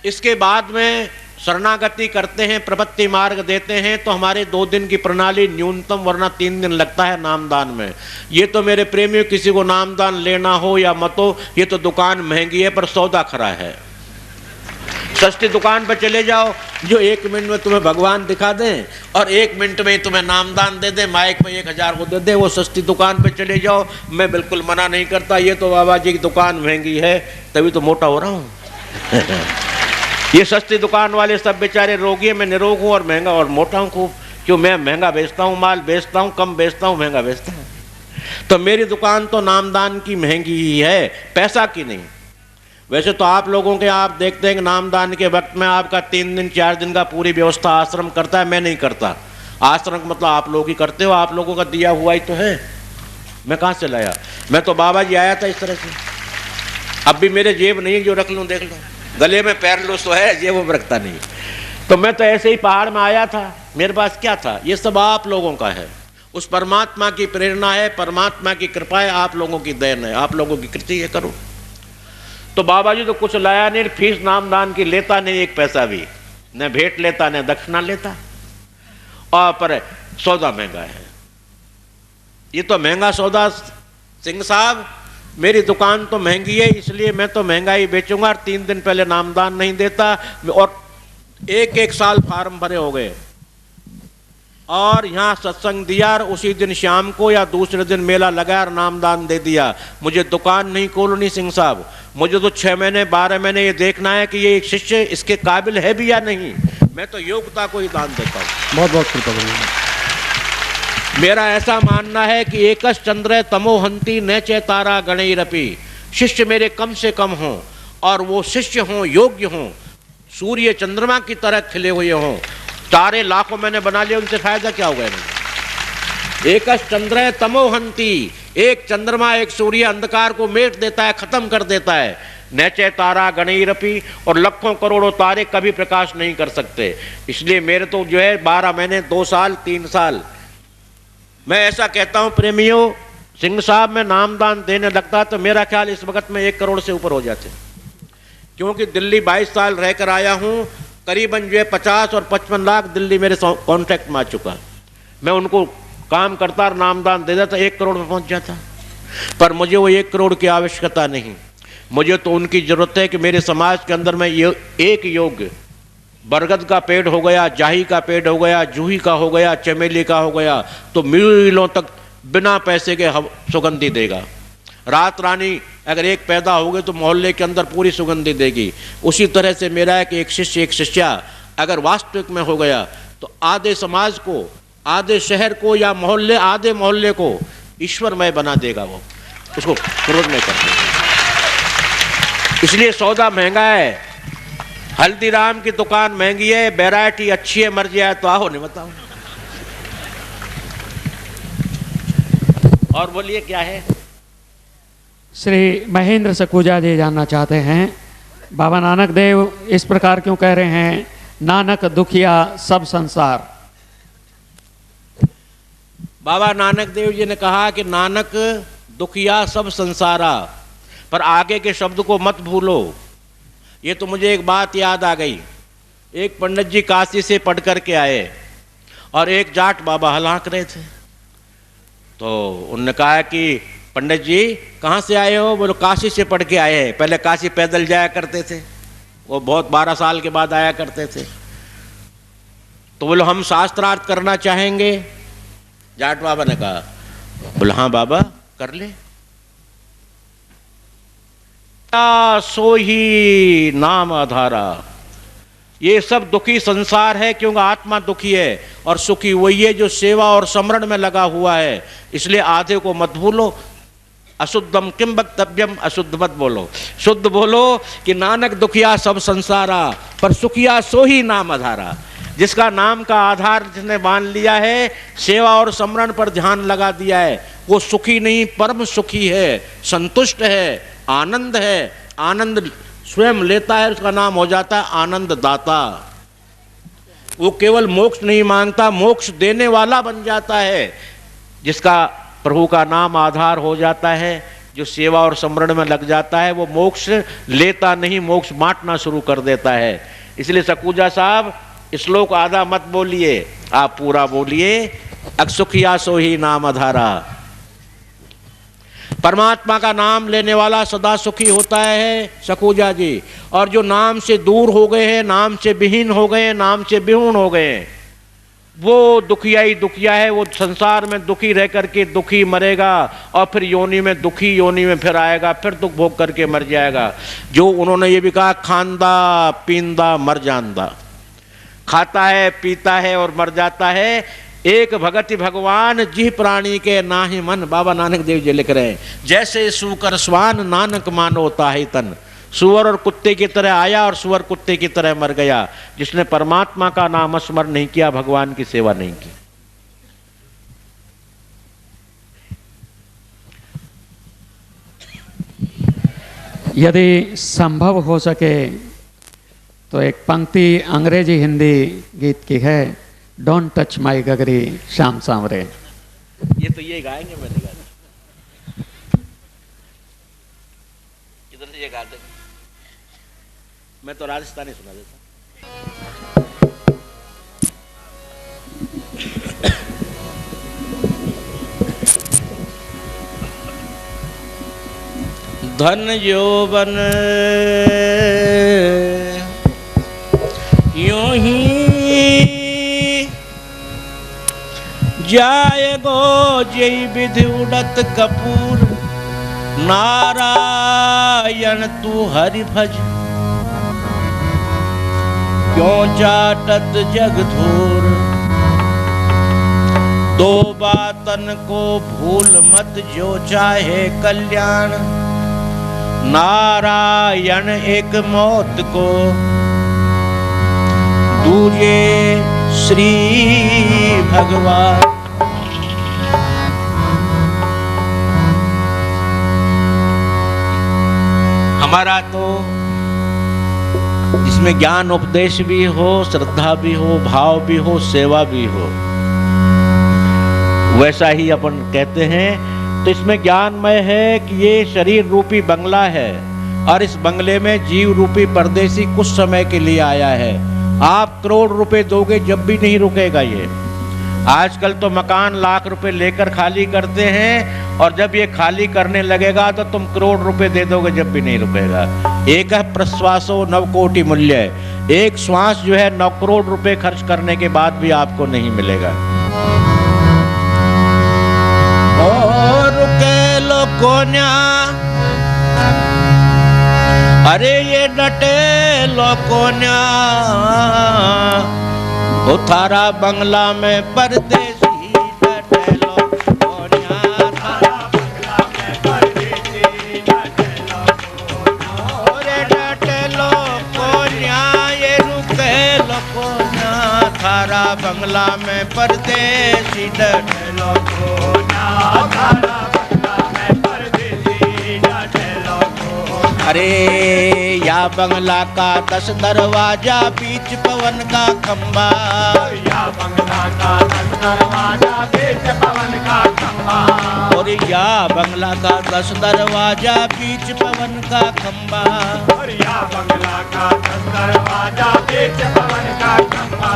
इसके बाद में शरणागति करते हैं, प्रपत्ति मार्ग देते हैं, तो हमारे 2 दिन की प्रणाली न्यूनतम, वरना 3 दिन लगता है नामदान में। ये तो मेरे प्रेमियों, किसी को नामदान लेना हो या मत हो, ये तो दुकान महंगी है पर सौदा खरा है। सस्ती दुकान पर चले जाओ, जो 1 मिनट में तुम्हें भगवान दिखा दें और 1 मिनट में ही तुम्हें नामदान दे दें, माइक पे 1000 को दे दे, वो सस्ती दुकान पे चले जाओ। मैं बिल्कुल मना नहीं करता, ये तो बाबा जी की दुकान महंगी है तभी तो मोटा हो रहा हूँ। ये सस्ती दुकान वाले सब बेचारे रोगी हैं, मैं निरोग हूँ और महंगा और मोटा हूँ खूब। क्यों? मैं महंगा बेचता हूँ, माल बेचता हूँ, कम बेचता हूँ, महंगा बेचता हूँ। तो मेरी दुकान तो नामदान की महंगी ही है, पैसा की नहीं। वैसे तो आप लोगों के, आप देखते हैं कि नामदान के वक्त में आपका 3 दिन 4 दिन का पूरी व्यवस्था आश्रम करता है। मैं नहीं करता। आश्रम मतलब आप लोग ही करते हो, आप लोगों का दिया हुआ ही तो है, मैं कहाँ से लाया। मैं तो बाबा जी आया था इस तरह से, अब भी मेरे जेब नहीं है जो रख लूं, देख लो गले में पैर लो तो है, जेब में रखता नहीं। तो मैं तो ऐसे ही पहाड़ में आया था, मेरे पास क्या था? ये सब आप लोगों का है, उस परमात्मा की प्रेरणा है, परमात्मा की कृपा है, आप लोगों की देन है, आप लोगों की कृति है, करो। तो बाबा जी तो कुछ लाया नहीं, फीस नामदान की लेता नहीं एक पैसा भी, न भेंट लेता न दक्षिणा लेता, और पर सौदा महंगा है। ये तो महंगा सौदा सिंह साहब, मेरी दुकान तो महंगी है इसलिए मैं तो महंगा ही बेचूंगा, और 3 दिन पहले नामदान नहीं देता, और 1-1 साल फार्म भरे हो गए, और यहाँ सत्संग दिया और उसी दिन शाम को या दूसरे दिन मेला लगा और नामदान दे दिया। मुझे दुकान नहीं खोलनी सिंह साहब, मुझे तो 6 महीने 12 महीने ये देखना है कि ये एक शिष्य इसके काबिल है भी या नहीं। मैं तो योग्यता को ही दान देता हूँ। बहुत बहुत कृतज्ञ। मेरा ऐसा मानना है कि एकश चंद्र तमोहंती न चे तारा गणैरपि, शिष्य मेरे कम से कम हों और वो शिष्य हों, योग्य हों, सूर्य चंद्रमा की तरह खिले हुए हों। तारे लाखों मैंने बना लिए, उनसे फायदा क्या होगा? एकश चंद्र तमोहंती, एक चंद्रमा एक सूर्य अंधकार को मेट देता है, खत्म कर देता है। नैचे तारा गणैरपि, और लाखों करोड़ों तारे कभी प्रकाश नहीं कर सकते। इसलिए मेरे तो जो है 12 महीने 2 साल 3 साल, मैं ऐसा कहता हूं प्रेमियों, सिंह साहब में नामदान देने लगता तो मेरा ख्याल इस वक्त में 1 करोड़ से ऊपर हो जाते, क्योंकि दिल्ली 22 साल रहकर आया हूं, करीबन जो है 50 और 55 लाख दिल्ली मेरे कॉन्ट्रैक्ट में आ चुका। मैं उनको काम करता और नामदान दे देता, 1 करोड़ में पहुंच जाता। पर मुझे वो 1 करोड़ की आवश्यकता नहीं, मुझे तो उनकी जरूरत है कि मेरे समाज के अंदर में ये एक योग, बरगद का पेड़ हो गया, जाही का पेड़ हो गया, जूही का हो गया, चमेली का हो गया, तो मीलों तक बिना पैसे के सुगंधी देगा। रात रानी अगर एक पैदा हो गई तो मोहल्ले के अंदर पूरी सुगंधी देगी। उसी तरह से मेरा है कि एक शिष्य एक शिष्या अगर वास्तविक में हो गया तो आधे समाज को, आधे शहर को, या मोहल्ले आधे मोहल्ले को ईश्वरमय बना देगा, वो उसको क्रोध में कर देगा। इसलिए सौदा महंगा है, हल्दीराम की दुकान महंगी है, वैरायटी अच्छी है, मर जाए तो आओ, नहीं बताओ। और बोलिए क्या है? श्री महेंद्र सखूजा जी जानना चाहते हैं, बाबा नानक देव इस प्रकार क्यों कह रहे हैं, नानक दुखिया सब संसार? बाबा नानक देव जी ने कहा कि नानक दुखिया सब संसारा, पर आगे के शब्द को मत भूलो। ये तो मुझे एक बात याद आ गई। एक पंडित जी काशी से पढ़ कर के आए और एक जाट बाबा हलाक रहे थे, तो उन्होंने कहा कि पंडित जी कहाँ से आए हो? बोलो काशी से पढ़ के आए हैं। पहले काशी पैदल जाया करते थे, वो बहुत 12 साल के बाद आया करते थे। तो बोलो हम शास्त्रार्थ करना चाहेंगे। जाट बाबा ने कहा, बोले हाँ बाबा कर ले। सो ही नाम आधारा, ये सब दुखी संसार है क्योंकि आत्मा दुखी है, और सुखी वही है जो सेवा और स्मरण में लगा हुआ है। इसलिए आधे को मत भूलो। अशुद्धम किम वक्तव्यम, अशुद्ध मत बोलो, शुद्ध बोलो कि नानक दुखिया सब संसारा, पर सुखिया सो ही नाम आधारा। जिसका नाम का आधार जिसने मान लिया है, सेवा और स्मरण पर ध्यान लगा दिया है, वो सुखी नहीं परम सुखी है, संतुष्ट है, आनंद है। आनंद स्वयं लेता है, उसका नाम हो जाता है आनंद दाता। वो केवल मोक्ष नहीं मांगता, मोक्ष देने वाला बन जाता है। जिसका प्रभु का नाम आधार हो जाता है, जो सेवा और स्मरण में लग जाता है, वो मोक्ष लेता नहीं, मोक्ष बांटना शुरू कर देता है। इसलिए सखूजा साहब श्लोक आधा मत बोलिए, आप पूरा बोलिए। अक्षुखिया सो ही नाम आधारा, परमात्मा का नाम लेने वाला सदा सुखी होता है सखूजा जी। और जो नाम से दूर हो गए हैं, नाम से विहीन हो गए, नाम से विहूण हो गए, वो दुखिया ही दुखिया है। वो संसार में दुखी रह करके दुखी मरेगा, और फिर योनि में दुखी योनि में फिर आएगा, फिर दुख भोग करके मर जाएगा। जो उन्होंने ये भी कहा, खांदा पींदा मर जानदा, खाता है पीता है और मर जाता है। एक भगति भगवान जिह प्राणी के नाहि मन, बाबा नानक देव जी लिख रहे हैं। जैसे सूकर स्वान नानक मानो ताहि तन, सुअर और कुत्ते की तरह आया और सुअर कुत्ते की तरह मर गया। जिसने परमात्मा का नाम स्मरण नहीं किया, भगवान की सेवा नहीं की। यदि संभव हो सके तो एक पंक्ति अंग्रेजी हिंदी गीत की है, डोंट टच माई गगरी श्याम सांवरे। ये तो ये गाएंगे, मैंने गाना इधर से ये गा दे, मैं तो राजस्थानी सुना देता। धन यौवन यूं ही जाएगो जय विधि उड़त कपूर, नारायण तू हरि भज क्यों चाटत जग धूर। दो बातन को भूल मत जो चाहे कल्याण, नारायण एक मौत को दूजे श्री भगवान। हमारा तो इसमें ज्ञान उपदेश भी हो, श्रद्धा भी हो, भाव भी हो, सेवा भी हो, वैसा ही अपन कहते हैं। तो इसमें ज्ञानमय है कि ये शरीर रूपी बंगला है और इस बंगले में जीव रूपी परदेसी कुछ समय के लिए आया है। आप करोड़ रुपए दोगे जब भी नहीं रुकेगा ये। आजकल तो मकान लाख रुपए लेकर खाली करते हैं और जब ये खाली करने लगेगा तो तुम करोड़ रुपए दे दोगे जब भी नहीं रुकेगा। एक है प्रश्वासो 9 कोटि मूल्य, एक श्वास जो है 9 करोड़ रुपए खर्च करने के बाद भी आपको नहीं मिलेगा। कोन्या अरे ये डटे लोकोन्या, वो थारा बंगला में परदेसी डटे लोकोन्या, थारा बंगला में परदेसी डटे लोकोन्या, डटे लोकोन्या ये रुके लोकोन्या, थारा बंगला में परदेसी डटे लोकोन्या, थारा अरे या बंगला का 10 दरवाजा बीच पवन का खंबा, या बंगला का 10 दरवाजा बीच पवन का खंबा, और या बंगला का 10 दरवाजा बीच पवन का खंबा, और या बंगला का 10 दरवाजा बीच पवन का खंबा,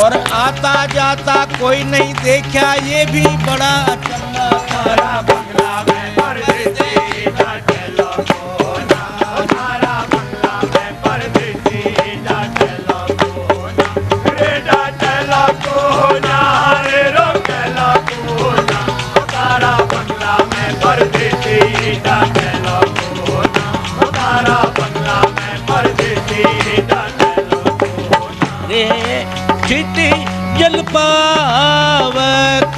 और आता जाता कोई नहीं देखा ये भी बड़ा अचंभा, थारा बंगला में परदेसी डटे लोकोन्या, थारा बंगला में परदेसी डटे लोकोन्या, रे डटे लोकोन्या, रे रोके लोकोन्या, थारा बंगला में परदेसी डटे लोकोन्या, थारा बंगला में परदेसी डटे लोकोन्या, रे चिट्ठी जल पावक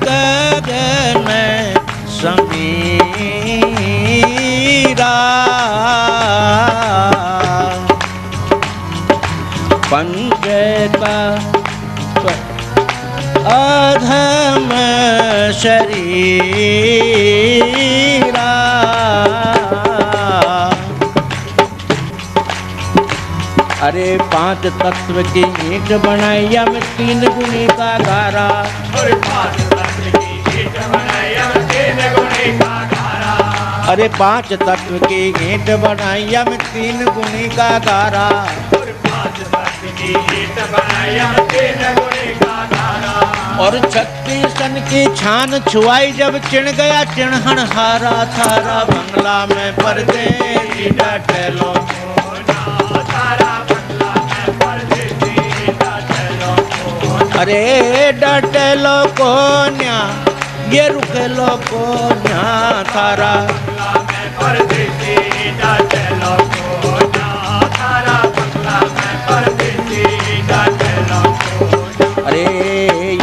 गगन समीरा, पंचता अधम शरीरा, अरे 5 तत्व की ईंट बनाई हम 3 गुणी का गारा, अरे 5 तत्व की ईंट बनाई हम 3 गुणी का गारा, अरे 5 तत्व की ईंट बनाई हम 3 गुणी का गारा, और 5 तत्व की ईंट बनाई हम 3 गुणी का गारा, और 36 टन की छान छुआई जब चिण गया चिन्हन हारा, थारा बंगला में परदेसी डटे लोकोन्या, थारा बंगला में परदेसी डटे लोकोन्या, अरे डटे लोकोन्या ये रुके लोकोन्या, थारा बंगला में परदेसी डटे लोकोन्या, थारा बंगला में परदेसी डटे लोकोन्या, अरे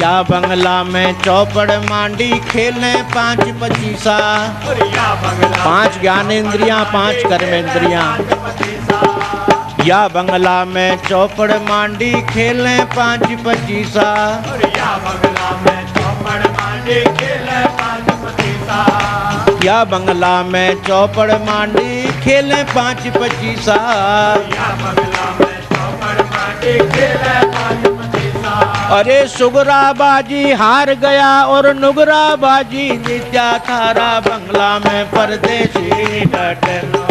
या बंगला में चौपड़ मांडी खेले 5 पचीसा, 5 ज्ञानेंद्रियां 5 कर्मेंद्रियां, या बंगला में चौपड़ मांडी खेले 5 पचीसा, या बंगला में चौपड़ मांडी खेले 5 पचीसा, या बंगला में चौपड़ मांडी खेले 5-25। अरे सुगरा बाजी हार गया और नुगरा बाजी जीता, थारा बंगला में परदेसी डटे लो।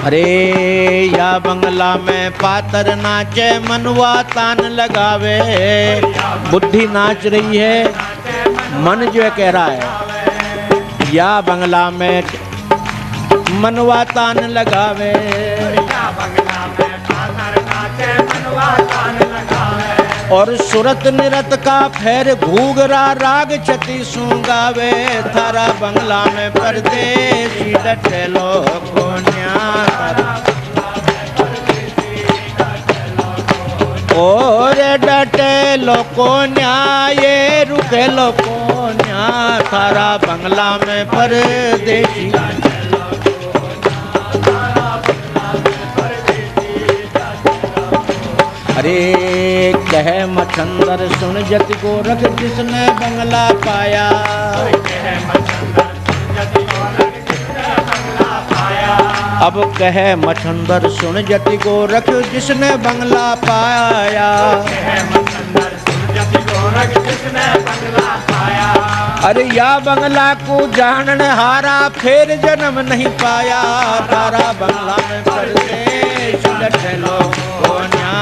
अरे या बंगला में पातर नाचे, मनवा तान लगावे। बुद्धि नाच रही है, मन जो कह रहा है या बंगला में मनवा तान लगावे। और सुरत निरत का फेर घूगरा राग छती सूंगावे, थारा बंगला में परदेसी डटे लो कोन्या। और डटे लो कोन्या, ये रुके लो कोन्या, थारा बंगला में परदेसी। अरे कहे मछंदर सुन जति गोरख, जिसने बंगला पाया। अब कहे मछंदर सुन जति गोरख, जिसने बंगला पाया। अरे या बंगला को जानन हारा, फिर जन्म नहीं पाया, तारा बंगला में परदेसी डटे लो कोन्या।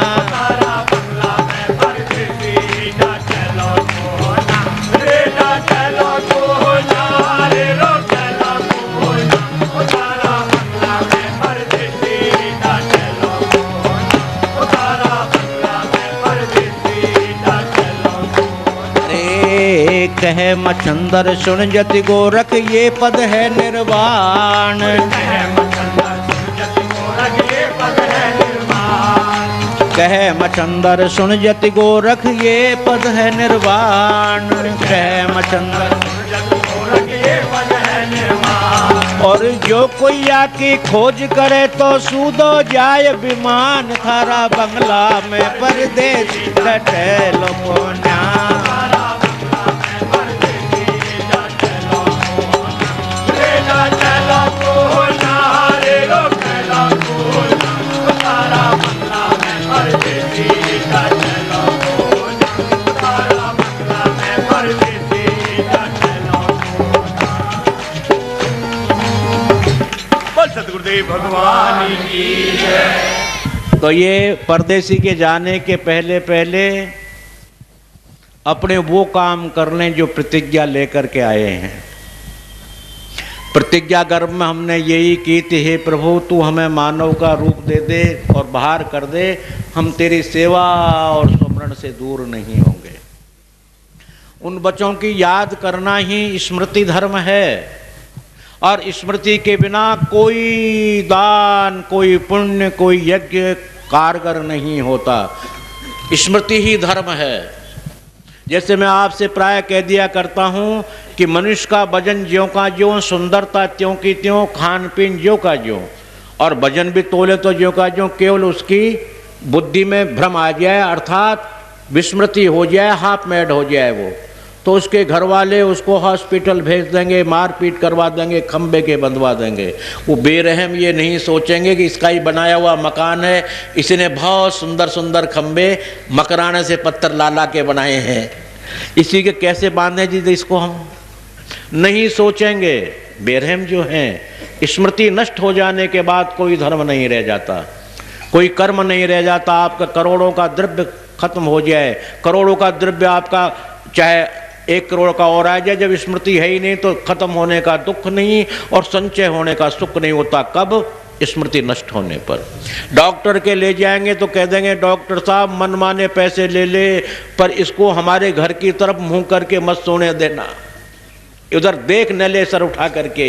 कहे मछंदर सुन जति गोरख, ये पद है निर्वाण। कहे मछंदर सुन जति गोरख, ये पद है निर्वाण। कहे मछंदर और जो कोई आकी खोज करे तो सूदो जाए विमान, थारा बंगला में परदेसी डटे लो कोन्या। सतगुरुदेव भगवान की जय। तो ये परदेसी के जाने के पहले पहले अपने वो काम कर लें जो प्रतिज्ञा लेकर के आए हैं। प्रतिज्ञा गर्भ में हमने यही की थी, हे प्रभु तू हमें मानव का रूप दे दे और बाहर कर दे, हम तेरी सेवा और स्मरण से दूर नहीं होंगे। उन बच्चों की याद करना ही स्मृति धर्म है, और स्मृति के बिना कोई दान, कोई पुण्य, कोई यज्ञ कारगर नहीं होता। स्मृति ही धर्म है। जैसे मैं आपसे प्राय कह दिया करता हूँ कि मनुष्य का भजन ज्यों का ज्यों, सुंदरता त्यों की त्यों, खान पीन ज्यों का ज्यों, और भजन भी तोले तो ज्यों का ज्यों। केवल उसकी बुद्धि में भ्रम आ जाए, अर्थात विस्मृति हो जाए, हाफ मैड हो जाए वो, तो उसके घर वाले उसको हॉस्पिटल भेज देंगे, मारपीट करवा देंगे, खंबे के बंधवा देंगे। वो बेरहम ये नहीं सोचेंगे कि इसका ही बनाया हुआ मकान है, इसने बहुत सुंदर सुंदर खंबे मकराने से पत्थर ला ला के बनाए हैं, इसी के कैसे बांधे जी इसको, हम नहीं सोचेंगे। बेरहम जो हैं, स्मृति नष्ट हो जाने के बाद कोई धर्म नहीं रह जाता, कोई कर्म नहीं रह जाता। आपका करोड़ों का द्रव्य खत्म हो जाए, करोड़ों का द्रव्य आपका चाहे 1 करोड़ का और आ जाए, जब स्मृति है ही नहीं तो खत्म होने का दुख नहीं और संचय होने का सुख नहीं होता। कब? स्मृति नष्ट होने पर। डॉक्टर के ले जाएंगे तो कह देंगे डॉक्टर साहब मनमाने पैसे ले ले, पर इसको हमारे घर की तरफ मुंह करके मत सोने देना, उधर देख न ले सर उठा करके।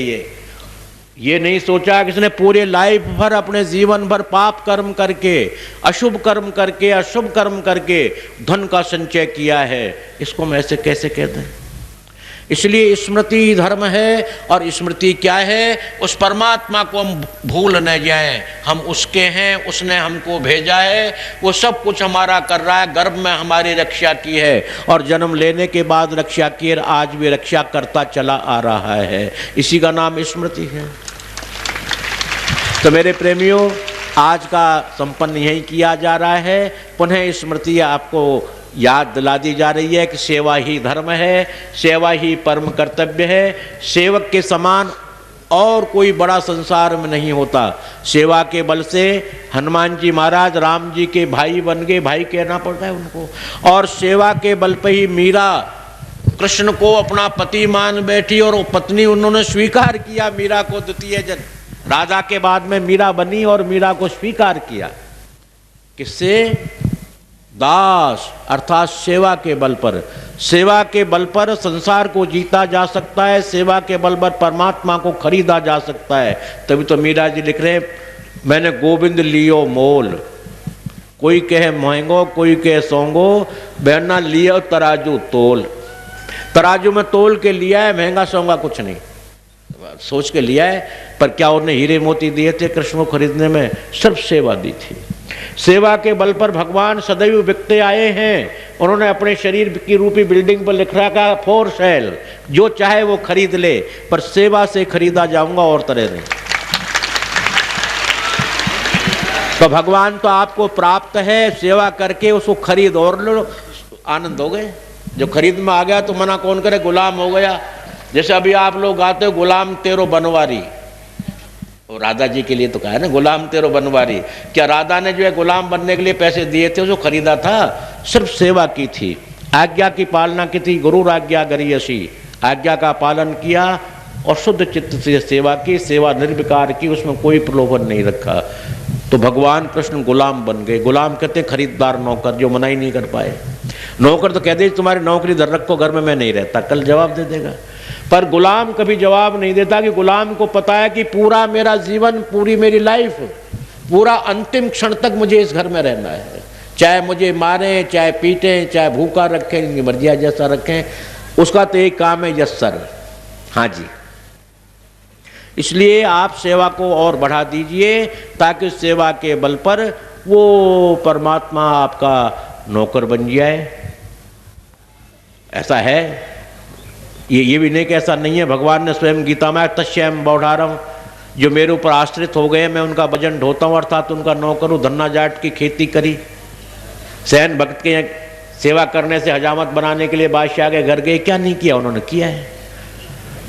ये नहीं सोचा कि इसने पूरे लाइफ भर, अपने जीवन भर पाप कर्म करके, अशुभ कर्म करके, अशुभ कर्म करके धन का संचय किया है, इसको हम ऐसे कैसे कह दें। इसलिए स्मृति धर्म है। और स्मृति क्या है? उस परमात्मा को हम भूल न जाएं, हम उसके हैं, उसने हमको भेजा है, वो सब कुछ हमारा कर रहा है, गर्भ में हमारी रक्षा की है और जन्म लेने के बाद रक्षा की, आज भी रक्षा करता चला आ रहा है। इसी का नाम स्मृति है। तो मेरे प्रेमियों, आज का संपन्न यही किया जा रहा है। पुनः स्मृति आपको याद दिला दी जा रही है कि सेवा ही धर्म है, सेवा ही परम कर्तव्य है। सेवक के समान और कोई बड़ा संसार में नहीं होता। सेवा के बल से हनुमान जी महाराज राम जी के भाई बन गए, भाई कहना पड़ता है उनको। और सेवा के बल पर ही मीरा कृष्ण को अपना पति मान बैठी और पत्नी उन्होंने स्वीकार किया मीरा को। द्वितीय जन राजा के बाद में मीरा बनी और मीरा को स्वीकार किया। किससे? दास अर्थात सेवा के बल पर। सेवा के बल पर संसार को जीता जा सकता है, सेवा के बल पर परमात्मा को खरीदा जा सकता है। तभी तो मीरा जी लिख रहे हैं, मैंने गोविंद लियो मोल, कोई कहे महंगो कोई कहे सोंगो, बहना लियो तराजू तोल। तराजू में तोल के लिया है, महंगा सोंगा कुछ नहीं, सोच के लिया है। पर क्या उन्हें हीरे मोती दिए थे कृष्ण को खरीदने में? सिर्फ सेवा दी थी। सेवा के बल पर भगवान सदैव बिकते आए हैं। उन्होंने अपने शरीर की रूपी बिल्डिंग पर लिख रखा फॉर सेल, जो चाहे वो खरीद ले, पर सेवा से खरीदा जाऊंगा और तरह नहीं। तो भगवान तो आपको प्राप्त है, सेवा करके उसको खरीद और लो, आनंद हो गए। जो खरीद में आ गया तो मना कौन करे, गुलाम हो गया। जैसे अभी आप लोग गाते हो गुलाम तेरो बनवारी, और राधा जी के लिए तो कहा है ना गुलाम तेरो बनवारी। क्या राधा ने जो है गुलाम बनने के लिए पैसे दिए थे, जो खरीदा था? सिर्फ सेवा की थी, आज्ञा की पालना की थी। गुरु आज्ञा गरियसी, आज्ञा का पालन किया और शुद्ध चित्त से सेवा की, सेवा निर्विकार की, उसमें कोई प्रलोभन नहीं रखा। तो भगवान कृष्ण गुलाम बन गए। गुलाम कहते हैं खरीददार नौकर, जो मना ही नहीं कर पाए। नौकर तो कहते तुम्हारी नौकरी धर रखो, घर में मैं नहीं रहता, कल जवाब दे देगा। पर गुलाम कभी जवाब नहीं देता कि गुलाम को पता है कि पूरा मेरा जीवन, पूरी मेरी लाइफ, पूरा अंतिम क्षण तक मुझे इस घर में रहना है। चाहे मुझे मारें, चाहे पीटें, चाहे भूखा रखें, इनकी मर्जी जैसा रखें, उसका तो एक काम है यस सर, हाँ जी। इसलिए आप सेवा को और बढ़ा दीजिए ताकि सेवा के बल पर वो परमात्मा आपका नौकर बन जाए। ऐसा है, ये भी नहीं कि ऐसा नहीं है। भगवान ने स्वयं गीता में तस्यम बौढ़ारम, जो मेरे ऊपर आश्रित हो गए मैं उनका वजन ढोता हूँ, अर्थात उनका नौकर हूँ। धन्ना जाट की खेती करी, सैन भक्त के सेवा करने से हजामत बनाने के लिए बादशाह के घर गए, क्या नहीं किया? उन्होंने किया है,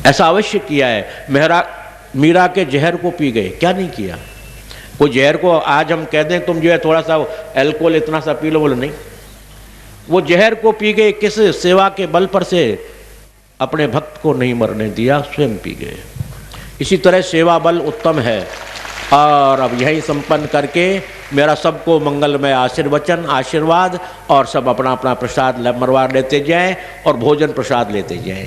ऐसा अवश्य किया है। मीरा के जहर को पी गए, क्या नहीं किया? कोई जहर को आज हम कह दें तुम जो है थोड़ा सा अल्कोहल इतना सा पी लो, बोले नहीं। वो जहर को पी गए, किस सेवा के बल पर से अपने भक्त को नहीं मरने दिया, स्वयं पी गए। इसी तरह सेवा बल उत्तम है। और अब यही संपन्न करके मेरा सबको मंगलमय आशीर्वचन आशीर्वाद, और सब अपना अपना प्रसाद मरवा लेते जाएं और भोजन प्रसाद लेते जाएं।